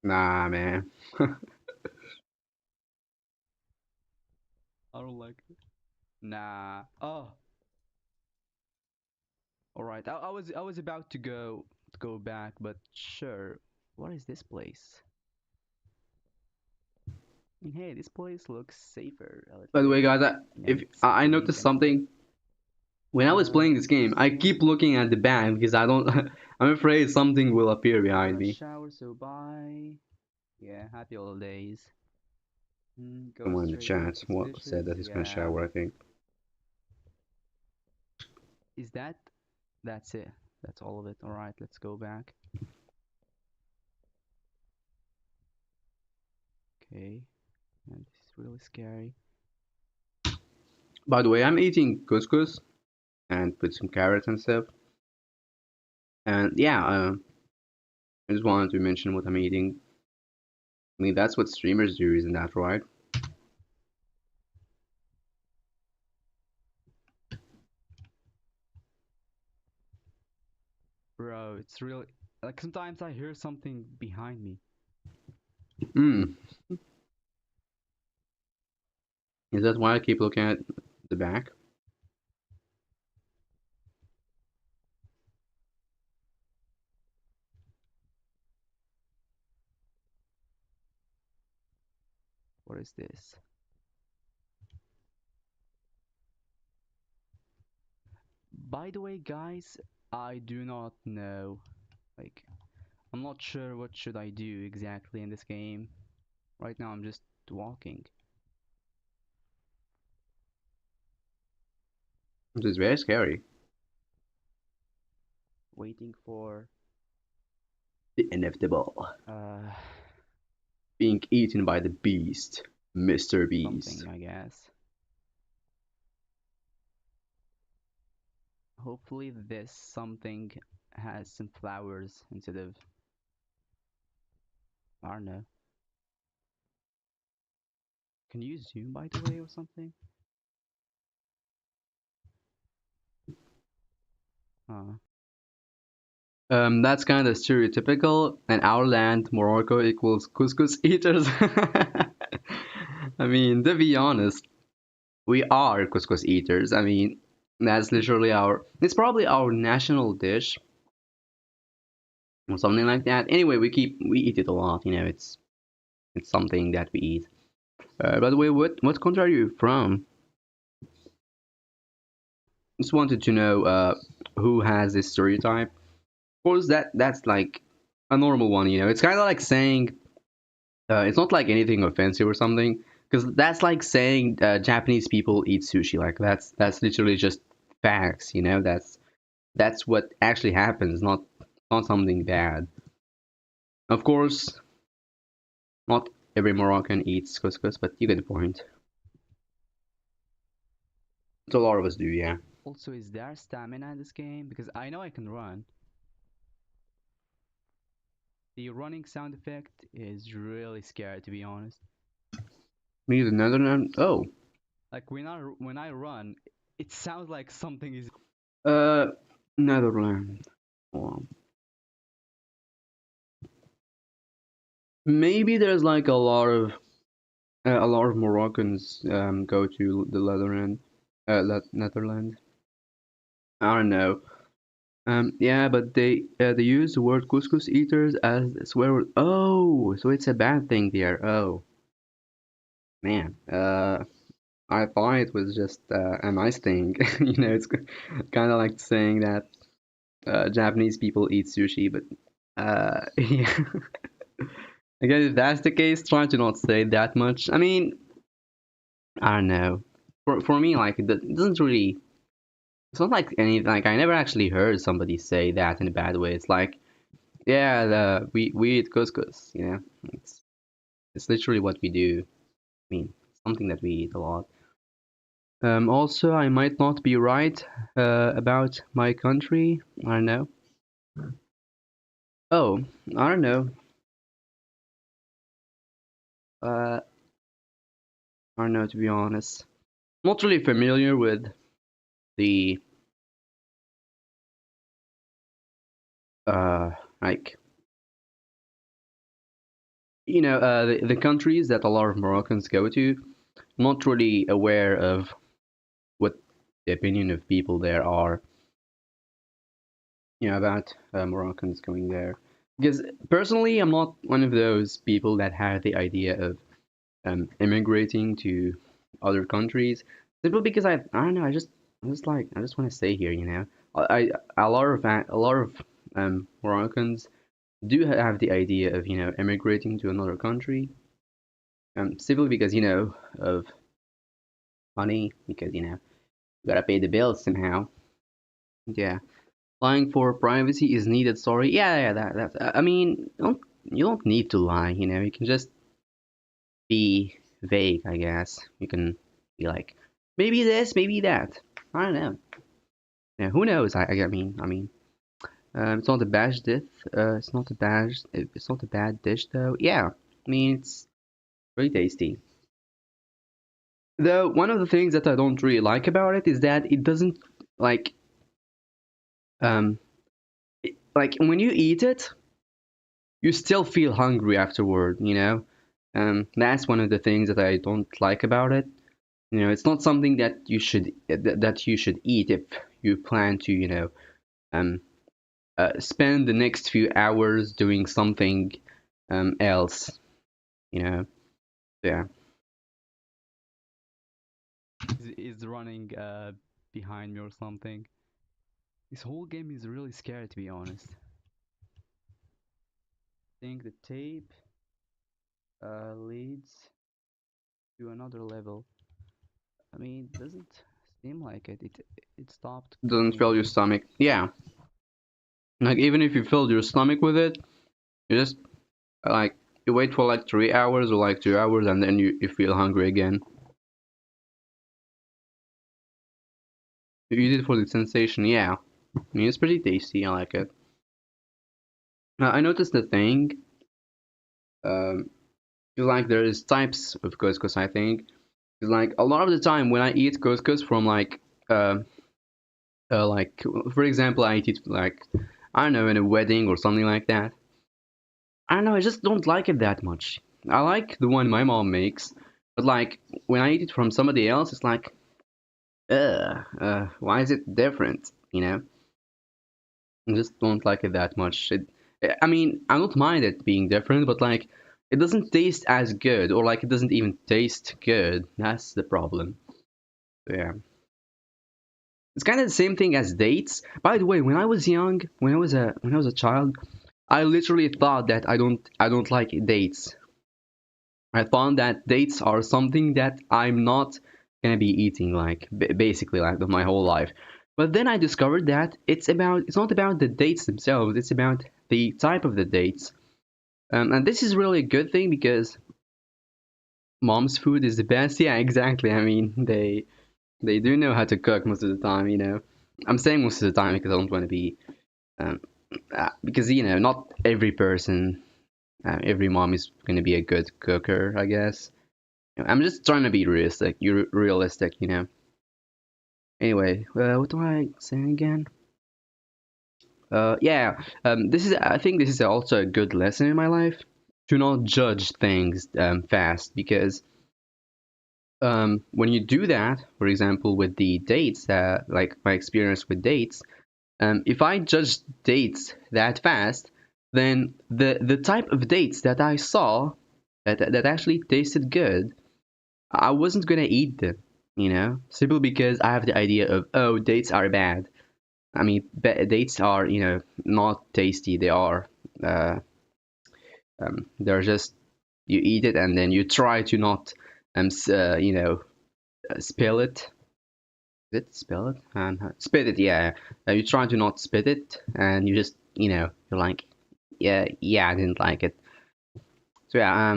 Nah, man. I don't like it. Nah. Oh, all right. I was about to go back, but sure. What is this place? I mean, hey, this place looks safer a little By the way, bit. guys, if It's I pink noticed and all. something when I was playing this game, I keep looking at the back because I don't. I'm afraid something will appear behind Gonna me. shower, so bye. Yeah, happy holidays. Go Someone in the straight and chat fix said dishes. that he's gonna Yeah. shower. I think. Is that? That's it. That's all of it. All right, let's go back. Okay. And this is really scary. By the way, I'm eating couscous and put some carrots and stuff. And yeah, I just wanted to mention what I'm eating. I mean, that's what streamers do, isn't that right? Bro, it's really like sometimes I hear something behind me. Hmm. Is that why I keep looking at the back? What is this? By the way, guys, I do not know. Like, I'm not sure what should I do exactly in this game. Right now, I'm just walking, It is very scary. waiting for The inevitable. uh Being eaten by the beast, Mr. Beast. something, I guess. Hopefully, this something has some flowers instead of, I don't know. Can you zoom, by the way, or something? Uh, That's kind of stereotypical. In our land, Morocco equals couscous eaters. I mean, to be honest, we are couscous eaters. I mean, that's literally our. It's probably our national dish or something like that. Anyway, we eat it a lot. You know, it's something that we eat. By the way, what country are you from? Just wanted to know who has this stereotype. Of course, that's like a normal one. You know, it's kind of like saying it's not like anything offensive or something, because that's like saying Japanese people eat sushi. Like that's literally just facts. You know, that's what actually happens, not something bad. Of course, not every Moroccan eats couscous, but you get the point. But a lot of us do, yeah. Also, is there stamina in this game? Because I know I can run. The running sound effect is really scary, to be honest. Me, the Netherlands. Oh, Like when I run, it sounds like something is. uh, Netherlands. Well, maybe there's like a lot of Moroccans go to the Netherlands. Netherlands. I don't know. Yeah, but they use the word couscous eaters as a swear word. Oh, so it's a bad thing there. Oh, man. I thought it was just a nice thing. You know, it's kind of like saying that Japanese people eat sushi, but yeah. I guess if that's the case, try to not say that much. I mean, I don't know. For me, like it doesn't really. It's not like any like I never actually heard somebody say that in a bad way. It's like, yeah, we eat couscous. You know, it's literally what we do. I mean, something that we eat a lot. Also, I might not be right about my country. I don't know. Oh, I don't know. I don't know to be honest. Not really familiar with the uh like the countries that a lot of Moroccans go to. Not really aware of what the opinion of people there are, about Moroccans going there. Because personally, I'm not one of those people that have the idea of immigrating to other countries. Simply because I don't know, I just want to stay here. A lot of Moroccans do have the idea of immigrating to another country. Simply because of money, because you gotta pay the bills somehow. Yeah. Lying for privacy is needed. Sorry. Yeah, yeah. I mean, you don't need to lie. You can just be vague. I guess you can be like, maybe this, maybe that. I don't know. Yeah, who knows? I mean, it's not a bad dish. It's not a bad. It's not a bad dish though. Yeah. I mean, it's really tasty. Though one of the things that I don't really like about it is that it doesn't like um like when you eat it, you still feel hungry afterward. That's one of the things that I don't like about it. It's not something that you should eat if you plan to um spend the next few hours doing something else. you know yeah. Is running behind me or something. This whole game is really scary, to be honest. I think the tape leads to another level. I mean, it doesn't seem like it. It stopped Doesn't cooking. fill your stomach. Yeah, like even if you filled your stomach with it, you just like you wait for like 3 hours or like 2 hours, and then you feel hungry again. You eat it for the sensation. Yeah, I mean it's pretty tasty. I like it. I noticed the thing. Um, like there is types of couscous. I think like a lot of the time when I eat couscous from like for example, I eat it like I don't know in a wedding or something like that. I don't know. I just don't like it that much. I like the one my mom makes, but like when I eat it from somebody else, it's like, why is it different? You know, I just don't like it that much. I mean, I don't mind it being different, but like, it doesn't taste as good, or like it doesn't even taste good. That's the problem. So, yeah, it's kind of the same thing as dates. By the way, when I was young, when I was a child, I literally thought that I don't like dates. I found that dates are something that I'm not gonna be eating like basically like my whole life. But then I discovered that it's not about the dates themselves, it's about the type of the dates. And this is really a good thing because mom's food is the best. Yeah, exactly. I mean, they do know how to cook most of the time, you know. I'm saying most of the time because I don't want to be um, because you know not every person, every mom is going to be a good cooker, I guess. I'm just trying to be realistic. You're realistic, you know. Anyway, what do I say again? Yeah. This is. I think this is also a good lesson in my life to not judge things fast because when you do that, for example, with the dates, like my experience with dates, if I judge dates that fast, then the type of dates that I saw that actually tasted good, I wasn't gonna eat them, you know, simply because I have the idea of oh, dates are bad. I mean, dates are not tasty. Uh, they're just you eat it and then you try to not spill it. Is it spill it? Spit it, yeah. You try to not spit it, and you just you're like, yeah, I didn't like it. So yeah,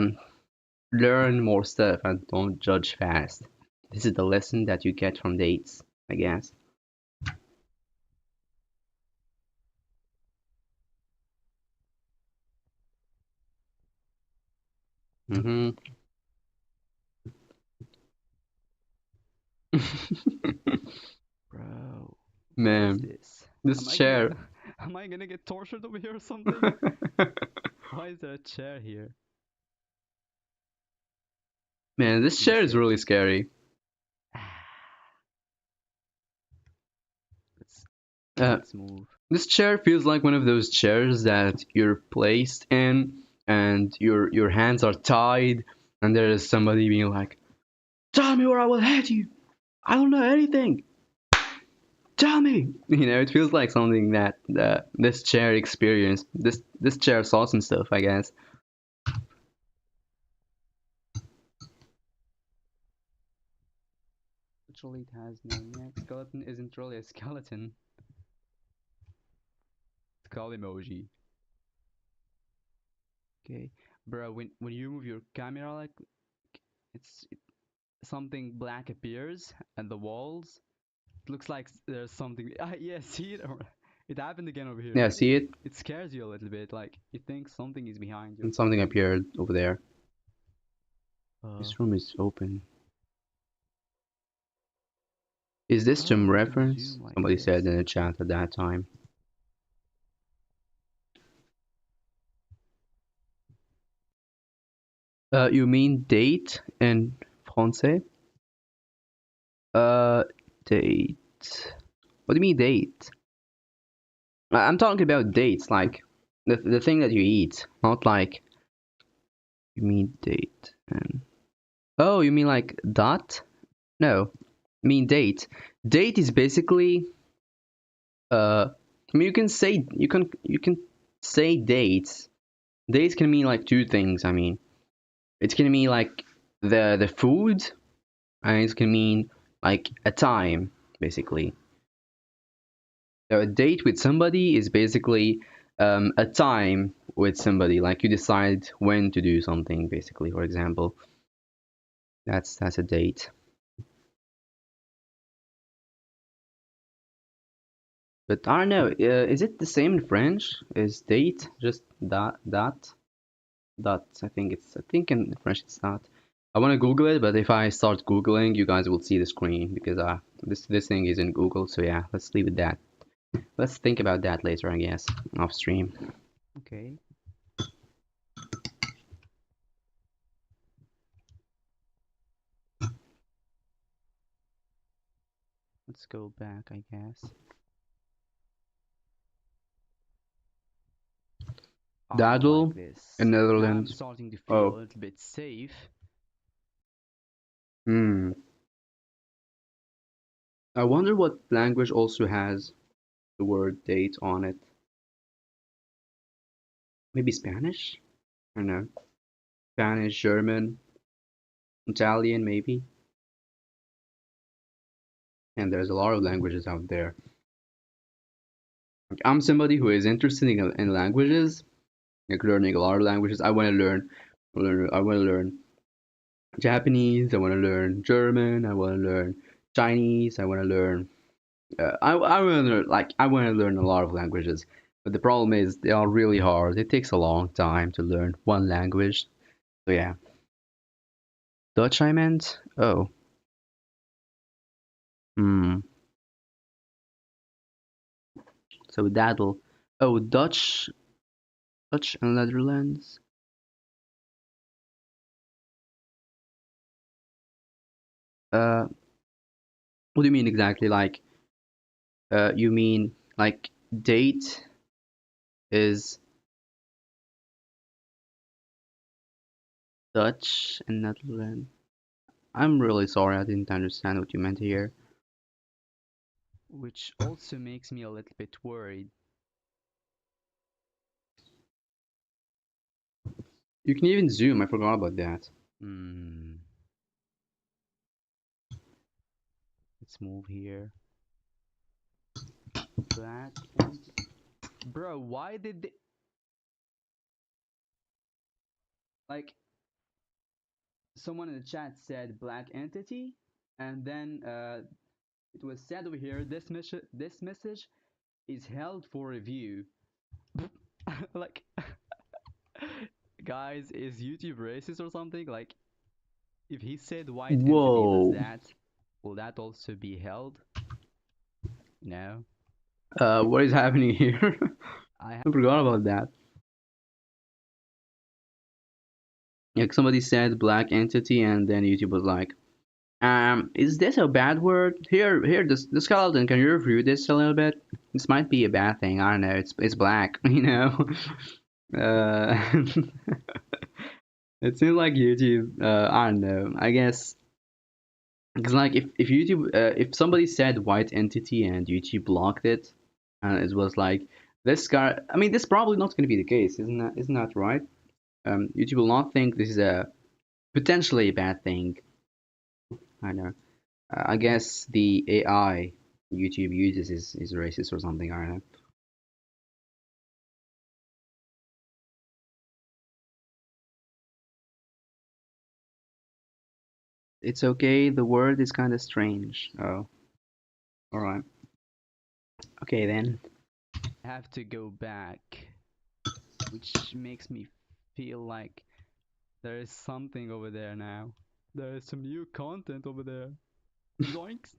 learn more stuff and don't judge fast. This is the lesson that you get from dates, I guess. Mm-hmm. Bro, what is Man, this? this Am I gonna chair. am I gonna get tortured over here or something? Why is there a chair here? Man, this Let me chair is sit. really scary. Let's Uh, let's move. this chair feels like one of those chairs that you're placed in, and your hands are tied, and there is somebody being like, "Tell me or I will hit you. I don't know anything. Tell me." You know, it feels like something that this chair experienced. This chair saw some stuff, I guess. Literally, it has no neck. Skeleton isn't really a skeleton. Skull emoji. Okay, bro. When you move your camera, like something black appears and the walls. It looks like there's something. Yeah, see it? It happened again over here. Yeah, see it? It scares you a little bit. Like you think something is behind you or And something something. appeared over there. Uh, This room is open. Is this oh, some we can reference? zoom like Somebody said this. in the chat at that time. You mean date in français? Uh, date. What do you mean date? I'm talking about dates, like the thing that you eat, not like you mean date and oh, you mean like dot? No, I mean date. Date is basically I mean, you can say dates. Dates can mean like two things. I mean, it can mean like the food, and it can mean like a time, basically. So a date with somebody is basically a time with somebody. Like you decide when to do something, basically. For example, that's a date. But I don't know. Is it the same in French? Is date just that? I think in French it's not. I want to Google it, but if I start Googling, you guys will see the screen because this thing is in Google. So yeah, let's leave it that. Let's think about that later, I guess, off stream. Okay, let's go back, I guess. I like Daddle in this. Now I'm Netherlands. starting to feel Oh, a little bit safe. hmm. I wonder what language also has the word date on it. Maybe Spanish? I don't know. Spanish, German, Italian, maybe. And there's a lot of languages out there. Like, I'm somebody who is interested in languages, like learning a lot of languages. I want to learn Japanese. I want to learn German. I want to learn Chinese. I want to learn. I want to learn I want to learn a lot of languages. But the problem is they are really hard. It takes a long time to learn one language. So yeah, Dutch I meant. Oh, hmm. So that'll. Oh, Dutch and Netherlands. Uh, what do you mean exactly? Like, you mean like date is Dutch and Netherlands? I'm really sorry, I didn't understand what you meant here. Which also makes me a little bit worried. You can even zoom. I forgot about that. Hmm, let's move here. Black and bro, why did they like someone in the chat said black entity and then it was said over here this message is held for review. Like guys, is YouTube racist or something? Like if he said white entity, Whoa. will that also be held? No. What is happening here? I I forgot about that. Like somebody said black entity, and then YouTube was like, is this a bad word? Here, the skeleton. Can you review this a little bit? This might be a bad thing. I don't know. It's black, you know. Uh, it seems like YouTube. I don't know. I guess because like if YouTube, if somebody said white entity and YouTube blocked it, and it was like this guy. I mean, this is probably not going to be the case, isn't that right? YouTube will not think this is a potentially a bad thing. I know. I guess the AI YouTube uses is racist or something. I don't know. It's okay. The word is kind of strange. Oh, all right. Okay then. have to go back, which makes me feel like there is something over there now. There is some new content over there. Zoinks!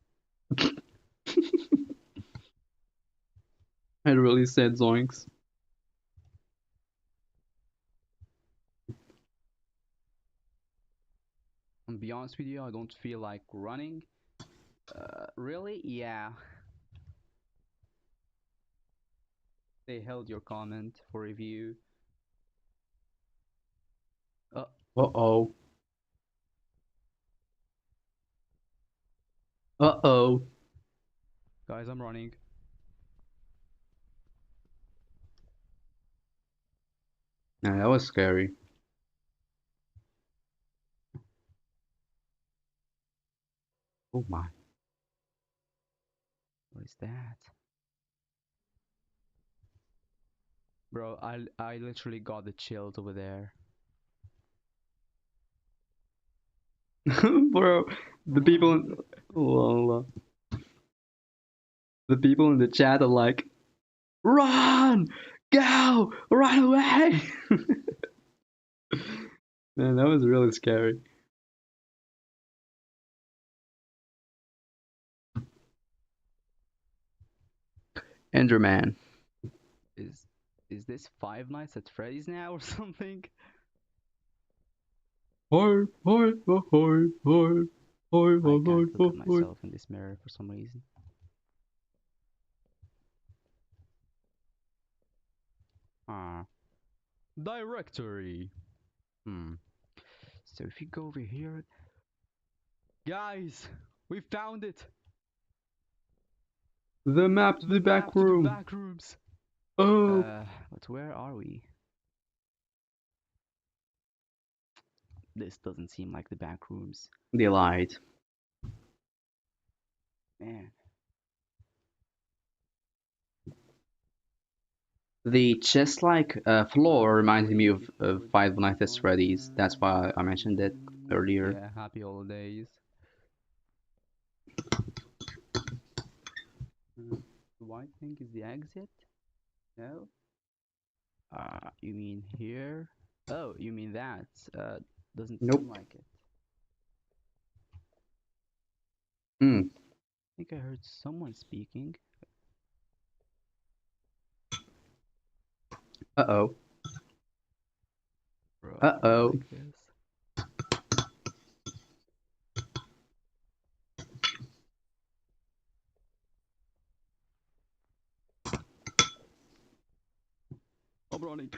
I really said zoinks. And be honest with you, I don't feel like running. Really? Yeah. They held your comment for review. Uh, Uh oh. Uh oh. guys, I'm running. Yeah, that was scary. Oh my. What is that? Bro, I literally got the chills over there. Bro, the people Run! in, well, the people in the chat are like, run! Go! Run away! Man, that was really scary. Enderman. Is is this Five Nights at Freddy's now or something? Hoi, hoi, hoi, hoi, hoi, I hoi, hoi, can't look hoi, at hoi. myself in this mirror for some reason. Ah, directory. Hmm. So if you go over here, guys, we found it. The map to The the back map to the room. back rooms. Oh, But where are we? This doesn't seem like the back rooms. they lied. Man, The chest-like floor reminded me of forward, Five Nights at forward. Freddy's. That's why I mentioned it earlier. Yeah, happy holidays. The white thing is the exit? No? You mean here? Oh, you mean that? Doesn't seem Nope. like it. Hmm. I think I heard someone speaking. Uh-oh. Bro, I don't Uh-oh. like this. I'm running.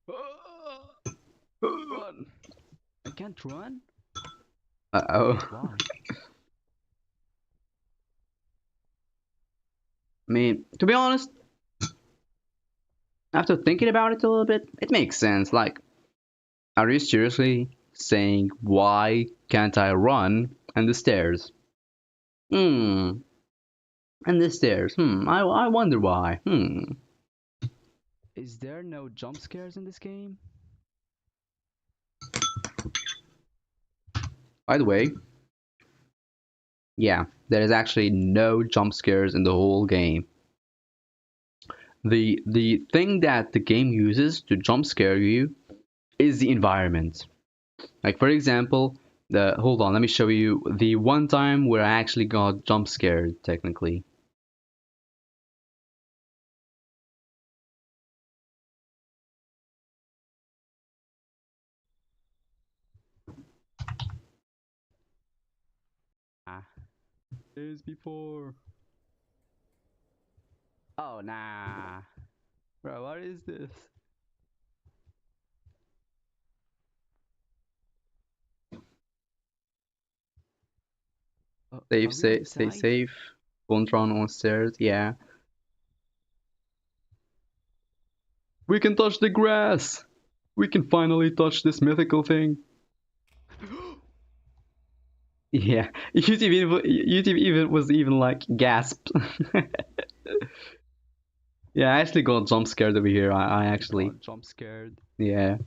Ah! Run! I can't run? Uh-oh. Why? I mean, to be honest, after thinking about it a little bit, it makes sense. Like, are you seriously saying, why can't I run? And the stairs. Hmm. And the stairs. I wonder why. Is there no jump scares in this game? By the way, yeah, there is actually no jump scares in the whole game. The thing that the game uses to jump scare you is the environment. Like for example, the hold on, let me show you the one time where I actually got jump scared technically. Ah, days before. Oh, nah. Bro, what is this? Are Safe, we stay outside? safe. Don't run on stairs. Yeah. We can touch the grass. We can finally touch this mythical thing. Yeah, YouTube even was even like gasped. Yeah, I actually got jump scared over here. I I actually, got jump scared. yeah.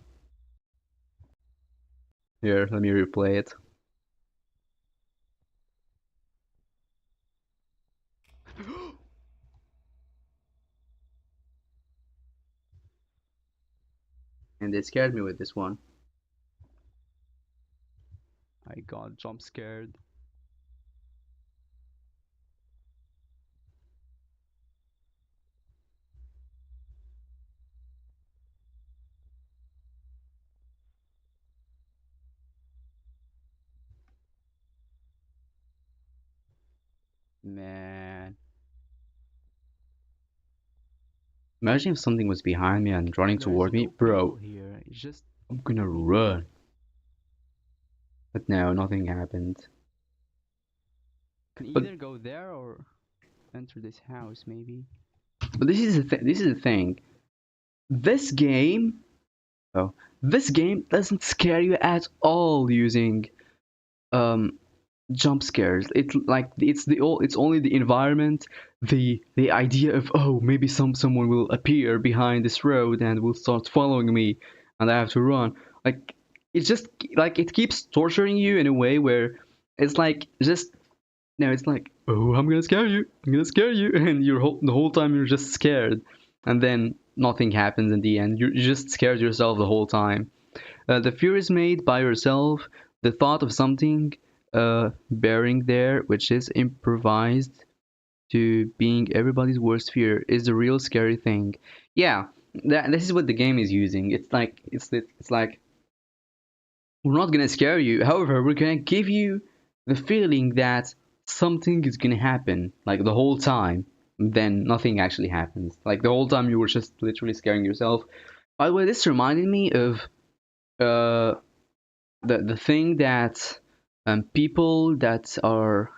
Here, let me replay it. And they scared me with this one. I got jump scared. Man. Imagine if something was behind me and running And there's toward me, no people bro. here. It's just I'm gonna me. run. But no, nothing happened. Can But either go there or enter this house, maybe. this is the thing. This is the thing. This game So this game doesn't scare you at all using um jump scares. It's only the environment, the idea of, oh, maybe someone will appear behind this road and will start following me and I have to run. Like it's just like it keeps torturing you in a way where it's like just no, it's like, oh, I'm gonna scare you, I'm gonna scare you, and the whole time you're just scared, and then nothing happens in the end. You just scared yourself the whole time. The fear is made by yourself. The thought of something bearing there, which is improvised to being everybody's worst fear, is the real scary thing. Yeah, this is what the game is using. It's like we're not gonna scare you. However, we're gonna give you the feeling that something is gonna happen, like the whole time. Then nothing actually happens. Like the whole time you were just literally scaring yourself. By the way, this reminded me of uh the thing that people that are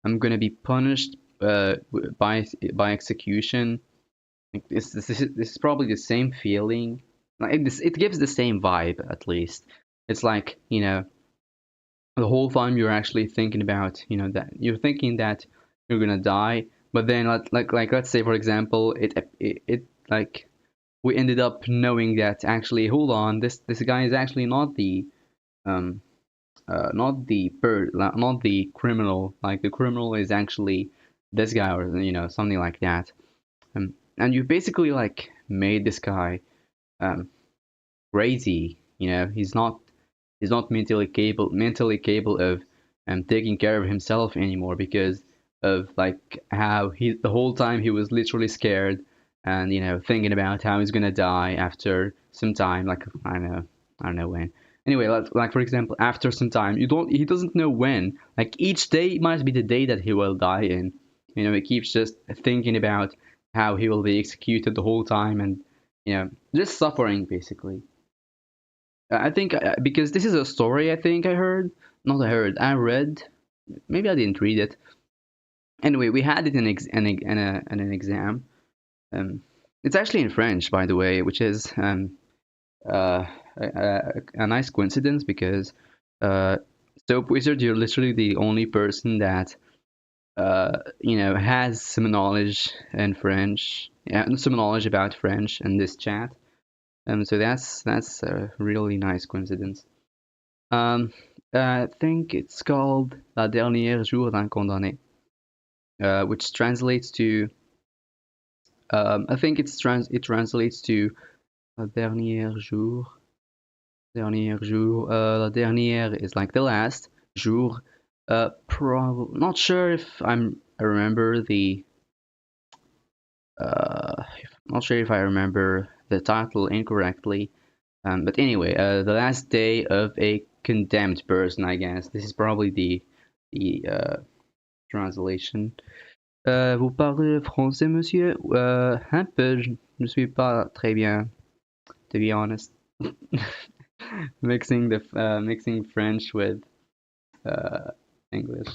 gonna be punished by execution. Like this is probably the same feeling. Like it gives the same vibe at least. It's like, the whole time you're actually thinking about, that you're thinking that you're gonna die, but then like let's say for example it like we ended up knowing that actually, hold on, this guy is actually um not the criminal. Like the criminal is actually this guy, or something like that. And you basically like made this guy um crazy. He's not mentally capable of taking care of himself anymore because of like how he the whole time he was literally scared and thinking about how he's gonna die after some time. Like I don't know when. Anyway, like for example, after some time, he doesn't know when. Like each day might be the day that he will die in. He keeps just thinking about how he will be executed the whole time, and just suffering basically. I think because this is a story. I think I heard, not I heard, I read. Maybe I didn't read it. Anyway, we had it in an exam. Um, it's actually in French, by the way, which is uh, a nice coincidence because Soap Wizard, you're literally the only person that has some knowledge in French, yeah, some knowledge about French in this chat. So that's a really nice coincidence. Um, I think it's called La dernière jour d'un condamné, which translates to, I think it translates to La dernière jour, dernière jour. La dernière is like the last jour. Not sure if I remember not sure if I remember the title incorrectly. But anyway, the last day of a condemned person, I guess. This is probably the translation. Vous parlez français, monsieur? Un peu, je ne suis pas très bien, to be honest. Mixing French with uh, English.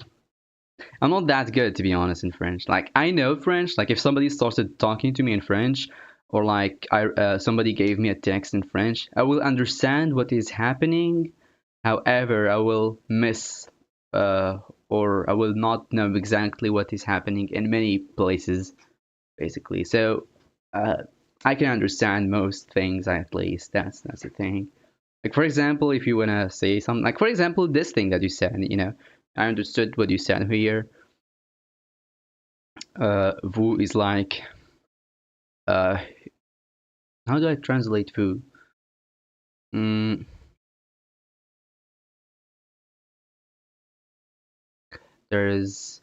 I'm not that good, to be honest, in French. Like I know French. Like if somebody started talking to me in French, or like somebody gave me a text in French, I will understand what is happening. However, I will miss uh, or I will not know exactly what is happening in many places, basically. So uh, I can understand most things at least. That's the thing. Like for example, if you wanna say something, like for example, this thing that you said, I understood what you said here. Vous is like, uh, how do I translate vous? Mm, there's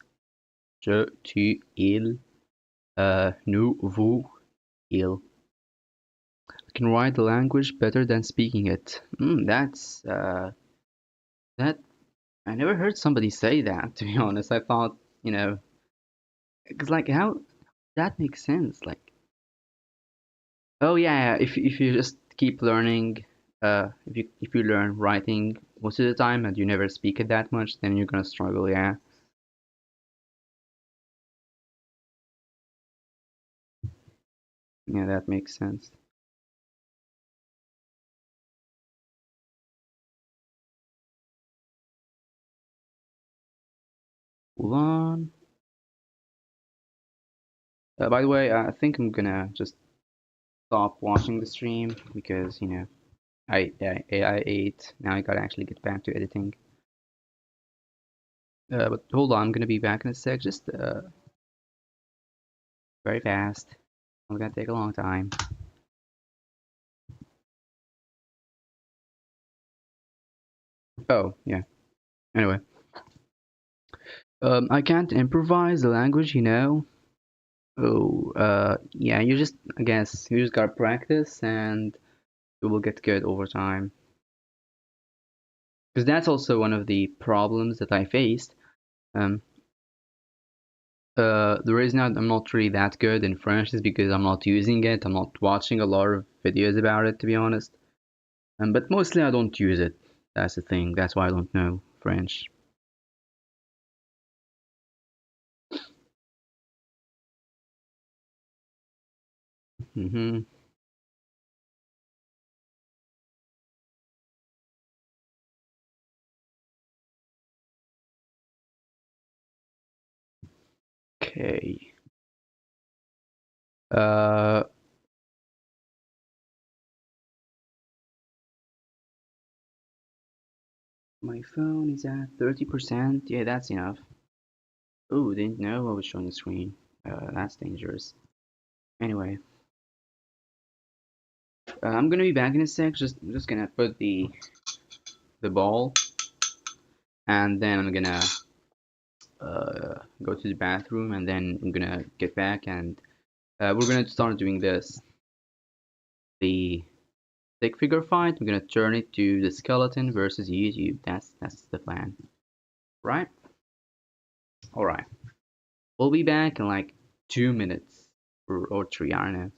je, tu, il, nous, vous, il. I can write the language better than speaking it. That's that. I never heard somebody say that. To be honest, I thought, because like how that makes sense. Like, oh yeah, if you just keep learning, if you learn writing most of the time and you never speak it that much, then you're gonna struggle. Yeah, yeah, that makes sense. Hold on. By the way, I think I'm gonna just stop watching the stream because I ate. Now I gotta actually get back to editing. But hold on, I'm gonna be back in a sec. Just very fast. I'm gonna take a long time. Oh yeah. Anyway, I can't improvise the language, you know. Oh, yeah. I guess, you just gotta practice, and you will get good over time. Because that's also one of the problems that I faced. Um, the reason I'm not really that good in French is because I'm not using it. I'm not watching a lot of videos about it, to be honest. But mostly I don't use it. That's the thing. That's why I don't know French. Hmm. Okay. Uh, my phone is at 30%. Yeah, that's enough. Oh, didn't know I was showing the screen. That's dangerous. Anyway, I'm gonna be back in a sec. Just gonna put the ball, and then I'm gonna go to the bathroom, and then I'm gonna get back, and we're gonna start doing the stick figure fight. I'm gonna turn it to the skeleton versus YouTube. That's the plan, right? All right. We'll be back in like 2 minutes or three. I don't know.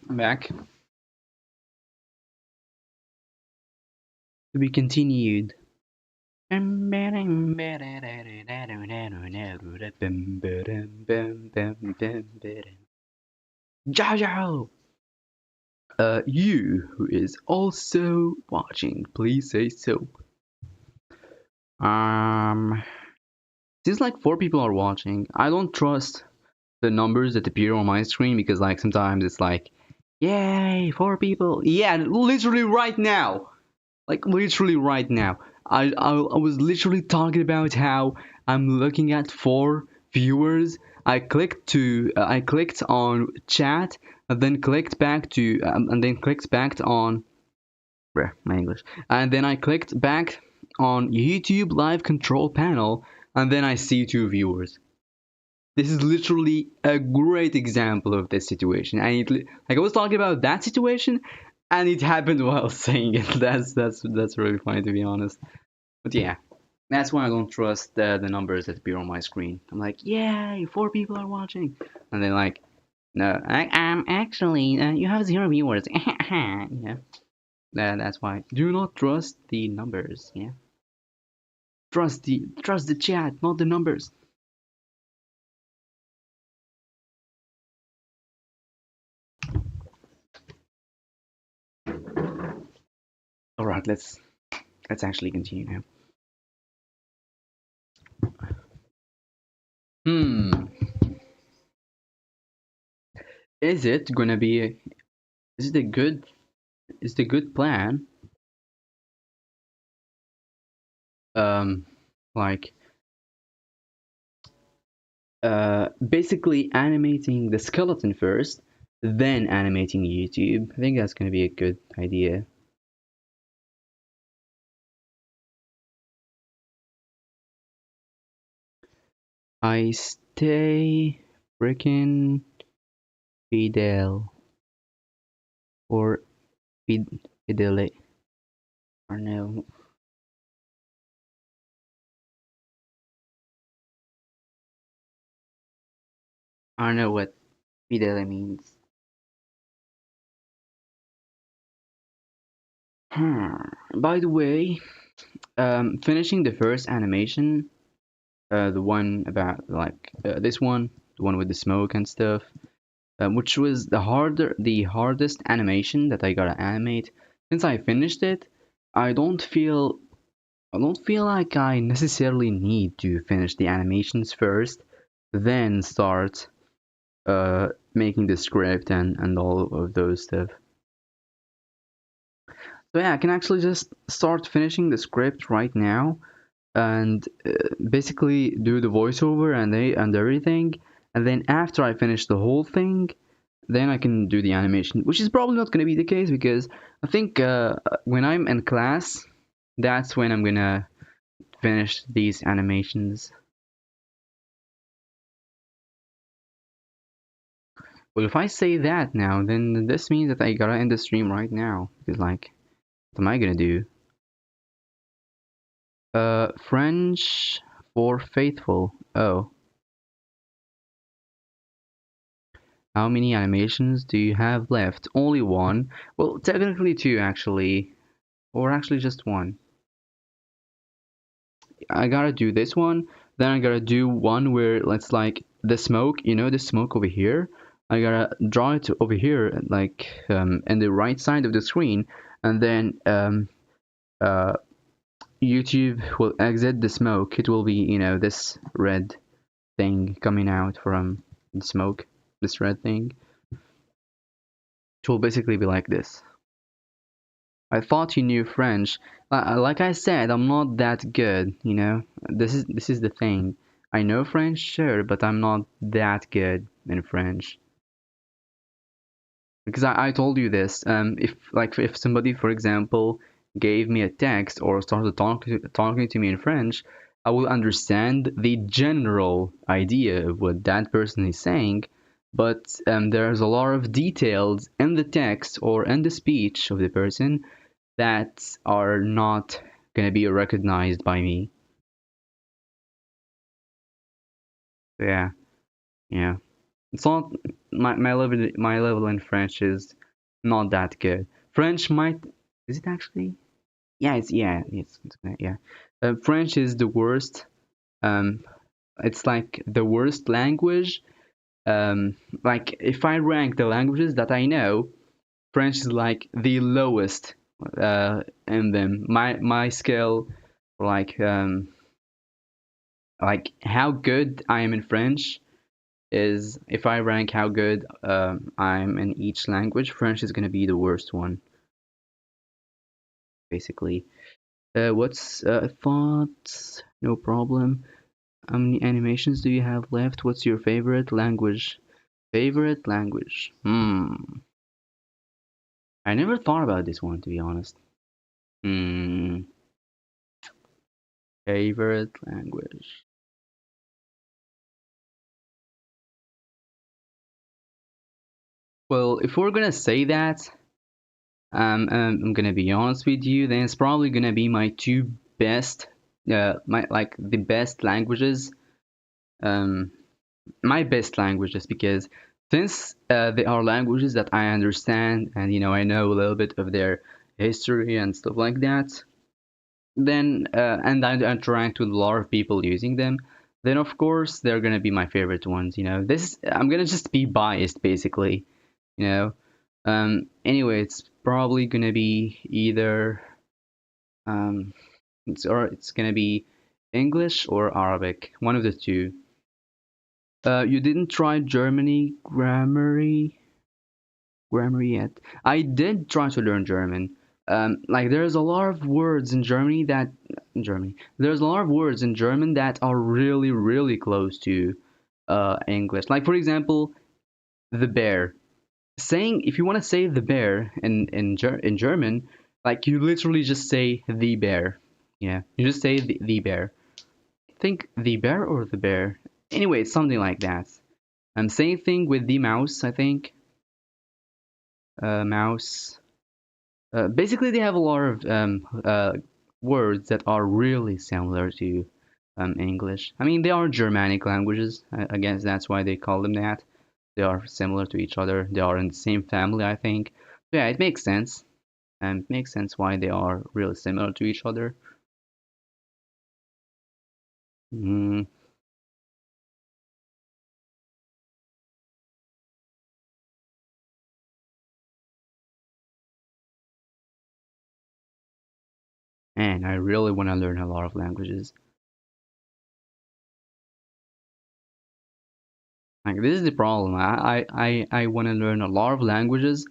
I'm back. To be continued. Jojo! You who is also watching, please say so. Um, seems like 4 people are watching. I don't trust the numbers that appear on my screen because like sometimes it's like, yay, 4 people. Yeah, literally right now. Like literally right now. I was literally talking about how I'm looking at 4 viewers. I clicked on chat and then clicked back to and then clicked back on my English. And then I clicked back on YouTube live control panel and then I see 2 viewers. This is literally a great example of this situation. And like I was talking about that situation and it happened while saying it. That's really funny to be honest. But yeah, that's why I don't trust the numbers that appear on my screen. I'm like, yay, 4 people are watching, and then like, no, I'm actually you have 0 viewers. Yeah, that's why. Do not trust the numbers. Yeah, trust the chat, not the numbers. All right, let's actually continue now. Hmm, is it gonna be? Is it a good? Is it a good plan? Um, like basically animating the skeleton first, then animating YouTube. I think that's gonna be a good idea. I stay freaking Fidel or Fidele. Or no, I don't know what Fidele means. By the way, finishing the first animation, the one about like this one, the one with the smoke and stuff, which was the hardest animation that I gotta animate. Since I finished it, I don't feel I don't feel like I necessarily need to finish the animations first, then start making the script and all of those stuff. So yeah, I can actually just start finishing the script right now and basically do the voiceover and everything, and then after I finish the whole thing, then I can do the animation, which is probably not going to be the case because I think when I'm in class, that's when I'm gonna finish these animations. Well, if I say that now, then this means that I gotta end the stream right now. Because, like, what am I gonna do? French for faithful. Oh, how many animations do you have left? Only one. Well, technically two, actually. Or actually just one. I gotta do this one. Then I gotta do one where it's like the smoke, the smoke over here. I gotta draw it over here, like in the right side of the screen, and then uh, YouTube will exit the smoke. It will be, this red thing coming out from the smoke. This red thing. It will basically be like this. I thought you knew French. Like I said, I'm not that good. This is the thing. I know French, sure, but I'm not that good in French. Because I told you this. If somebody, for example, gave me a text or started talking to me in French, I will understand the general idea of what that person is saying, but there's a lot of details in the text or in the speech of the person that are not gonna be recognized by me. Yeah, yeah. It's not my level in French is not that good. French might is it actually? Yeah. French is the worst. Um, it's like the worst language. Like if I rank the languages that I know, French is like the lowest in them. My scale Like how good I am in French is if I rank how good I'm in each language, French is gonna be the worst one, basically. What's thoughts? No problem. How many animations do you have left? What's your favorite language? Favorite language? I never thought about this one, to be honest. Hmm. Favorite language. Well, if we're gonna say that, I'm gonna be honest with you, then it's probably gonna be my two best, my like the best languages, um, my best languages because since they are languages that I understand and I know a little bit of their history and stuff like that, then and I interact with a lot of people using them, then of course they're gonna be my favorite ones. This I'm gonna just be biased basically. You know, anyway, it's probably gonna be either um, it's gonna be English or Arabic, one of the two. You didn't try grammar yet? I did try to learn German. Like there's a lot of words in Germany that in Germany. There's a lot of words in German that are really, really close to English. Like for example, the bear. Saying if you want to say the bear in German, like you literally just say the bear. Yeah, you just say the bear. Think the bear or the bear. Anyway, it's something like that. Same thing with the mouse. I think mouse. Basically, they have a lot of words that are really similar to English. I mean, they are Germanic languages. I guess that's why they call them that. They are similar to each other. They are in the same family, I think. So yeah, it makes sense. And it makes sense why they are really similar to each other. Mm, and I really want to learn a lot of languages. Like this is the problem. I want to learn a lot of languages.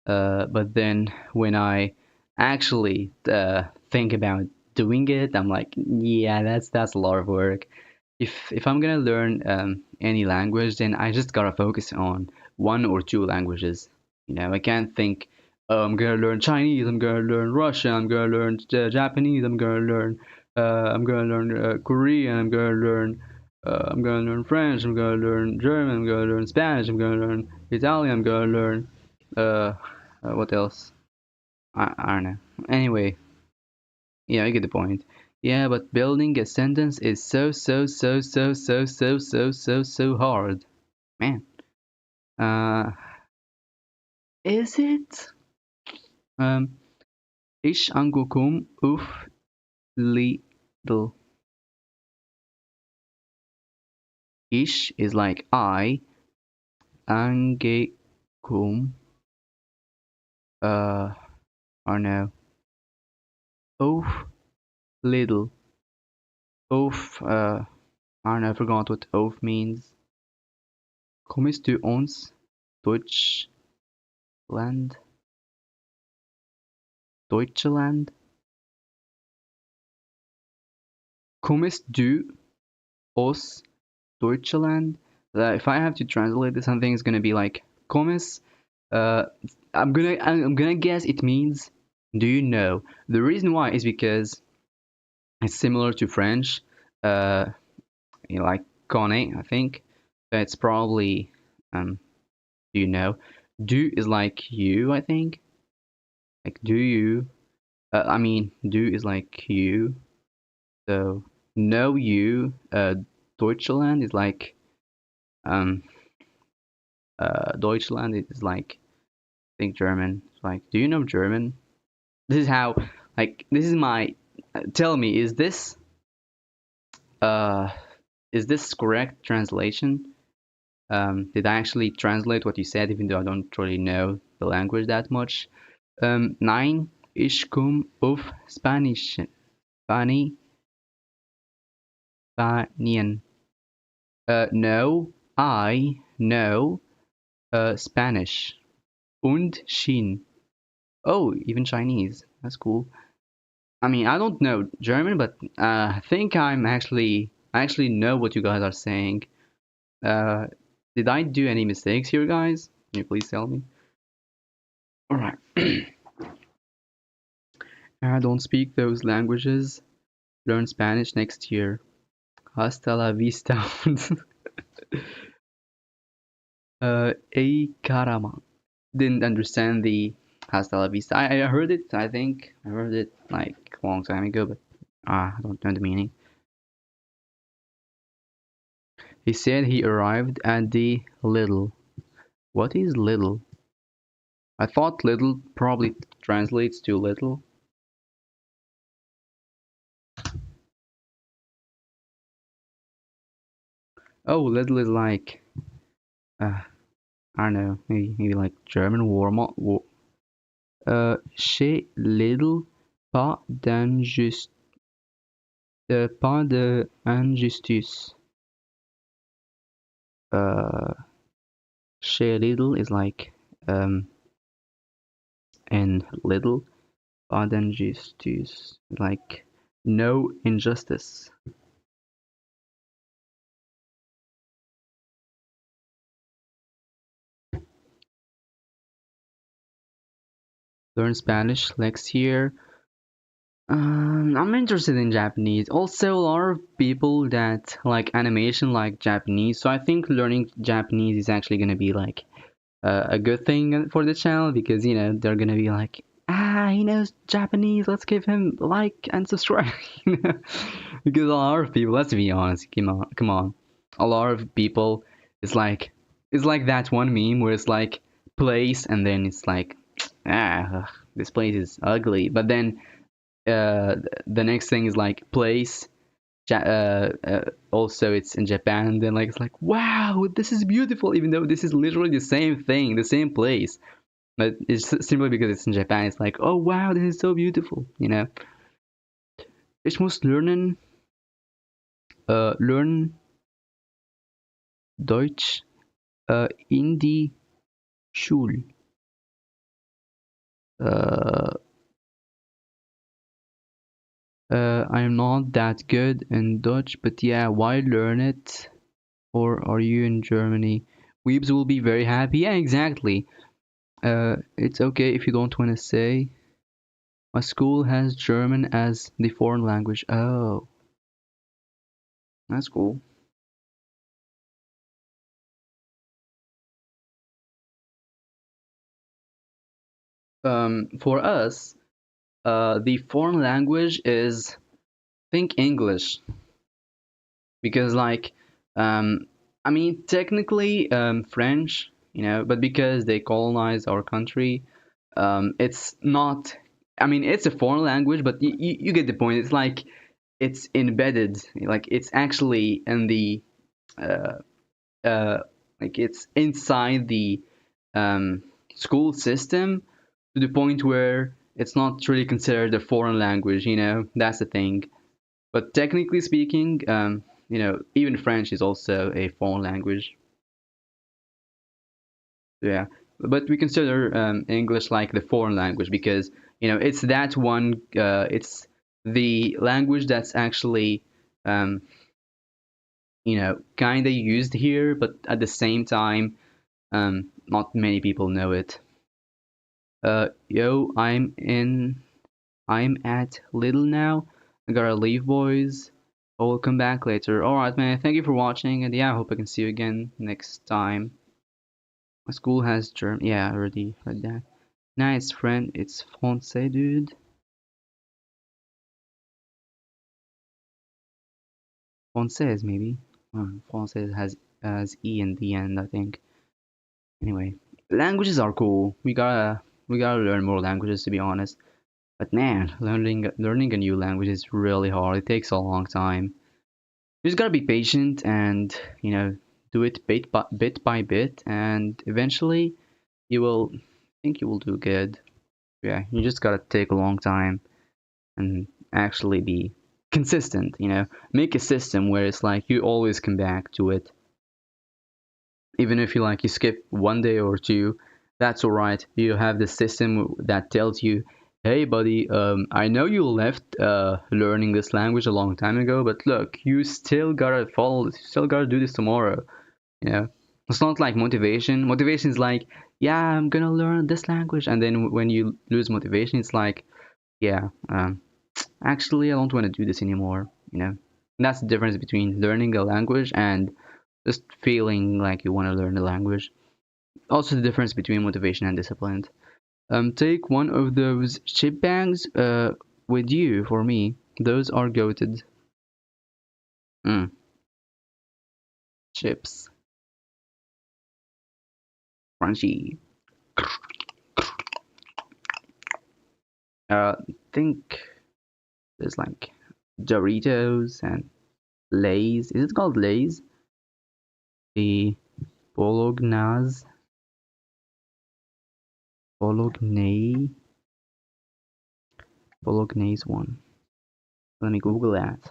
But then when I actually think about doing it, I'm like, yeah, that's a lot of work. If I'm gonna learn any language, then I just gotta focus on one or two languages. I can't think, oh, I'm gonna learn Chinese, I'm gonna learn Russian, I'm gonna learn Japanese, I'm gonna learn Korean, I'm gonna learn French, I'm gonna learn German, I'm gonna learn Spanish, I'm gonna learn Italian, I'm gonna learn uh, what else? I don't know. Anyway, yeah, I get the point. Yeah, but building a sentence is so hard. Man. Uh, is it? Um, ish angukum uf little. Ish is like angekum, or no. Uf little. Uf, I don't know, I forgot what oaf means. Kommst du uns Deutschland? Deutschland? Kommst du aus Deutschland? If I have to translate this, something is gonna be like kommst. Uh, I'm gonna guess it means do you know? The reason why is because it's similar to French. Uh, like connais, I think. It's probably do you know? Do is like you, I think. Like do you? I mean, do is like you. So know you. Deutschland is like um Deutschland is like I think German. It's like, do you know German? This is how like this is my tell me, uh is this correct translation? Did I actually translate what you said even though I don't really know the language that much? Nein, ich komme auf Spanish. Spani. Spanian. No, I know Spanish. Und Shin. Oh, even Chinese. That's cool. I mean, I don't know German, but I think I actually know what you guys are saying. Uh, did I do any mistakes here, guys? Can you please tell me? All right. I don't speak those languages. Learn Spanish next year. Hasta la vista. A caramba. Didn't understand the hasta la vista. I heard it. I think I heard it like a long time ago, but I don't know the meaning. He said he arrived at the Lidl. What is Lidl? I thought little probably translates to little. Oh, little is like I don't know, maybe like German warm up. Chez Lidl, pas de injustice. Uh, chez Lidl is like um in Lidl, pas d'injustice, like no injustice. Learn Spanish next year. I'm interested in Japanese. Also, a lot of people that like animation like Japanese, so I think learning Japanese is actually gonna be like a good thing for the channel because you know they're gonna be like, he knows Japanese, let's give him like and subscribe. You know? Because a lot of people, let's be honest, come on, a lot of people, it's like it's like that one meme where it's like place and then it's like this place is ugly, but then the next thing is like place. Also, it's in Japan, and then like it's like, wow, this is beautiful, even though this is literally the same thing, the same place. But it's simply because it's in Japan. It's like, oh wow, this is so beautiful, you know. Ich muss lernen Deutsch in die Schule. Uh, I'm not that good in Dutch, but yeah, why learn it? Or are you in Germany? Weebs will be very happy. Yeah, exactly. It's okay if you don't want to say. My school has German as the foreign language. Oh, that's cool. For us, the foreign language is, think English, because like, um, I mean, technically, French, you know, but because they colonized our country, it's not. I mean, it's a foreign language, but you get the point. It's like it's embedded, like it's actually in the uh, uh, like it's inside the um, school system to the point where it's not really considered a foreign language. You know, that's the thing. But technically speaking, you know, even French is also a foreign language. Yeah, but we consider English like the foreign language because you know it's that one. It's the language that's actually um, you know kind of used here, but at the same time, not many people know it. Yo, I'm at Little now. I gotta leave, boys. I will come back later. Alright, man. Thank you for watching, and yeah, I hope I can see you again next time. My school has German. Yeah, I already heard that. Nice, friend. It's Francais, dude. Française, maybe. Française has E in the end, I think. Anyway, languages are cool. We gotta learn more languages, to be honest. But man, learning a new language is really hard. It takes a long time. You just gotta be patient and you know do it bit by bit, and eventually you will think you will do good. Yeah, you just gotta take a long time and actually be consistent, make a system where it's like you always come back to it, even if you skip one day or two. That's all right. You have the system that tells you, hey buddy, I know you left learning this language a long time ago, but look, you still gotta follow, you still gotta do this tomorrow. you know it's not like motivation is like, yeah, I'm gonna learn this language, and then when you lose motivation, it's like, yeah, actually I don't want to do this anymore. And that's the difference between learning a language and just feeling like you want to learn the language. Also, the difference between motivation and discipline. Take one of those chip bags with you for me. Those are goated. Mm, chips, crunchy. Think there's like Doritos and Lay's. Is it called Lay's? The Bolognese, Bolognese, Bolognese one. Let me Google that.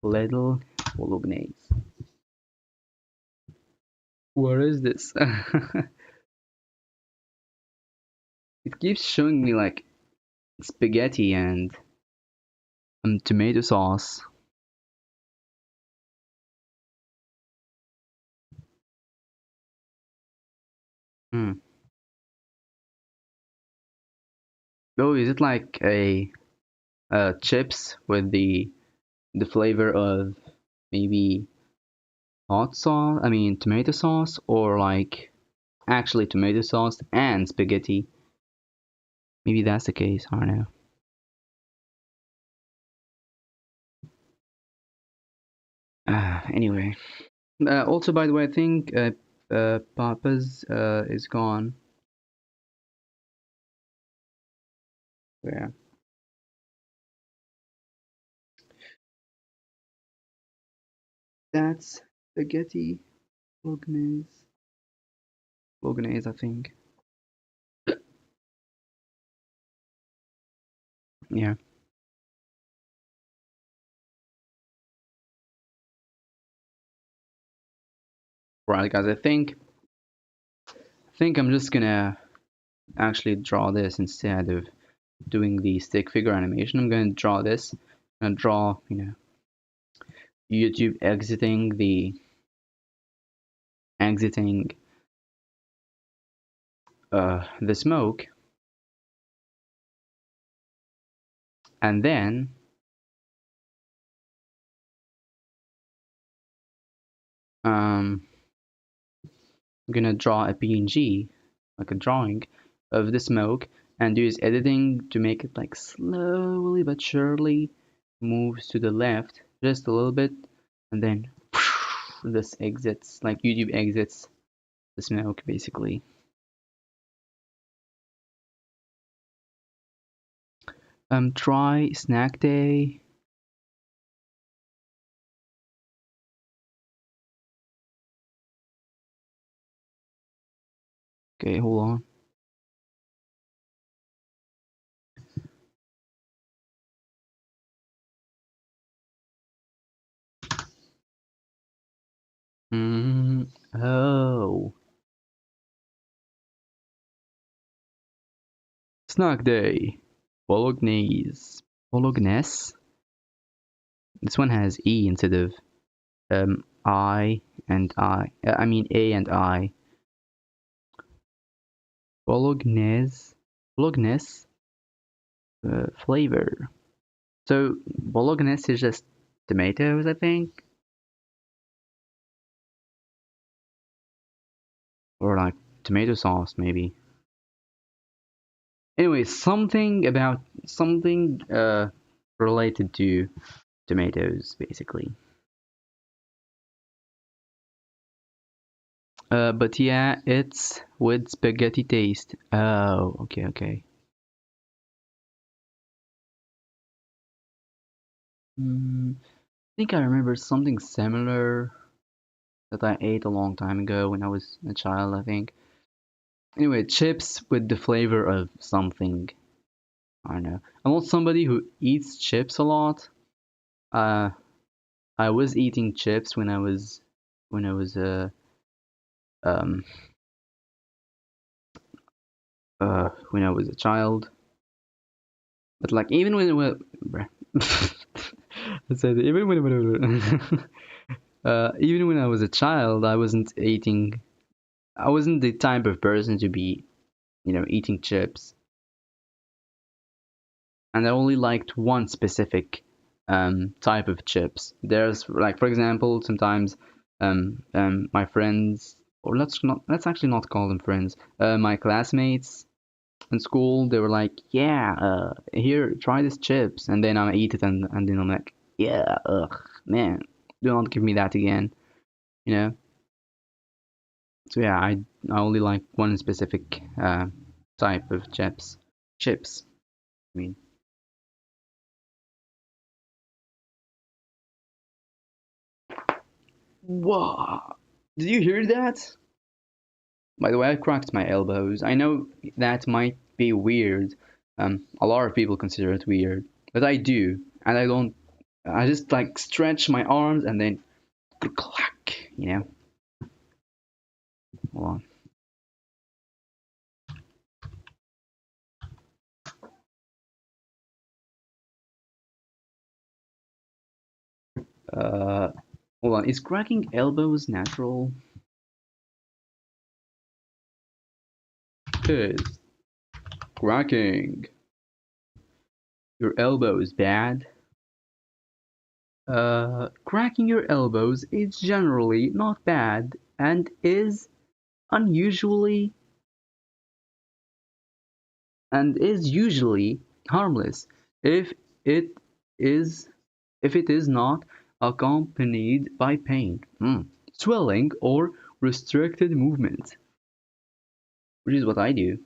Little Bolognese. What is this? It keeps showing me like spaghetti and tomato sauce. Hmm. Oh, is it like a chips with the flavor of maybe hot sauce? I mean tomato sauce, or like actually tomato sauce and spaghetti? Maybe that's the case. I don't know. Anyway. Also, by the way, I think Papa's is gone. Yeah, that's spaghetti bolognese. Bolognese, I think. Yeah, right, guys. I think I'm just gonna actually draw this instead of doing the stick figure animation. I'm gonna draw this. I'm gonna draw, YouTube exiting the smoke, and then um I'm gonna draw a PNG, like a drawing of the smoke, and use editing to make it like slowly but surely moves to the left just a little bit, and then this exits, like YouTube exits the smoke basically. Try snack day. Okay, hold on. Oh, snack day. Bolognese. Bolognese. This one has E instead of I and I. I mean A and I. Bolognese. Bolognese flavor. So bolognese is just tomatoes, I think, or like tomato sauce maybe. Anyway, something related to tomatoes basically. But yeah, it's with spaghetti taste. Oh, okay, okay. I think I remember something similar that I ate a long time ago when I was a child, I think. Anyway, chips with the flavor of something. I don't know. I'm not somebody who eats chips a lot. Uh, I was eating chips when I was um when I was a child. But like even bruh. I said even when I was a child, I wasn't eating. I wasn't the type of person to be, eating chips. And I only liked one specific type of chips. There's like, for example, sometimes my friends, or let's actually not call them friends. My classmates in school, they were like, "Yeah, here, try this chips," and then I eat it, and then I'm like, "Yeah, ugh, man, do not give me that again," you know. So yeah, I only like one specific type of chips. Chips, I mean. Whoa! Did you hear that? By the way, I cracked my elbows. I know that might be weird. A lot of people consider it weird, but I do, and I don't. I just like stretch my arms and then clack. Hold on. Uh, Hold on. Is cracking elbows natural? Is cracking your elbows bad? Cracking your elbows is generally not bad and is unusually and is usually harmless if it is if it is not accompanied by pain, swelling, or restricted movement, which is what I do.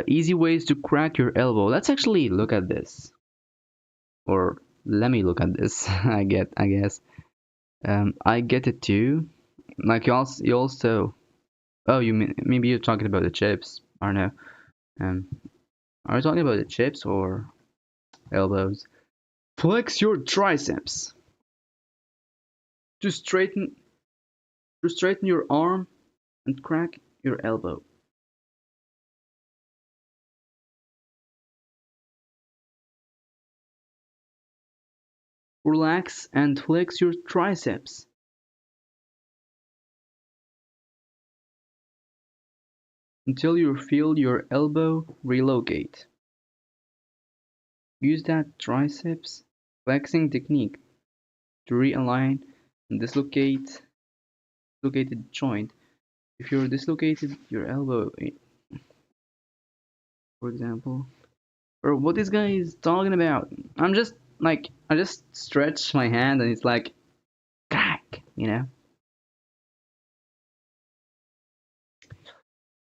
Easy ways to crack your elbow. Let's actually look at this, or let me look at this. I guess. I get it too. Like you also. Oh, maybe you're talking about the chips. I don't know. Um, are you talking about the chips or elbows? Flex your triceps to straighten your arm and crack your elbow. Relax and flex your triceps until you feel your elbow relocate. Use that triceps flexing technique to realign and dislocated joint. If you're dislocated your elbow, for example, or what this guy is talking about. I just stretch my hand and it's like crack.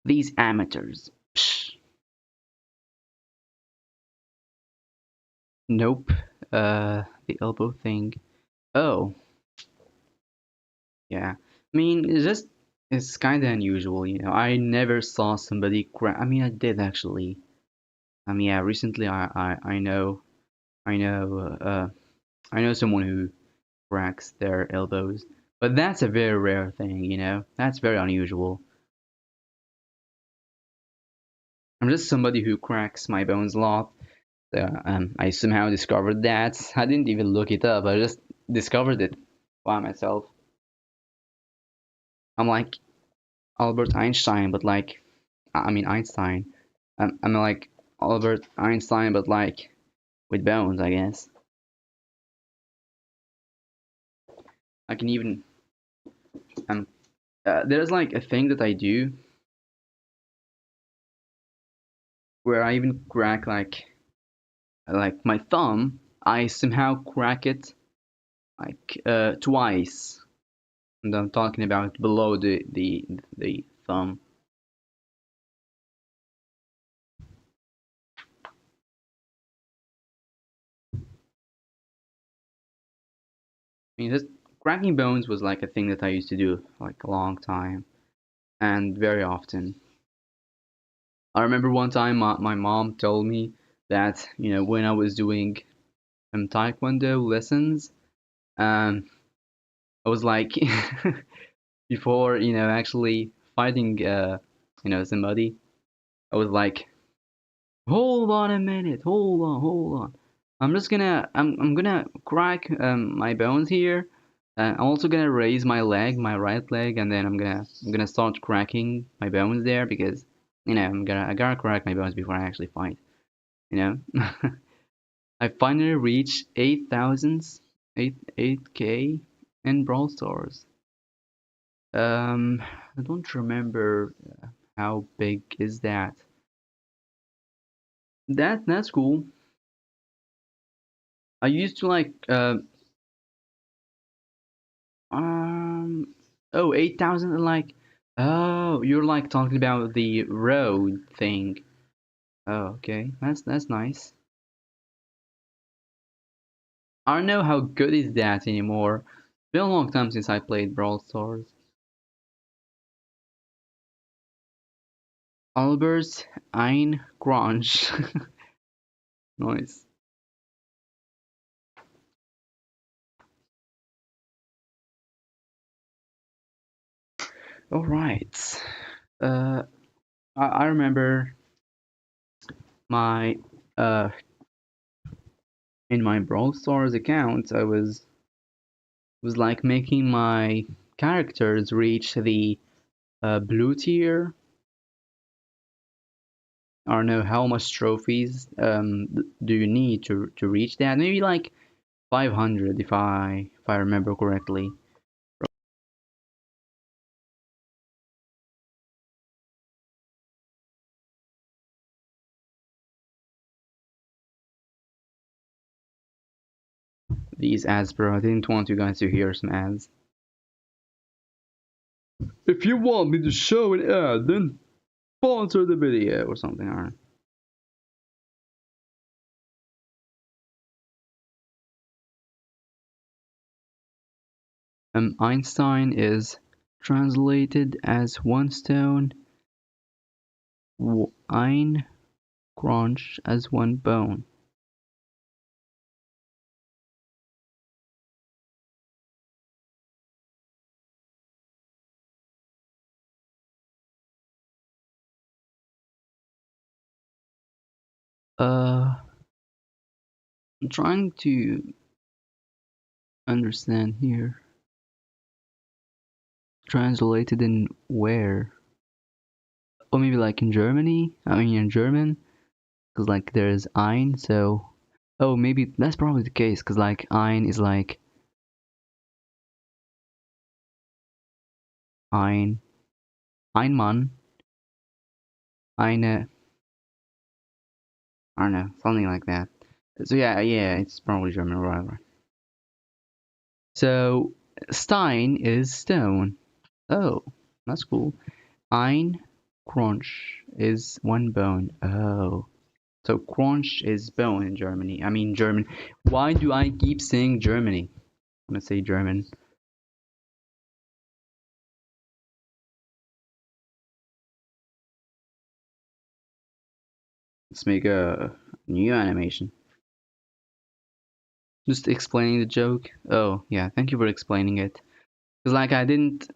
These amateurs. Psh, nope. The elbow thing. Oh, yeah. I mean, it's kind of unusual. I never saw somebody crack. I mean, I did actually. I mean, yeah. Recently, I know, I know someone who cracks their elbows, but that's a very rare thing. That's very unusual. I'm just somebody who cracks my bones a lot. I somehow discovered that. I didn't even look it up. I just discovered it by myself. I'm like Albert Einstein, but like, I mean Einstein. I'm like Albert Einstein, but like with bones, I guess. I can even um, there's like a thing that I do where I even crack like my thumb. I somehow crack it like twice, and I'm talking about below the thumb. I mean, this cracking bones was like a thing that I used to do like a long time and very often. I remember one time my mom told me that, when I was doing taekwondo lessons, um, I was like, before, actually fighting, somebody, I was like, hold on a minute, hold on. I'm gonna crack my bones here. I'm also gonna raise my leg, my right leg, and then I'm gonna start cracking my bones there because I gotta crack my bones before I actually fight. You know, I finally reached 8,000, 8K in Brawl Stars. I don't remember how big is that. That's cool. I used to like um oh 8,000 like oh you're like talking about the road thing. Oh, okay. That's nice. I don't know how good is that anymore. It's been a long time since I played Brawl Stars. Albert Ein Crunch. Nice. All right. Uh, I remember my uh in my Brawl Stars account, I was like making my characters reach the blue tier. I don't know how much trophies do you need to reach that? Maybe like 500 if I remember correctly. These ads, bro. I didn't want you guys to hear some ads. If you want me to show an ad, then sponsor the video or something. I don't know. Einstein is translated as one stone, ein crunch as one bone. Uh, I'm trying to understand here. Translated in where? Or maybe like in Germany? I mean in German? Because like there's ein, so. Oh, maybe that's probably the case, because like ein is like ein, ein Mann, eine, I don't know, something like that. So yeah, it's probably German, right? So Stein is stone. Oh, that's cool. Ein Crunch is one bone. Oh. So crunch is bone in Germany. I mean German. Why do I keep saying Germany? I'm gonna say German. Let's make a new animation. Just explaining the joke. Oh yeah, thank you for explaining it. Cause like I didn't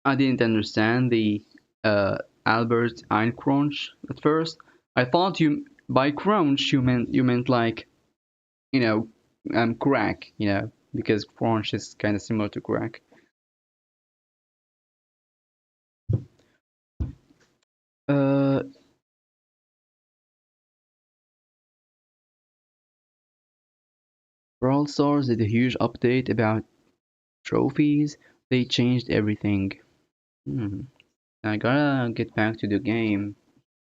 understand the Albert Einkrunch at first. I thought you by crunch you meant like you know crack, because crunch is kind of similar to crack. Uh, Brawl Stars did a huge update about trophies. They changed everything. Hmm. I gotta get back to the game,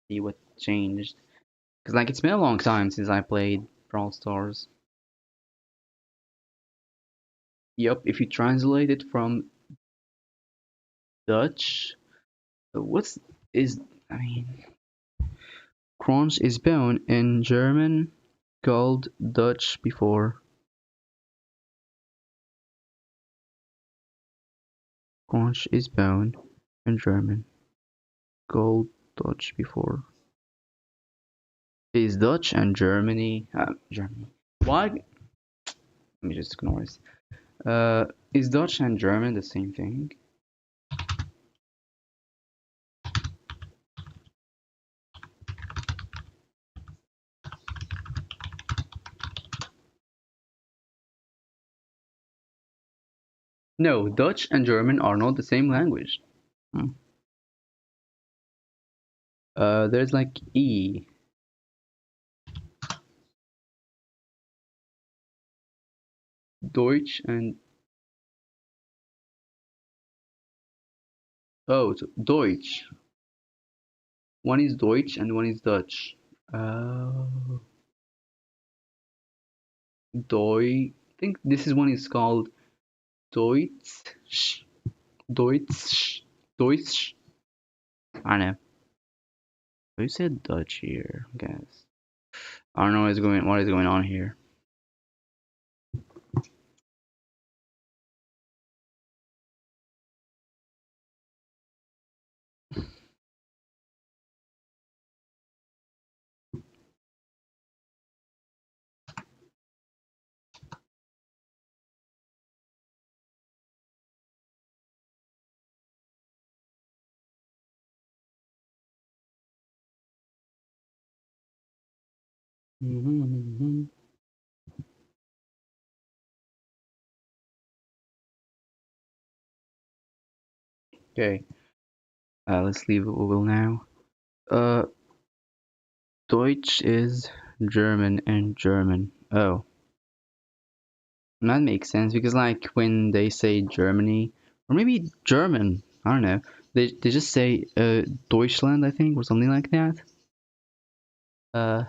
see what changed. Cause like it's been a long time since I played Brawl Stars. Yup, if you translate it from Dutch, what's is I mean, crunch is bone in German, called Dutch before. Conch is bone in German. Gold Dutch before. Is Dutch and Germany. Why? Let me just ignore this. Is Dutch and German the same thing? No, Dutch and German are not the same language. Hmm. There's like E. Deutsch and oh, so Deutsch. One is Deutsch and one is Dutch. Oh, Doi. I think this is one is called Deutsch. Deutsch. Deutsch. I don't know. Who said Dutch here? I guess. I don't know what is going on here. Okay. Let's leave Google now. Uh, Deutsch is German and German. Oh, that makes sense because like when they say Germany or maybe German, I don't know. They just say Deutschland, I think, or something like that.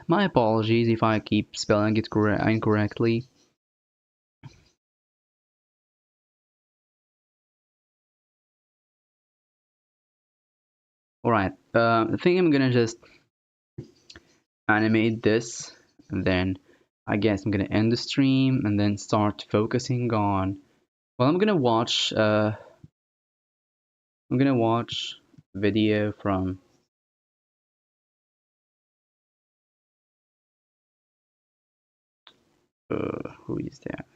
My apologies if I keep spelling it incorrectly. All right. I think I'm gonna just animate this, and then I guess I'm gonna end the stream and then start focusing on. Well, I'm gonna watch video from who is that?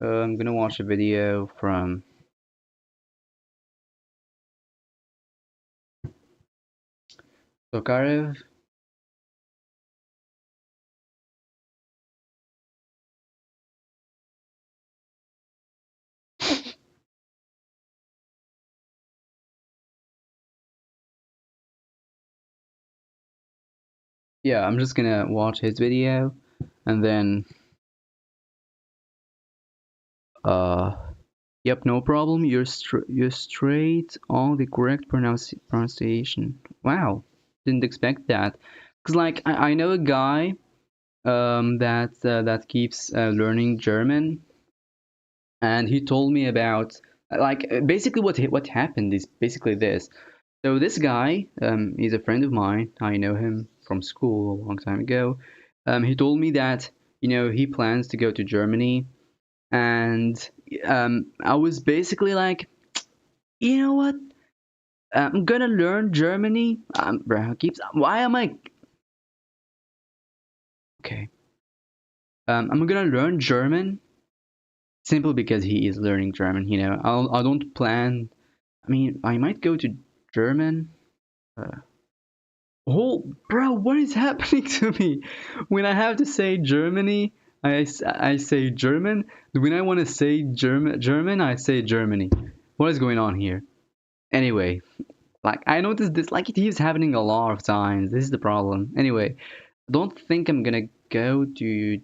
I'm gonna watch a video from Tokarev. Yeah, I'm just gonna watch his video and then uh yep, no problem. You're straight on the correct pronunciation. Wow, didn't expect that. Cause like I know a guy that keeps learning German, and he told me about like basically what happened is basically this. So this guy, he's a friend of mine. I know him from school a long time ago. He told me that he plans to go to Germany, and I was basically like, you know what? I'm gonna learn Germany. Bro, keeps. Why am I? Okay. I'm gonna learn German simply because he is learning German. I don't plan. I mean, I might go to German. Uh, oh, bro, what is happening to me? When I have to say Germany, I say German. When I want to say German, I say Germany. What is going on here? Anyway, like I noticed this, like it keeps happening a lot of times. This is the problem. Anyway, don't think I'm gonna go to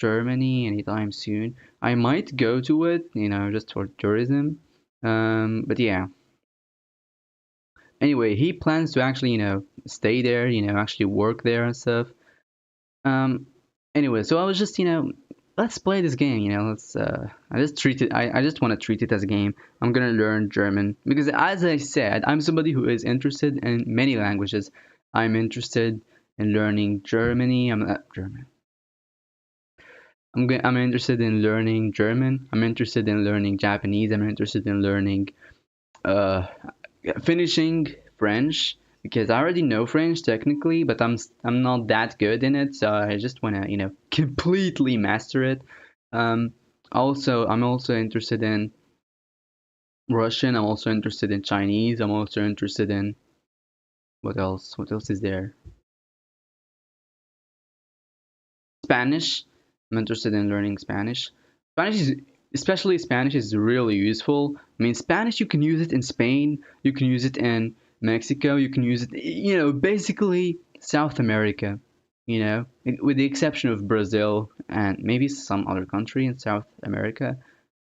Germany anytime soon. I might go to it, just for tourism. But yeah. Anyway, he plans to actually, stay there, actually work there and stuff. Um, anyway, so I was just, let's play this game, let's I just want to treat it as a game. I'm gonna learn German because as I said, I'm somebody who is interested in many languages. I'm interested in learning German. I'm interested in learning German. I'm interested in learning Japanese. I'm interested in learning uh finishing French because I already know French technically, but I'm not that good in it, so I just want to, completely master it. Um I'm also interested in Russian. I'm also interested in Chinese. I'm also interested in what else? What else is there? Spanish. I'm interested in learning Spanish. Especially Spanish, is really useful. I mean, Spanish, you can use it in Spain, you can use it in Mexico, you can use it, basically South America, with the exception of Brazil and maybe some other country in South America,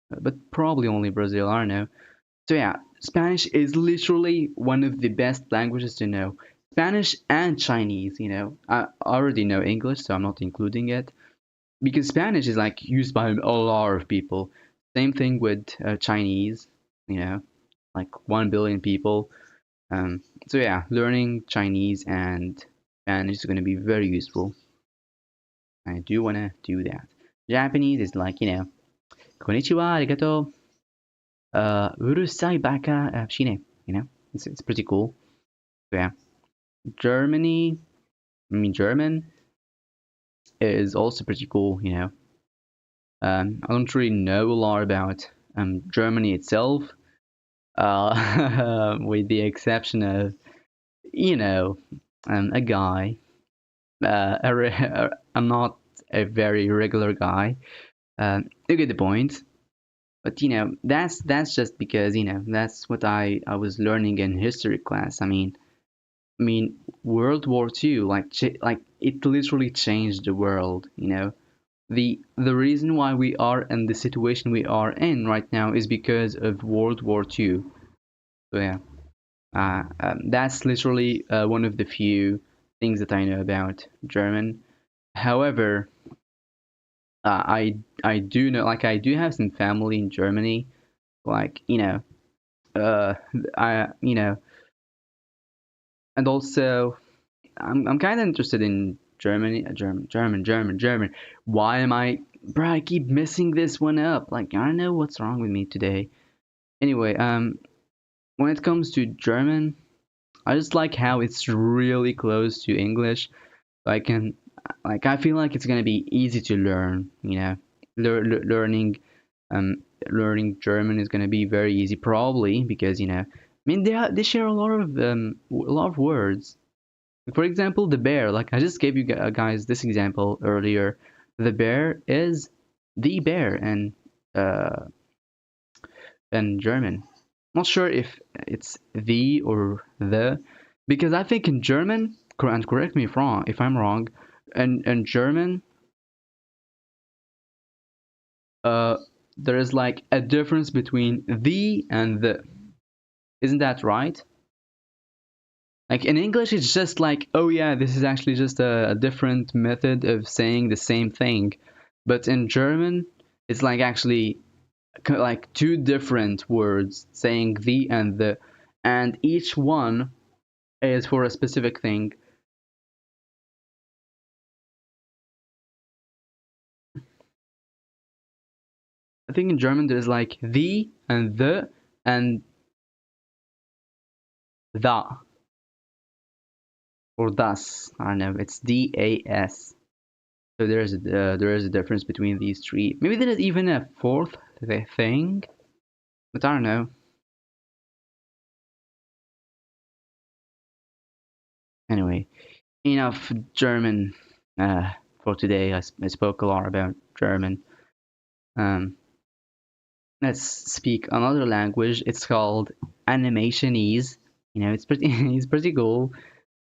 but probably only Brazil, I don't know. So yeah, Spanish is literally one of the best languages to know. Spanish and Chinese, I already know English, so I'm not including it because Spanish is like used by a lot of people. Same thing with Chinese, you know, like 1 billion people. So yeah, learning Chinese and Spanish is going to be very useful. I do want to do that. Japanese is like, konnichiwa, arigato, urusai baka, shine, it's pretty cool. So yeah, Germany, German is also pretty cool, I don't really know a lot about Germany itself, with the exception of, you know, a guy. I'm not a very regular guy. You get the point. But that's just because that's what I was learning in history class. I mean, World War II, like it literally changed the world. The reason why we are in the situation we are in right now is because of World War II. So yeah, that's literally one of the few things that I know about German. However, I do know, like, I do have some family in Germany. Like, uh, I and also I'm kind of interested in Germany, German. Why am bro? I keep messing this one up. Like, I don't know what's wrong with me today. Anyway, when it comes to German, I just like how it's really close to English. I can, like, I feel like it's gonna be easy to learn. Learning, learning German is gonna be very easy, probably because they share a lot of words. For example, the bear. Like, I just gave you guys this example earlier. The bear is the bear, uh, in German. Not sure if it's the or the, because I think in German, and correct me if I'm wrong, in German, uh, there is like a difference between the and the. Isn't that right? Like in English, it's just like, oh yeah, this is actually just a different method of saying the same thing. But in German, it's like actually like two different words saying the and the, and each one is for a specific thing. I think in German there's like the and the and da or das. I don't know. It's DAS. So there is a difference between these three. Maybe there is even a fourth thing, but I don't know. Anyway, enough German for today. I spoke a lot about German. Um, let's speak another language. It's called animationese. It's pretty it's pretty cool.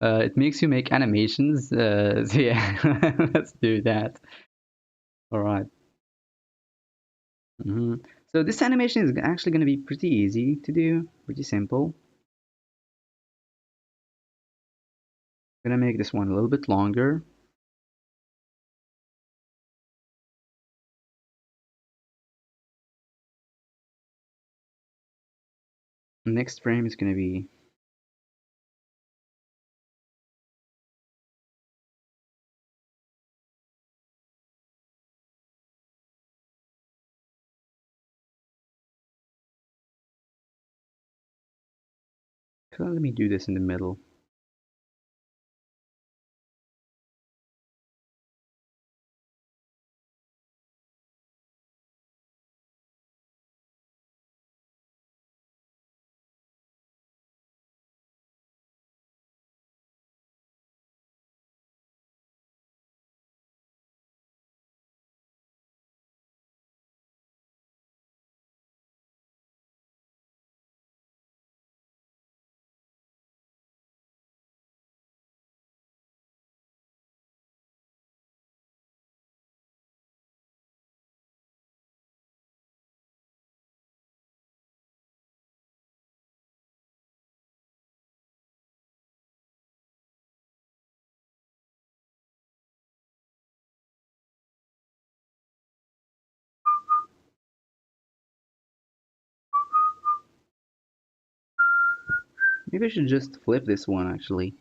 It makes you make animations. So yeah, let's do that. All right. So this animation is actually going to be pretty easy to do, pretty simple. I'm gonna make this one a little bit longer. Next frame is gonna be So let me do this in the middle. Maybe I should just flip this one actually.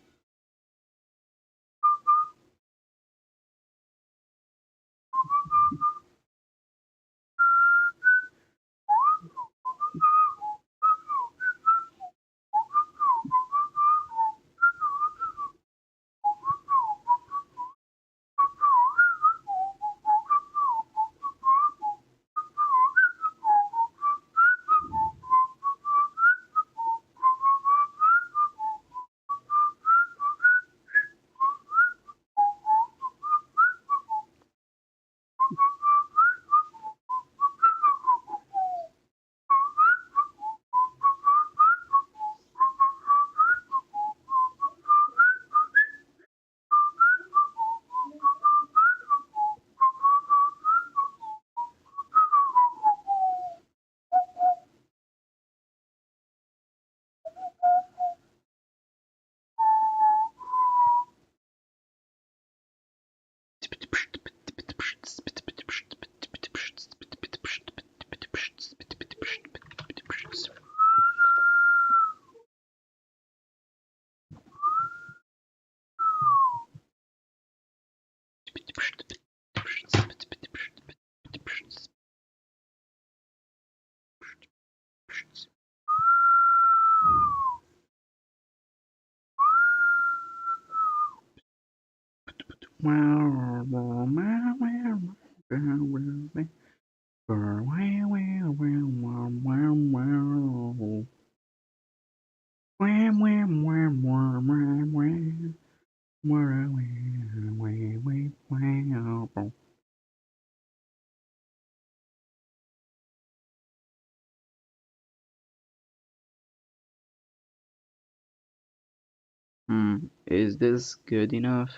Is this good enough?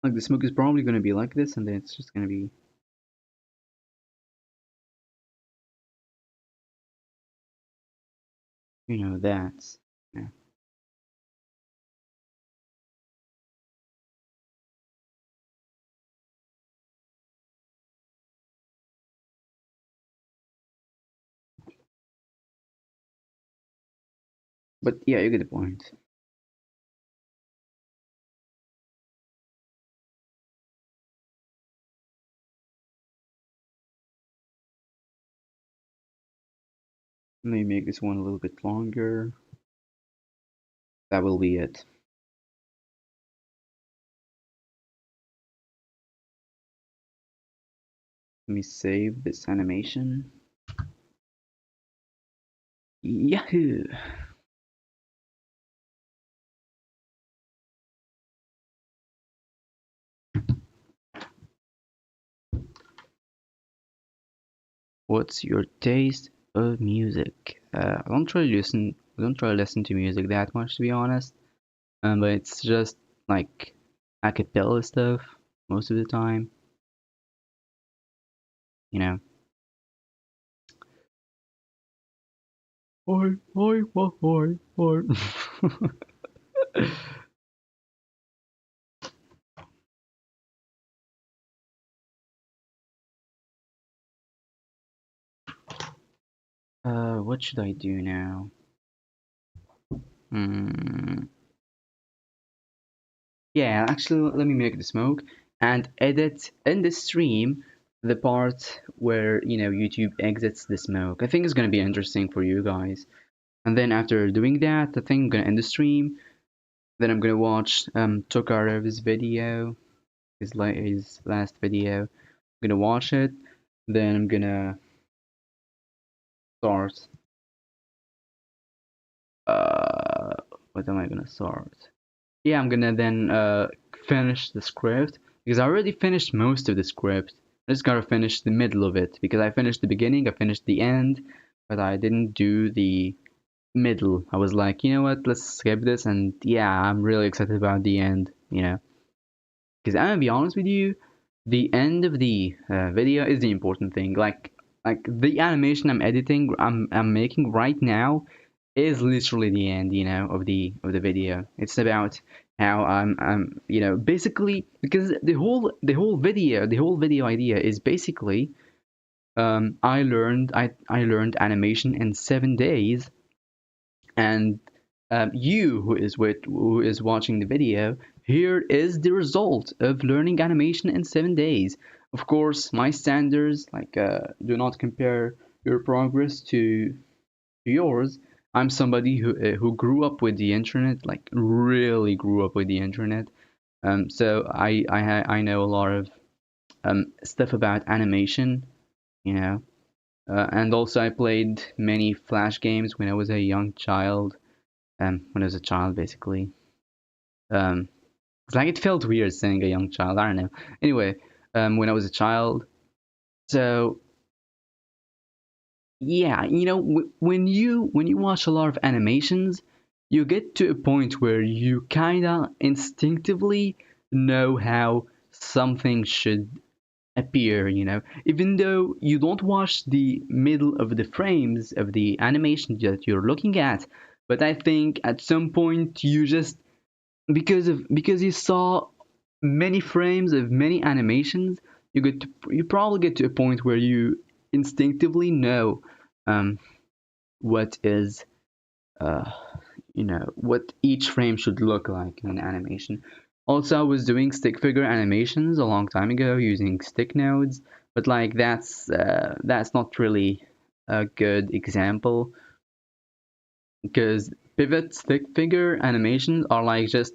Like the smoke is probably gonna be like this, and then it's just gonna be, that. Yeah. But yeah, you get the point. Let me make this one a little bit longer. That will be it. Let me save this animation. Yahoo! What's your taste of music? I don't try to listen to music that much to be honest. But it's just like a cappella stuff most of the time, you know. Oi, oi, oi, oi, oi. What should I do now? Hmm. Yeah, actually, let me make the smoke and edit in the stream the part where, YouTube exits the smoke. I think it's gonna be interesting for you guys. And then after doing that, I think I'm gonna end the stream. Then I'm gonna watch Tokarev's video, his last video. I'm gonna watch it. Then I'm gonna start. Uh, what am I gonna start? Yeah, I'm gonna then finish the script because I already finished most of the script. I just gotta finish the middle of it because I finished the beginning, I finished the end, but I didn't do the middle. I was like, you know what, let's skip this, and yeah, I'm really excited about the end, because I'm gonna be honest with you, the end of the video is the important thing. Like the animation I'm editing, I'm making right now is literally the end, of the video. It's about how I'm basically because the whole video idea is basically I learned animation in 7 days, and you who is watching the video, here is the result of learning animation in 7 days. Of course, my standards do not compare your progress to yours. I'm somebody who grew up with the internet, like really grew up with the internet. So I know a lot of stuff about animation, you know. And also I played many Flash games when I was a young child. When I was a child, basically. Um, it's like it felt weird saying a young child. I don't know. Anyway, when I was a child, so yeah, when you watch a lot of animations, you get to a point where you kinda instinctively know how something should appear, even though you don't watch the middle of the frames of the animation that you're looking at. But I think at some point you just because you saw many frames of many animations, you probably get to a point where you instinctively know um, what is uh, what each frame should look like in an animation. Also, I was doing stick figure animations a long time ago using stick nodes, but like that's not really a good example because pivot stick figure animations are like just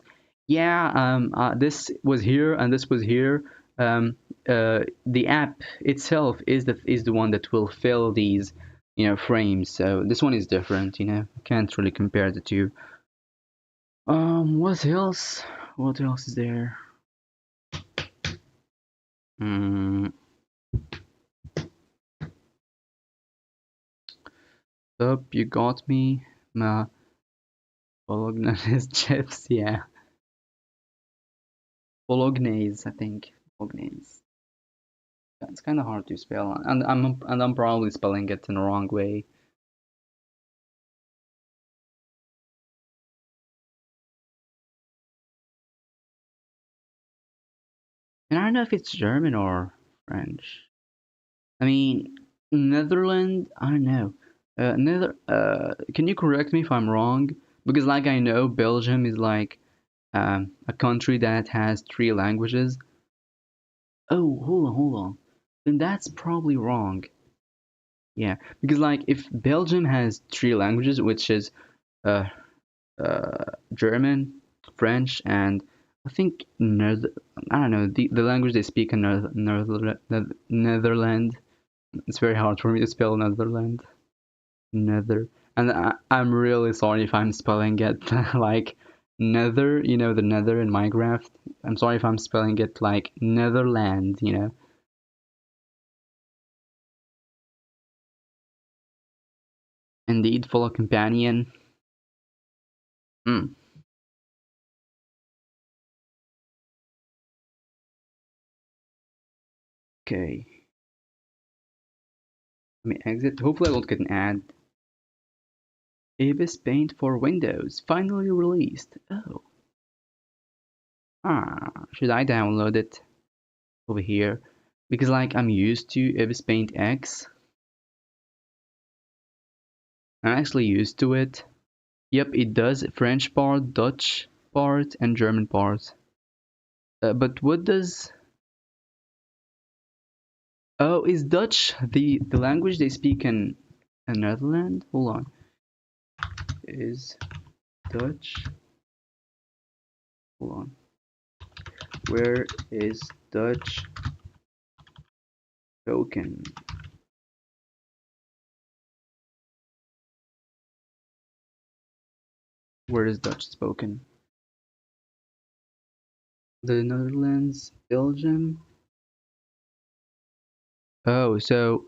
yeah this was here and this was here. The app itself is the one that will fill these frames, so this one is different. Can't really compare the two. What else is there? mm, Up, you got me. Ma bolognese chips, yeah. Bolognese, I think. Bolognese. It's kind of hard to spell, and I'm probably spelling it in the wrong way. And I don't know if it's German or French. I mean, Netherlands. I don't know. Can you correct me if I'm wrong? Because like I know Belgium is like a country that has three languages. Oh, hold on. Then that's probably wrong. Yeah, because like if Belgium has three languages, which is uh, German, French, and I think I don't know the language they speak in Netherlands. It's very hard for me to spell Netherlands. Nether, and I'm really sorry if I'm spelling it like Nether. The Nether in Minecraft. I'm sorry if I'm spelling it like Netherland. Indeed, follow companion. Hmm. Okay. Let me exit. Hopefully I won't get an ad. Ibis Paint for Windows finally released. Oh. Should I download it over here? Because like I'm used to Ibis Paint X. I'm actually used to it. Yep, it does French part, Dutch part, and German part. But what does? Oh, is Dutch the language they speak in Netherlands? Hold on. Is Dutch? Hold on. Where is Dutch spoken? Where is Dutch spoken? The Netherlands, Belgium. Oh, so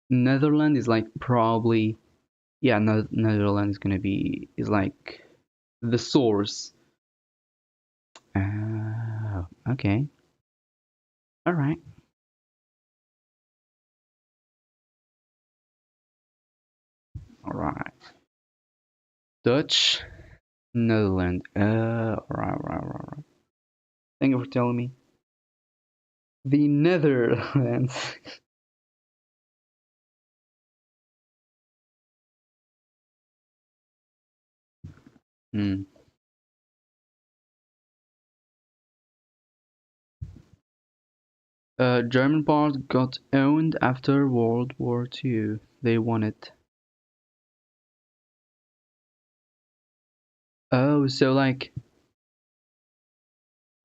Netherlands is like probably yeah. No, Netherlands is gonna be is like the source. Oh, okay. All right. All right. Dutch, Netherlands. All right, all right, all right, all right. Thank you for telling me. The Netherlands. Hmm. German part got owned after World War II. They won it. Oh, so like,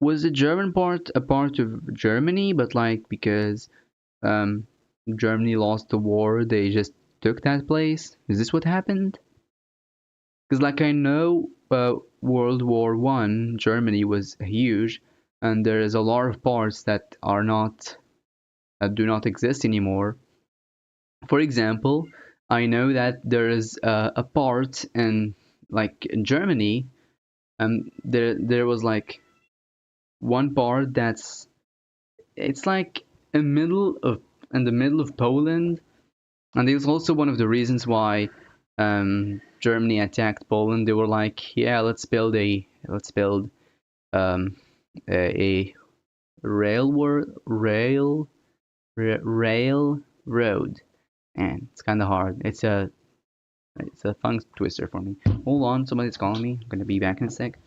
was the German part a part of Germany, but like because um Germany lost the war, they just took that place? Is this what happened? Because like I know, World War One, Germany was huge, and there is a lot of parts that are not that do not exist anymore. For example, I know that there is a part in like in Germany, there was like one part that's it's like a middle of in the middle of Poland, and it was also one of the reasons why Germany attacked Poland. They were like, yeah, let's build um, a railroad, and it's kind of hard. It's a tongue twister for me. Hold on, somebody's calling me. I'm gonna be back in a sec.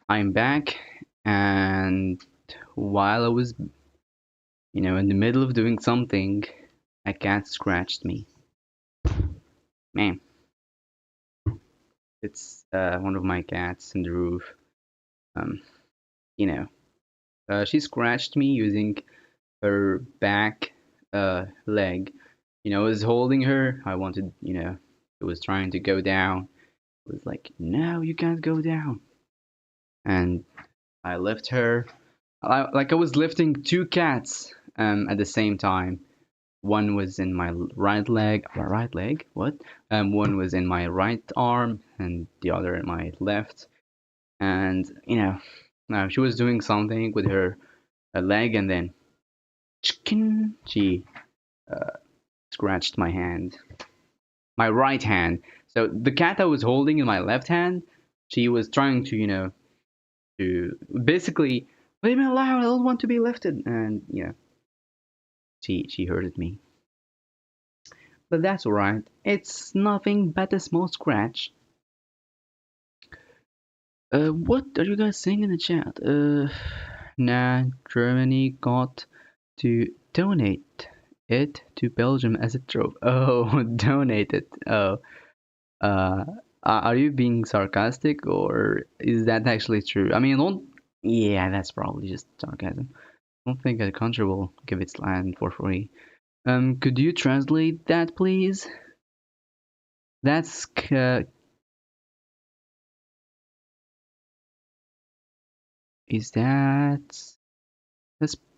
I'm back, and while I was, in the middle of doing something, a cat scratched me. Man, it's one of my cats in the roof. Um, you know, she scratched me using her back leg. I was holding her. I wanted, it was trying to go down. It was like, no, you can't go down. And I left her. Like I was lifting two cats at the same time. One was in my right leg. Right leg? What? One was in my right arm, and the other in my left. And now she was doing something with her leg, and then chicken, she scratched my hand, my right hand. So the cat I was holding in my left hand, she was trying to, to basically leave me alone. I don't want to be lifted, and she hurted me. But that's alright. It's nothing but a small scratch. What are you guys saying in the chat? Nah, Germany got to donate it to Belgium as a trophy. Oh, donate it. Oh, uh, are you being sarcastic or is that actually true? I mean, don't. Yeah, that's probably just sarcasm. I don't think a country will give its land for free. Could you translate that, please? That's is that's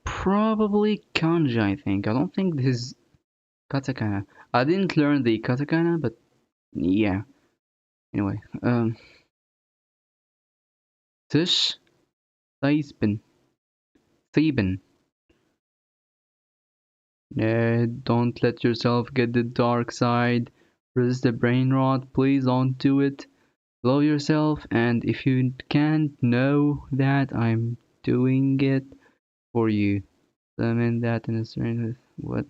probably kanji, I think. I don't think this is katakana. I didn't learn the katakana, but yeah. Anyway, Tish Theisben. Theben. Don't let yourself get the dark side. Resist the brain rot. Please don't do it. Love yourself, and if you can't know that I'm doing it for you. Summon that in a certain what?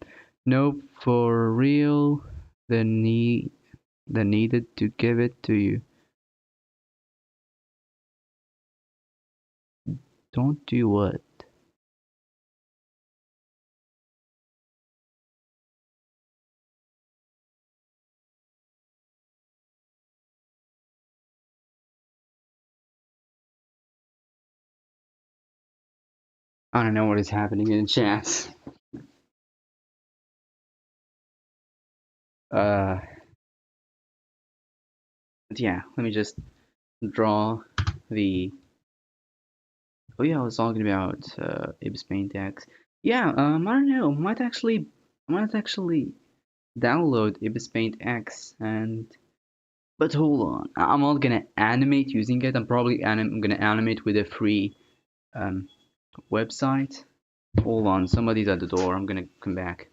Nope, for real. The needed to give it to you. Don't do what? I don't know what is happening in chat. Uh, but yeah, let me just draw the. Oh yeah, I was talking about Ibis Paint X. Yeah, I don't know. I might actually download Ibis Paint X and. But hold on, I'm not gonna animate using it. I'm probably gonna animate with a free um website. Hold on, somebody's at the door. I'm gonna come back.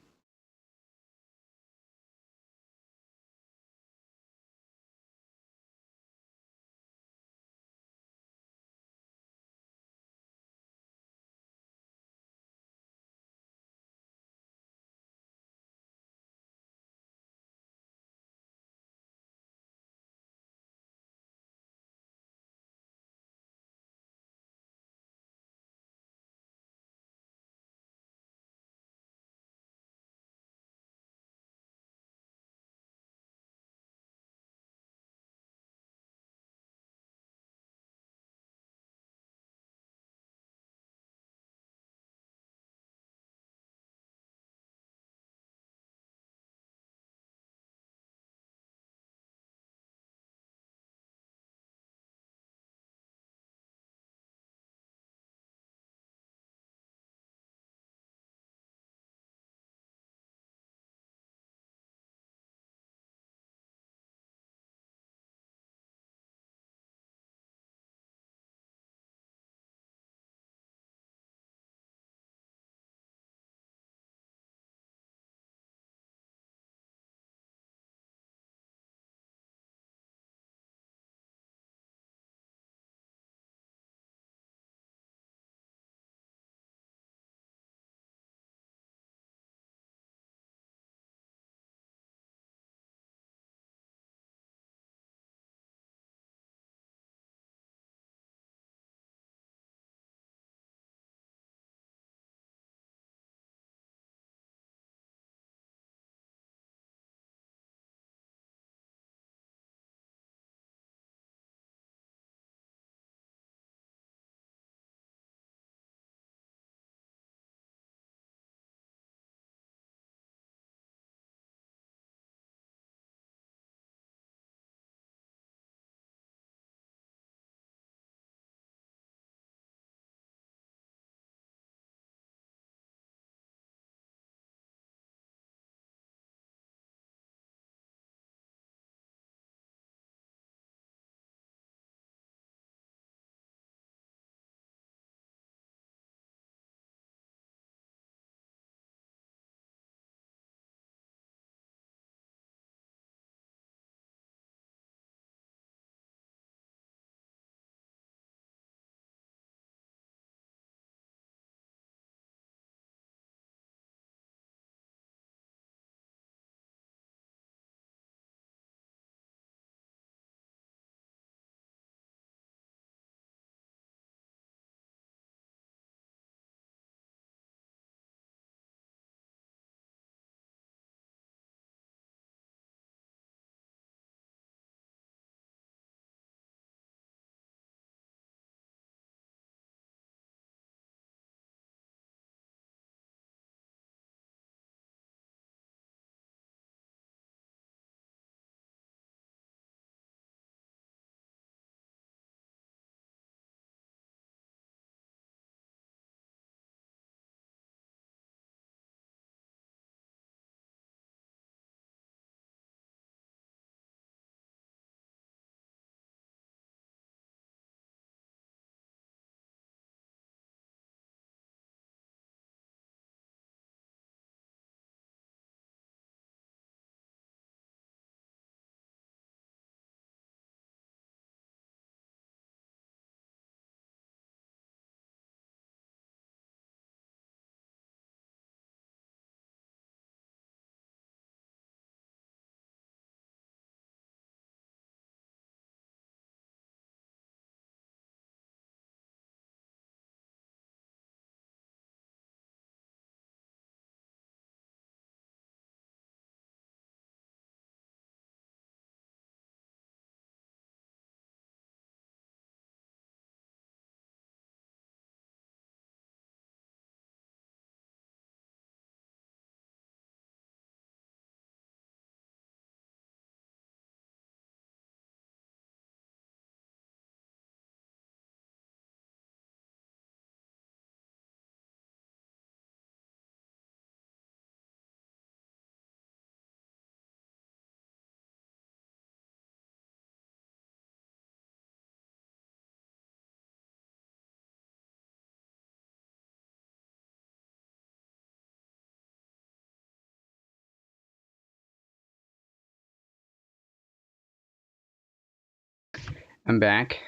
I'm back.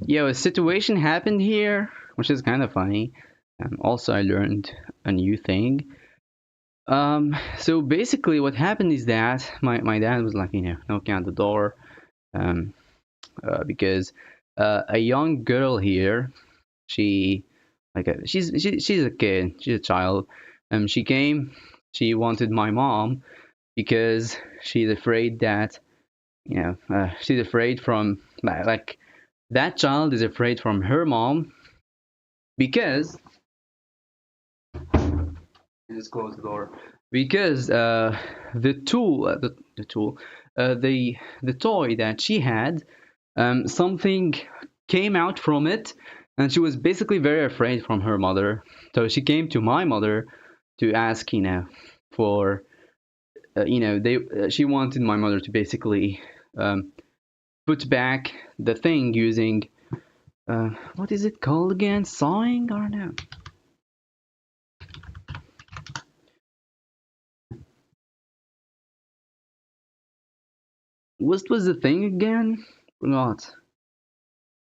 Yo, a situation happened here, which is kind of funny. Also, I learned a new thing. So basically, what happened is that my dad was like, knocking at the door, um, because a young girl here, she, she's a kid, she's a child. She came, she wanted my mom because she's afraid that, she's afraid from like that child is afraid from her mom because just close the door because the tool the toy that she had, something came out from it, and she was basically very afraid from her mother, so she came to my mother to ask, for they she wanted my mother to basically um, put back the thing using what is it called again, sawing, I don't know. What was the thing again? Forgot.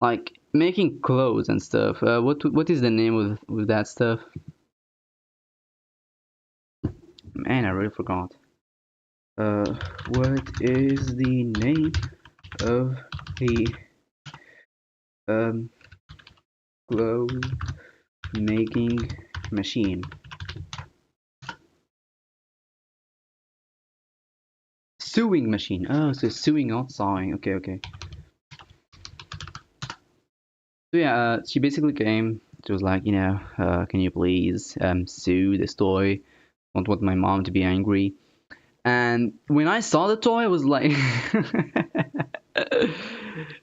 Like making clothes and stuff. What is the name of that stuff? Man, I really forgot. Uh, what is the name of the um clothes making machine? Sewing machine. Oh, so sewing, not sawing. Okay, okay. So yeah, she basically came. She was like, can you please sew this toy? Don't want my mom to be angry. And when I saw the toy, I was like,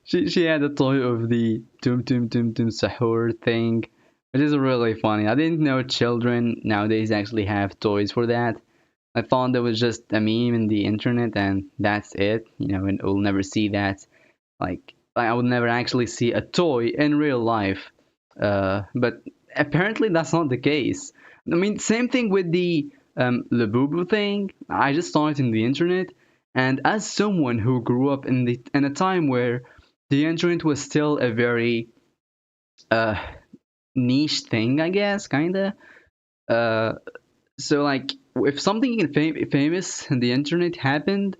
she had a toy of the Tum Tum Tum Tum Sahur thing, which is really funny. I didn't know children nowadays actually have toys for that. I thought that was just a meme in the internet and that's it, and we'll never see that. Like I would never actually see a toy in real life. But apparently that's not the case. I mean, same thing with the Labubu thing. I just saw it in the internet, and as someone who grew up in a time where the internet was still a very uh, niche thing, I guess, kinda. Uh, so like, if something famous in the internet happened,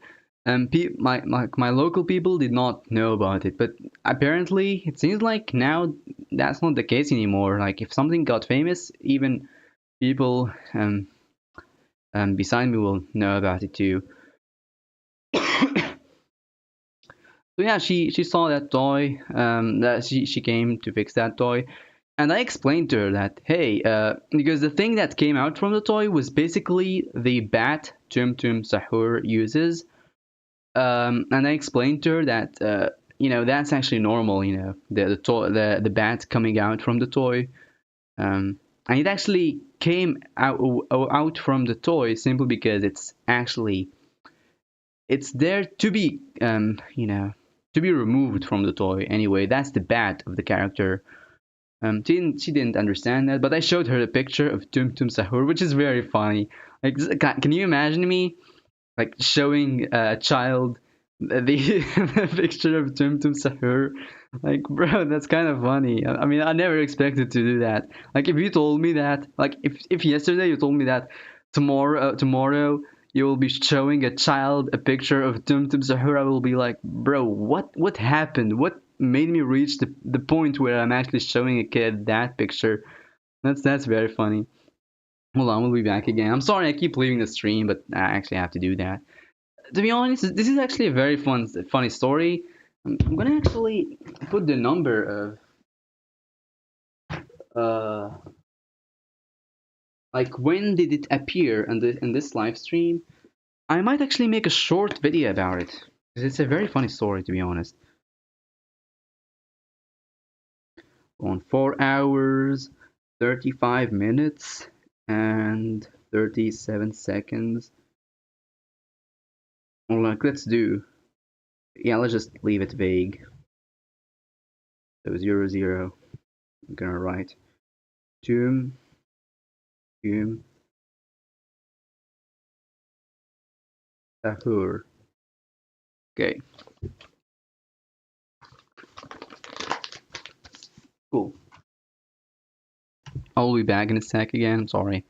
my local people did not know about it. But apparently, it seems like now that's not the case anymore. Like, if something got famous, even people beside me will know about it too. So yeah, she saw that toy. That she came to fix that toy, and I explained to her that, hey, because the thing that came out from the toy was basically the bat Tum Tum Sahur uses. And I explained to her that, that's actually normal. The toy, the bat coming out from the toy. And it actually came out from the toy simply because it's there to be, to be removed from the toy. Anyway, that's the bat of the character. She didn't understand that, but I showed her a picture of Tum Tum Sahur, which is very funny. Like, can you imagine me like showing a child the, the picture of Tum Tum Sahur? Like, bro, that's kind of funny. I mean, I never expected to do that. Like, if you told me that, like, if yesterday you told me that tomorrow you will be showing a child a picture of Tum Tum Sahur, I will be like, bro, what happened? What made me reach the point where I'm actually showing a kid that picture? That's very funny. Hold on, we'll be back again. I'm sorry I keep leaving the stream, but I actually have to do that. To be honest, this is actually a very funny story. I'm gonna actually put the number of like when did it appear in this live stream. I might actually make a short video about it because it's a very funny story, to be honest. On 4 hours, 35 minutes, and 37 seconds. Or like, let's do. Yeah, let's just leave it vague. So 00. I'm gonna write Tum Tum Sahur. Okay. Cool. I'll be back in a sec again. Sorry.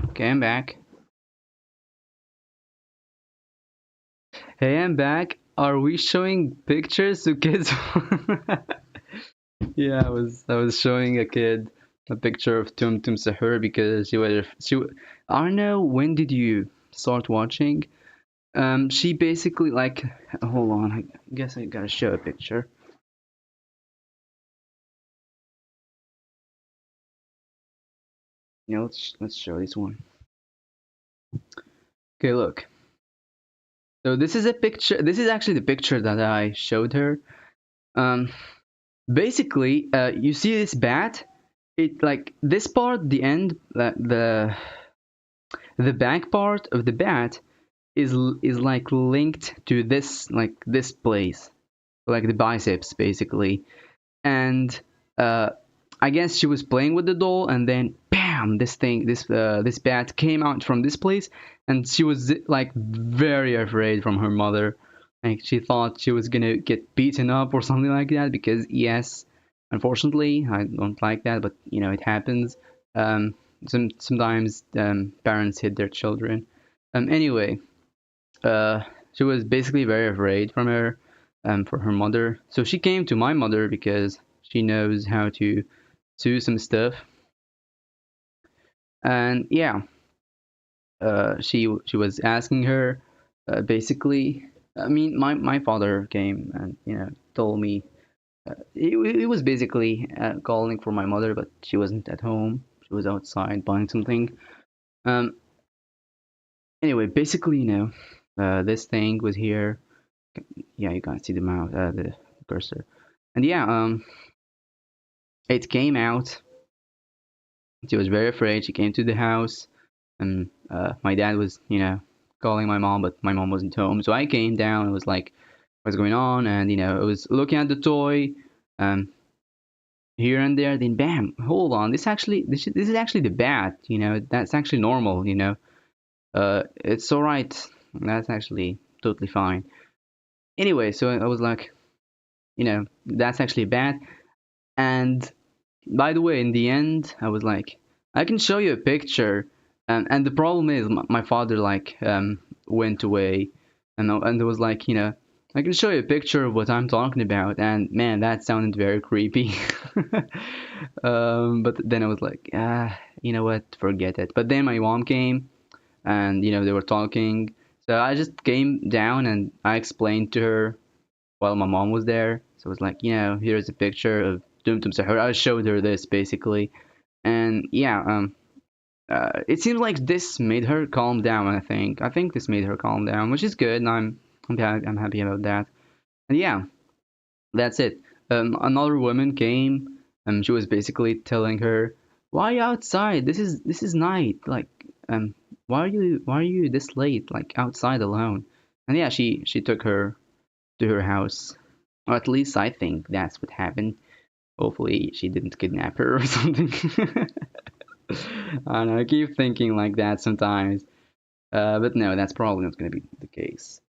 Okay, I'm back. Hey, I'm back. Are we showing pictures to kids? Yeah, I was showing a kid a picture of Tum Tum Sahur because I don't know, when did you start watching? She basically like, hold on, I guess I gotta show a picture. Yeah, let's show this one. Okay, look. So this is a picture. This is actually the picture that I showed her. Um, Basically, you see this bat. It like this part, the end, the back part of the bat is like linked to this place, like the biceps basically. And uh, I guess she was playing with the doll, and then bam, this bat came out from this place, and she was like very afraid from her mother. Like she thought she was gonna get beaten up or something like that because yes, unfortunately, I don't like that, but you know it happens. Um, sometimes parents hit their children. Anyway, uh, she was basically very afraid from her, for her mother. So she came to my mother because she knows how to do some stuff. And yeah, she was asking her, basically. I mean, my father came and told me he was basically calling for my mother, but she wasn't at home. She was outside buying something. Um. Anyway, basically, this thing was here. Yeah, you can't see the mouse, the cursor. And yeah, it came out. She was very afraid. She came to the house, and my dad was, calling my mom, but my mom wasn't home. So I came down and was like, "What's going on?" And I was looking at the toy, um, here and there. Then bam, hold on. This is actually the bat. That's actually normal. It's all right. That's actually totally fine. Anyway, so I was like, that's actually a bat. And by the way, in the end, I was like, I can show you a picture. And the problem is, my father like went away, and it was like, I can show you a picture of what I'm talking about. And man, that sounded very creepy. But then I was like, you know what, forget it. But then my mom came, and they were talking. So I just came down and I explained to her while my mom was there. So it was like, here's a picture of Dum Dum Sahur. I showed her this basically, and yeah, it seems like this made her calm down. I think this made her calm down, which is good, and I'm happy about that. And yeah, that's it. Another woman came, and she was basically telling her. Why are you outside? This is night. Like, why are you this late? Like outside alone? And yeah, she took her to her house. Or at least I think that's what happened. Hopefully she didn't kidnap her or something. I don't know. I keep thinking like that sometimes. But no, that's probably not going to be the case.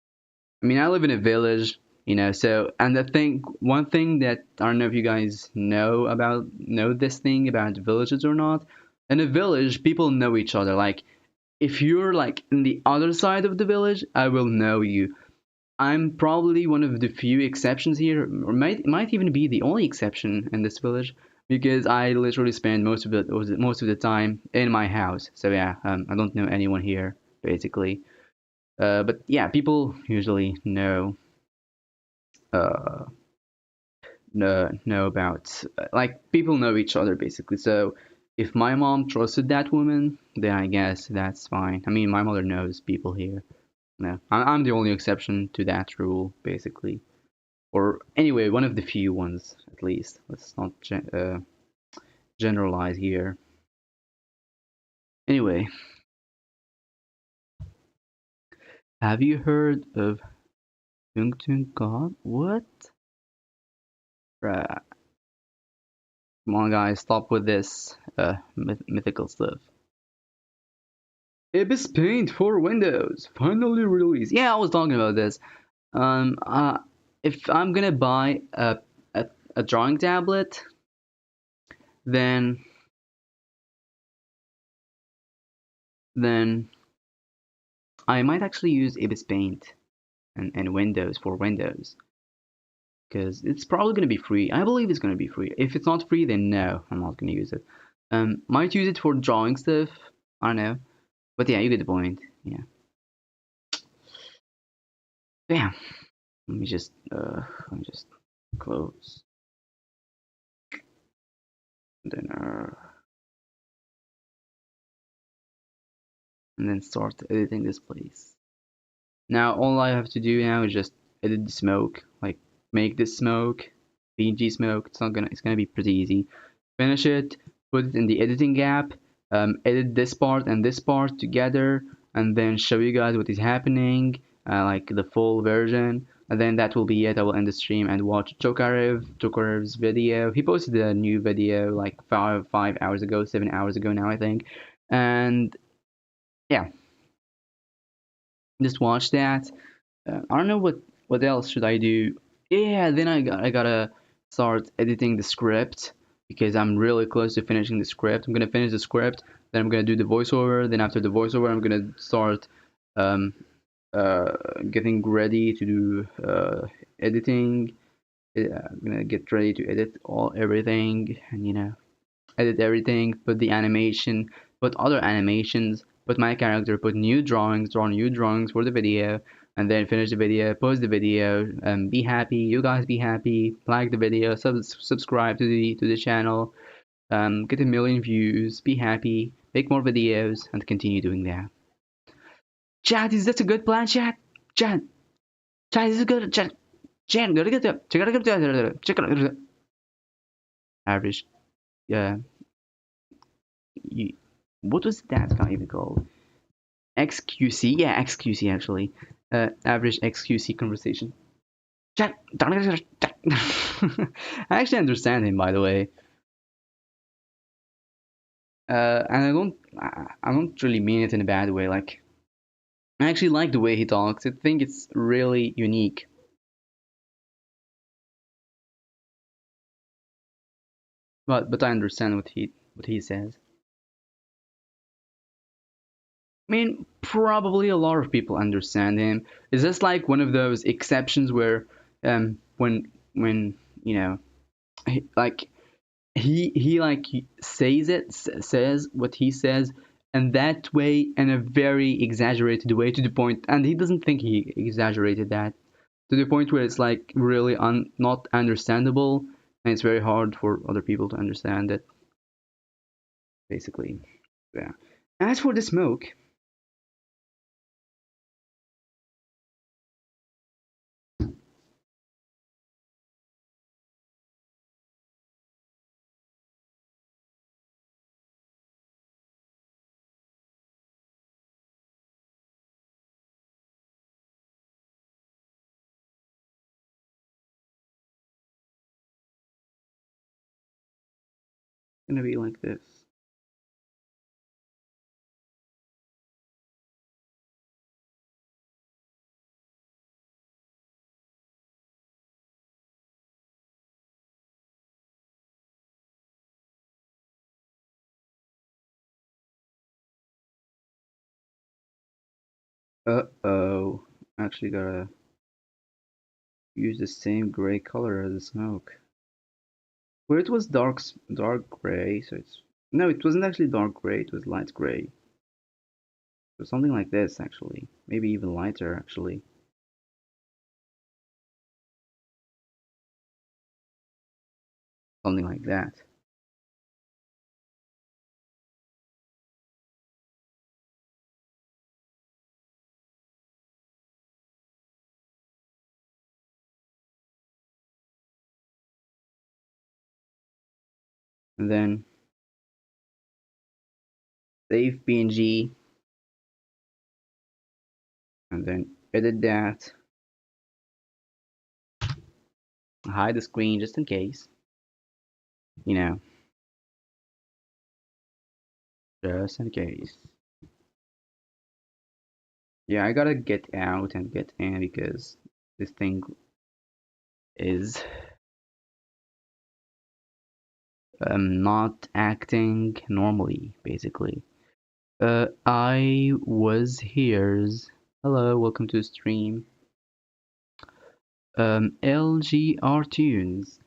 I mean, I live in a village, so, and one thing that I don't know if you guys know this thing about villages or not. In a village, people know each other. Like, if you're like in the other side of the village, I will know you. I'm probably one of the few exceptions here, or might even be the only exception in this village, because I literally spend most of the time in my house. So yeah, I don't know anyone here basically. But yeah, people usually uh, know about, like, people know each other basically. So if my mom trusted that woman, then I guess that's fine. I mean, my mother knows people here. No, I'm the only exception to that rule basically, or anyway, one of the few ones at least. Let's not generalize here. Anyway, have you heard of Tungtung God? What? Bruh. Come on, guys, stop with this mythical stuff. Ibis Paint for Windows finally released. Yeah, I was talking about this. Um, uh, if I'm gonna buy a drawing tablet, then then I might actually use Ibis Paint and Windows for Windows, because it's probably gonna be free. I believe it's gonna be free. If it's not free, then no, I'm not gonna use it. Might use it for drawing stuff. I don't know, but yeah, you get the point. Yeah. Damn. Let me just close. Then and then start editing this place. Now all I have to do now is just edit the smoke, like make this smoke, PNG smoke. It's gonna be pretty easy. Finish it, put it in the editing app, edit this part and this part together, and then show you guys what is happening, like the full version. And then that will be it. I will end the stream and watch Tokarev's video. He posted a new video like 5 hours ago, 7 hours ago now I think, and yeah, just watch that. I don't know what else should I do. Yeah, then I gotta start editing the script because I'm really close to finishing the script. I'm gonna finish the script, then I'm gonna do the voiceover. Then after the voiceover, I'm gonna start um, uh, getting ready to do editing. I'm gonna get ready to edit everything, and edit everything, put the animation, put other animations, put my character, put new drawings, draw new drawings for the video, and then finish the video, post the video, be happy, you guys be happy, like the video, subscribe to the channel, get a million views, be happy, make more videos, and continue doing that. Chat, is that a good plan, chat? Chat, chat, is it good? Chat, gotta get up, check it out, average, yeah, you, what was that guy even called? XQC, yeah, XQC actually. Average XQC conversation. I actually understand him, by the way. And I don't really mean it in a bad way. Like, I actually like the way he talks. I think it's really unique. But I understand what he says. I mean, probably a lot of people understand him. It's just like one of those exceptions where, when like he like says what he says, and that way in a very exaggerated way, to the point, and he doesn't think he exaggerated that, to the point where it's like really not understandable, and it's very hard for other people to understand it basically. Yeah. As for the smoke, Gonna be like this. Uh-oh. Actually gotta use the same gray color as the smoke. Where it was dark gray, so it's no, it wasn't actually dark gray, it was light gray. So something like this actually. Maybe even lighter actually. Something like that. And then save PNG and then edit that. Hide the screen just in case. You know, just in case. Yeah, I gotta get out and get in because this thing is not acting normally, basically. I was here's. Hello, welcome to the stream. LGR Tunes.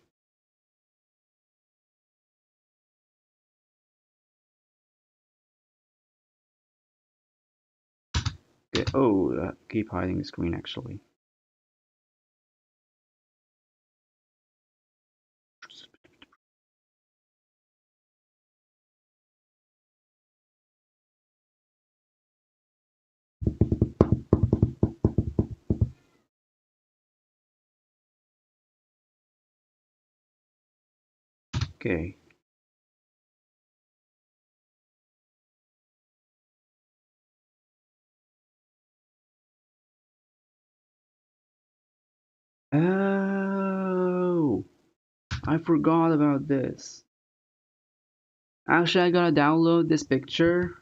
Okay. Oh, keep hiding the screen actually. Okay. Oh, I forgot about this. Actually, I gotta download this picture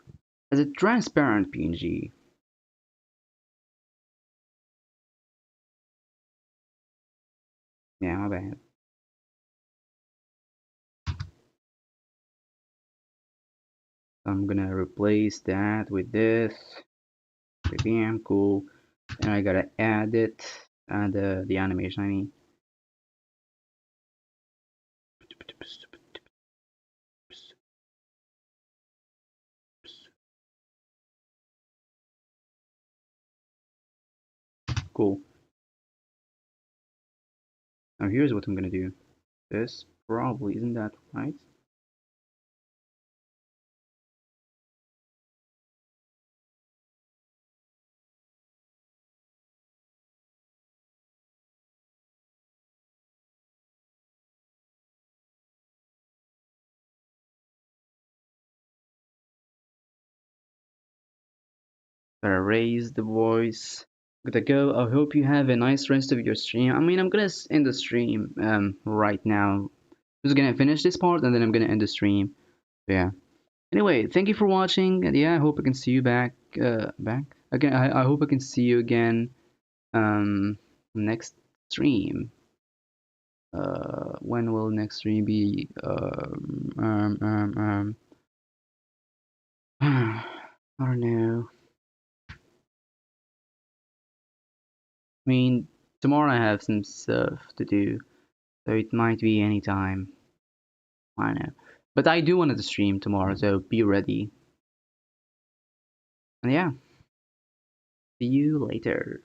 as a transparent PNG. Yeah, my bad. I'm gonna replace that with this. Damn cool. And I gotta add it and the animation. I mean, cool. Now here's what I'm gonna do. This probably isn't that right. Gotta raise the voice. Gotta go. I hope you have a nice rest of your stream. I mean, I'm gonna end the stream right now. I'm just gonna finish this part and then I'm gonna end the stream. Yeah. Anyway, thank you for watching. And yeah, I hope I can see you back again. I hope I can see you again next stream. When will next stream be? I don't know. I mean, tomorrow I have some stuff to do, so it might be any time. I don't know. But I do want to stream tomorrow, so be ready. And yeah, see you later.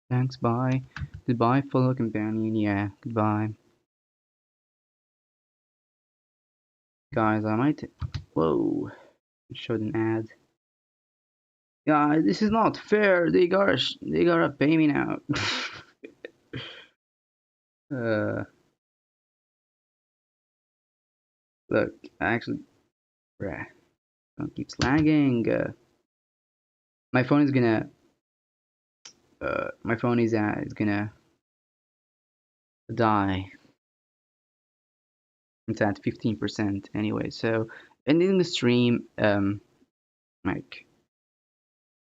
Thanks, bye. Goodbye, fellow companion. Yeah, goodbye. Guys, I might. Whoa, it showed an ad. Guys, this is not fair. They gotta pay me now. uh, look, actually, bruh, don't keep lagging. My phone is gonna. My phone is gonna die. It's at 15% anyway. So, ending the stream, like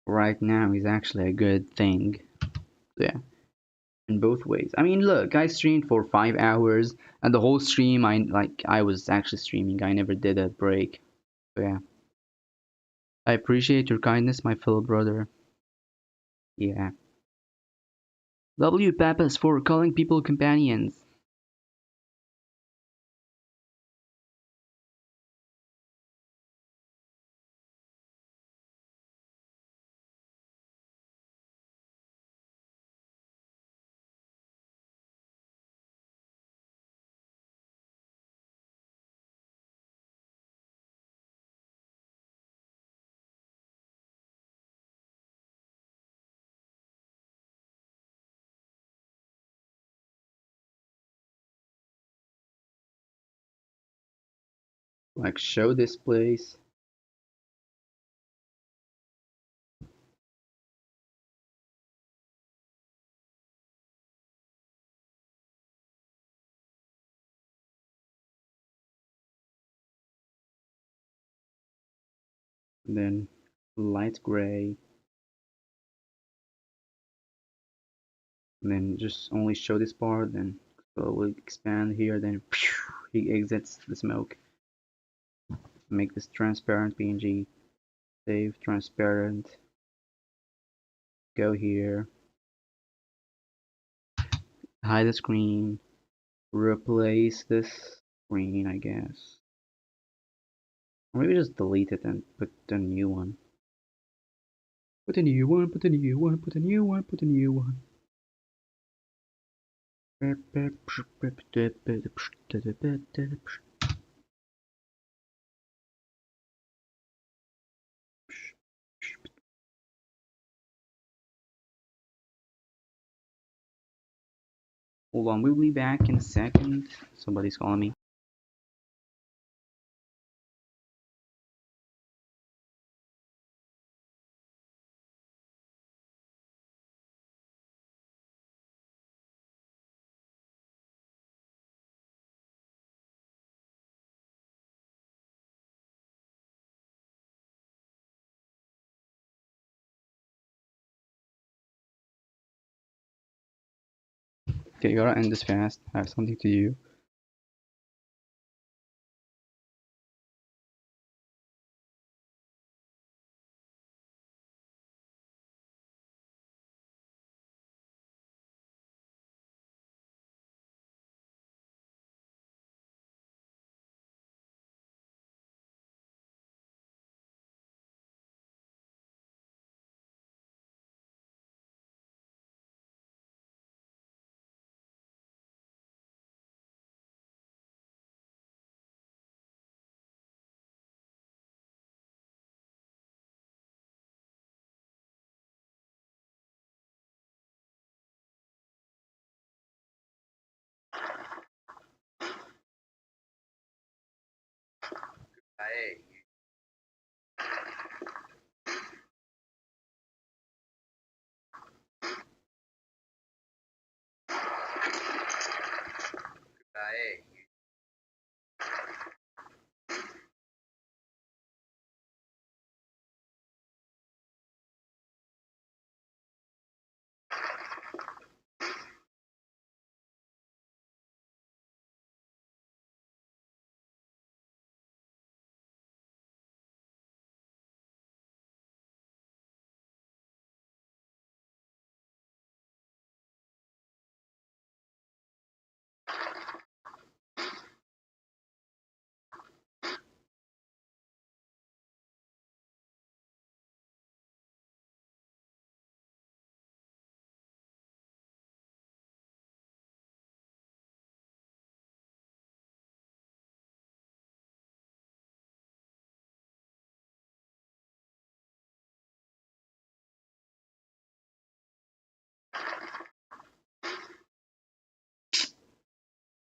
right now is actually a good thing. Yeah, in both ways. I mean, look, I streamed for 5 hours, and the whole stream, I was actually streaming. I never did a break. So yeah, I appreciate your kindness, my fellow brother. Yeah. W Papas for calling people companions. Like, show this place. And then light gray. And then just only show this part. Then slowly expand here. Then he exits the smoke. Make this transparent PNG. Save transparent. Go here. Hide the screen. Replace this screen, I guess. Or maybe just delete it and put a new one. Put a new one, put a new one, put a new one, put a new one. Hold on, we'll be back in a second. Somebody's calling me. Okay, you gotta end this fast. I have something to do.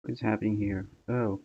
What is happening here? Oh.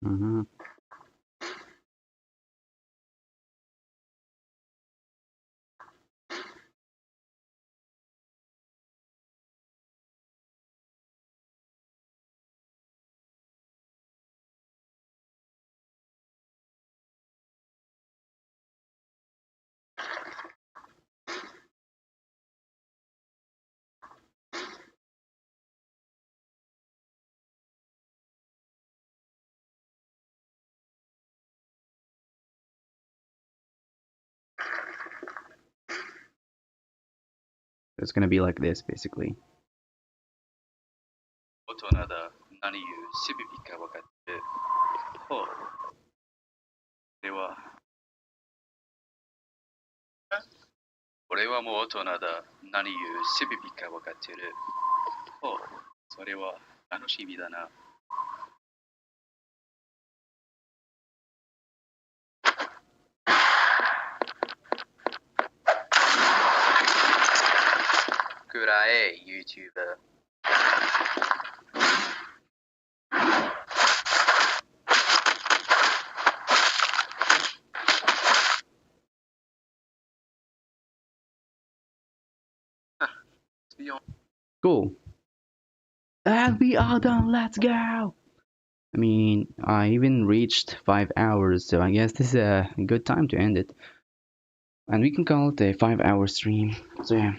Mm-hmm. It's gonna be like this, basically. 大人だ。何言うしびびか分かってる。ほう。では、俺はもう大人だ。何言うしびびか分かってる。ほう。それは楽しみだな。くらえ、YouTuber。Cool. And we are done. Let's go. I mean, I even reached 5 hours, so I guess this is a good time to end it. And we can call it a 5 hour stream. So yeah,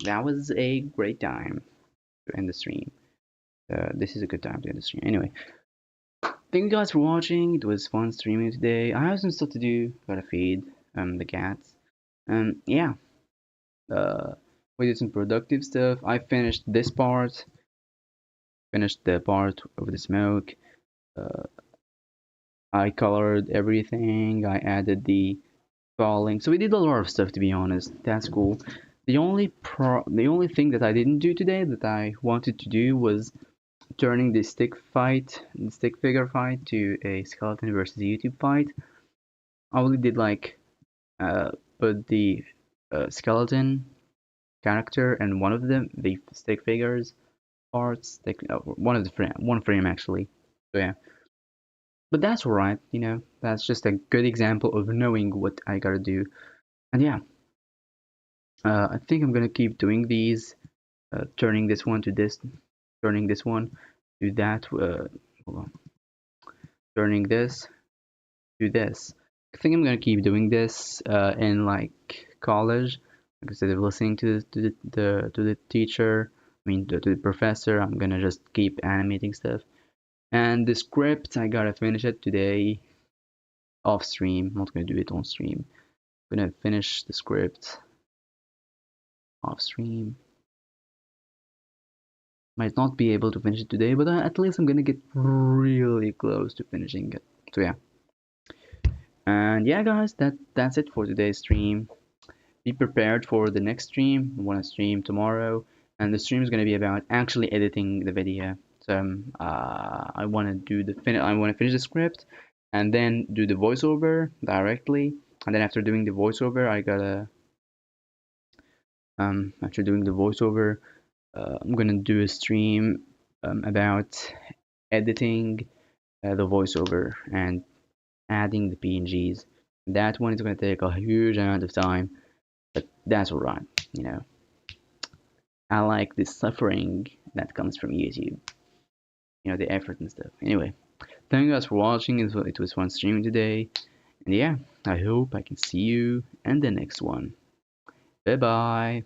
that was a great time to end the stream. This is a good time to end the stream. Anyway, thank you guys for watching. It was fun streaming today. I have some stuff to do. Gotta feed the cats. Yeah. We did some productive stuff. I finished this part. Finished the part of the smoke. Uh, I colored everything. I added the falling. So we did a lot of stuff, to be honest. That's cool. The only thing that I didn't do today that I wanted to do was turning the stick figure fight to a skeleton versus YouTube fight. I only did like put the skeleton character and one of the stick figures parts, one of the one frame actually. So yeah, but that's alright. That's just a good example of knowing what I gotta do. And yeah, I think I'm gonna keep doing these, turning this one to this, turning this one to that. Hold on, turning this to this. I think I'm gonna keep doing this in like college. Like instead of listening to the teacher, I mean to the professor, I'm gonna just keep animating stuff. And the script, I gotta finish it today off stream. I'm not gonna do it on stream. I'm gonna finish the script off stream. Might not be able to finish it today, but at least I'm gonna get really close to finishing it. So yeah. And yeah, guys, that's it for today's stream. Be prepared for the next stream. I want to stream tomorrow, and the stream is gonna be about actually editing the video. So I want to I want to finish the script, and then do the voiceover directly. And then after doing the voiceover, after doing the voiceover, I'm gonna do a stream about editing the voiceover and adding the PNGs. That one is gonna take a huge amount of time, but that's alright. I like the suffering that comes from YouTube. The effort and stuff. Anyway, thank you guys for watching. It was fun streaming today, and yeah, I hope I can see you in the next one. Bye bye.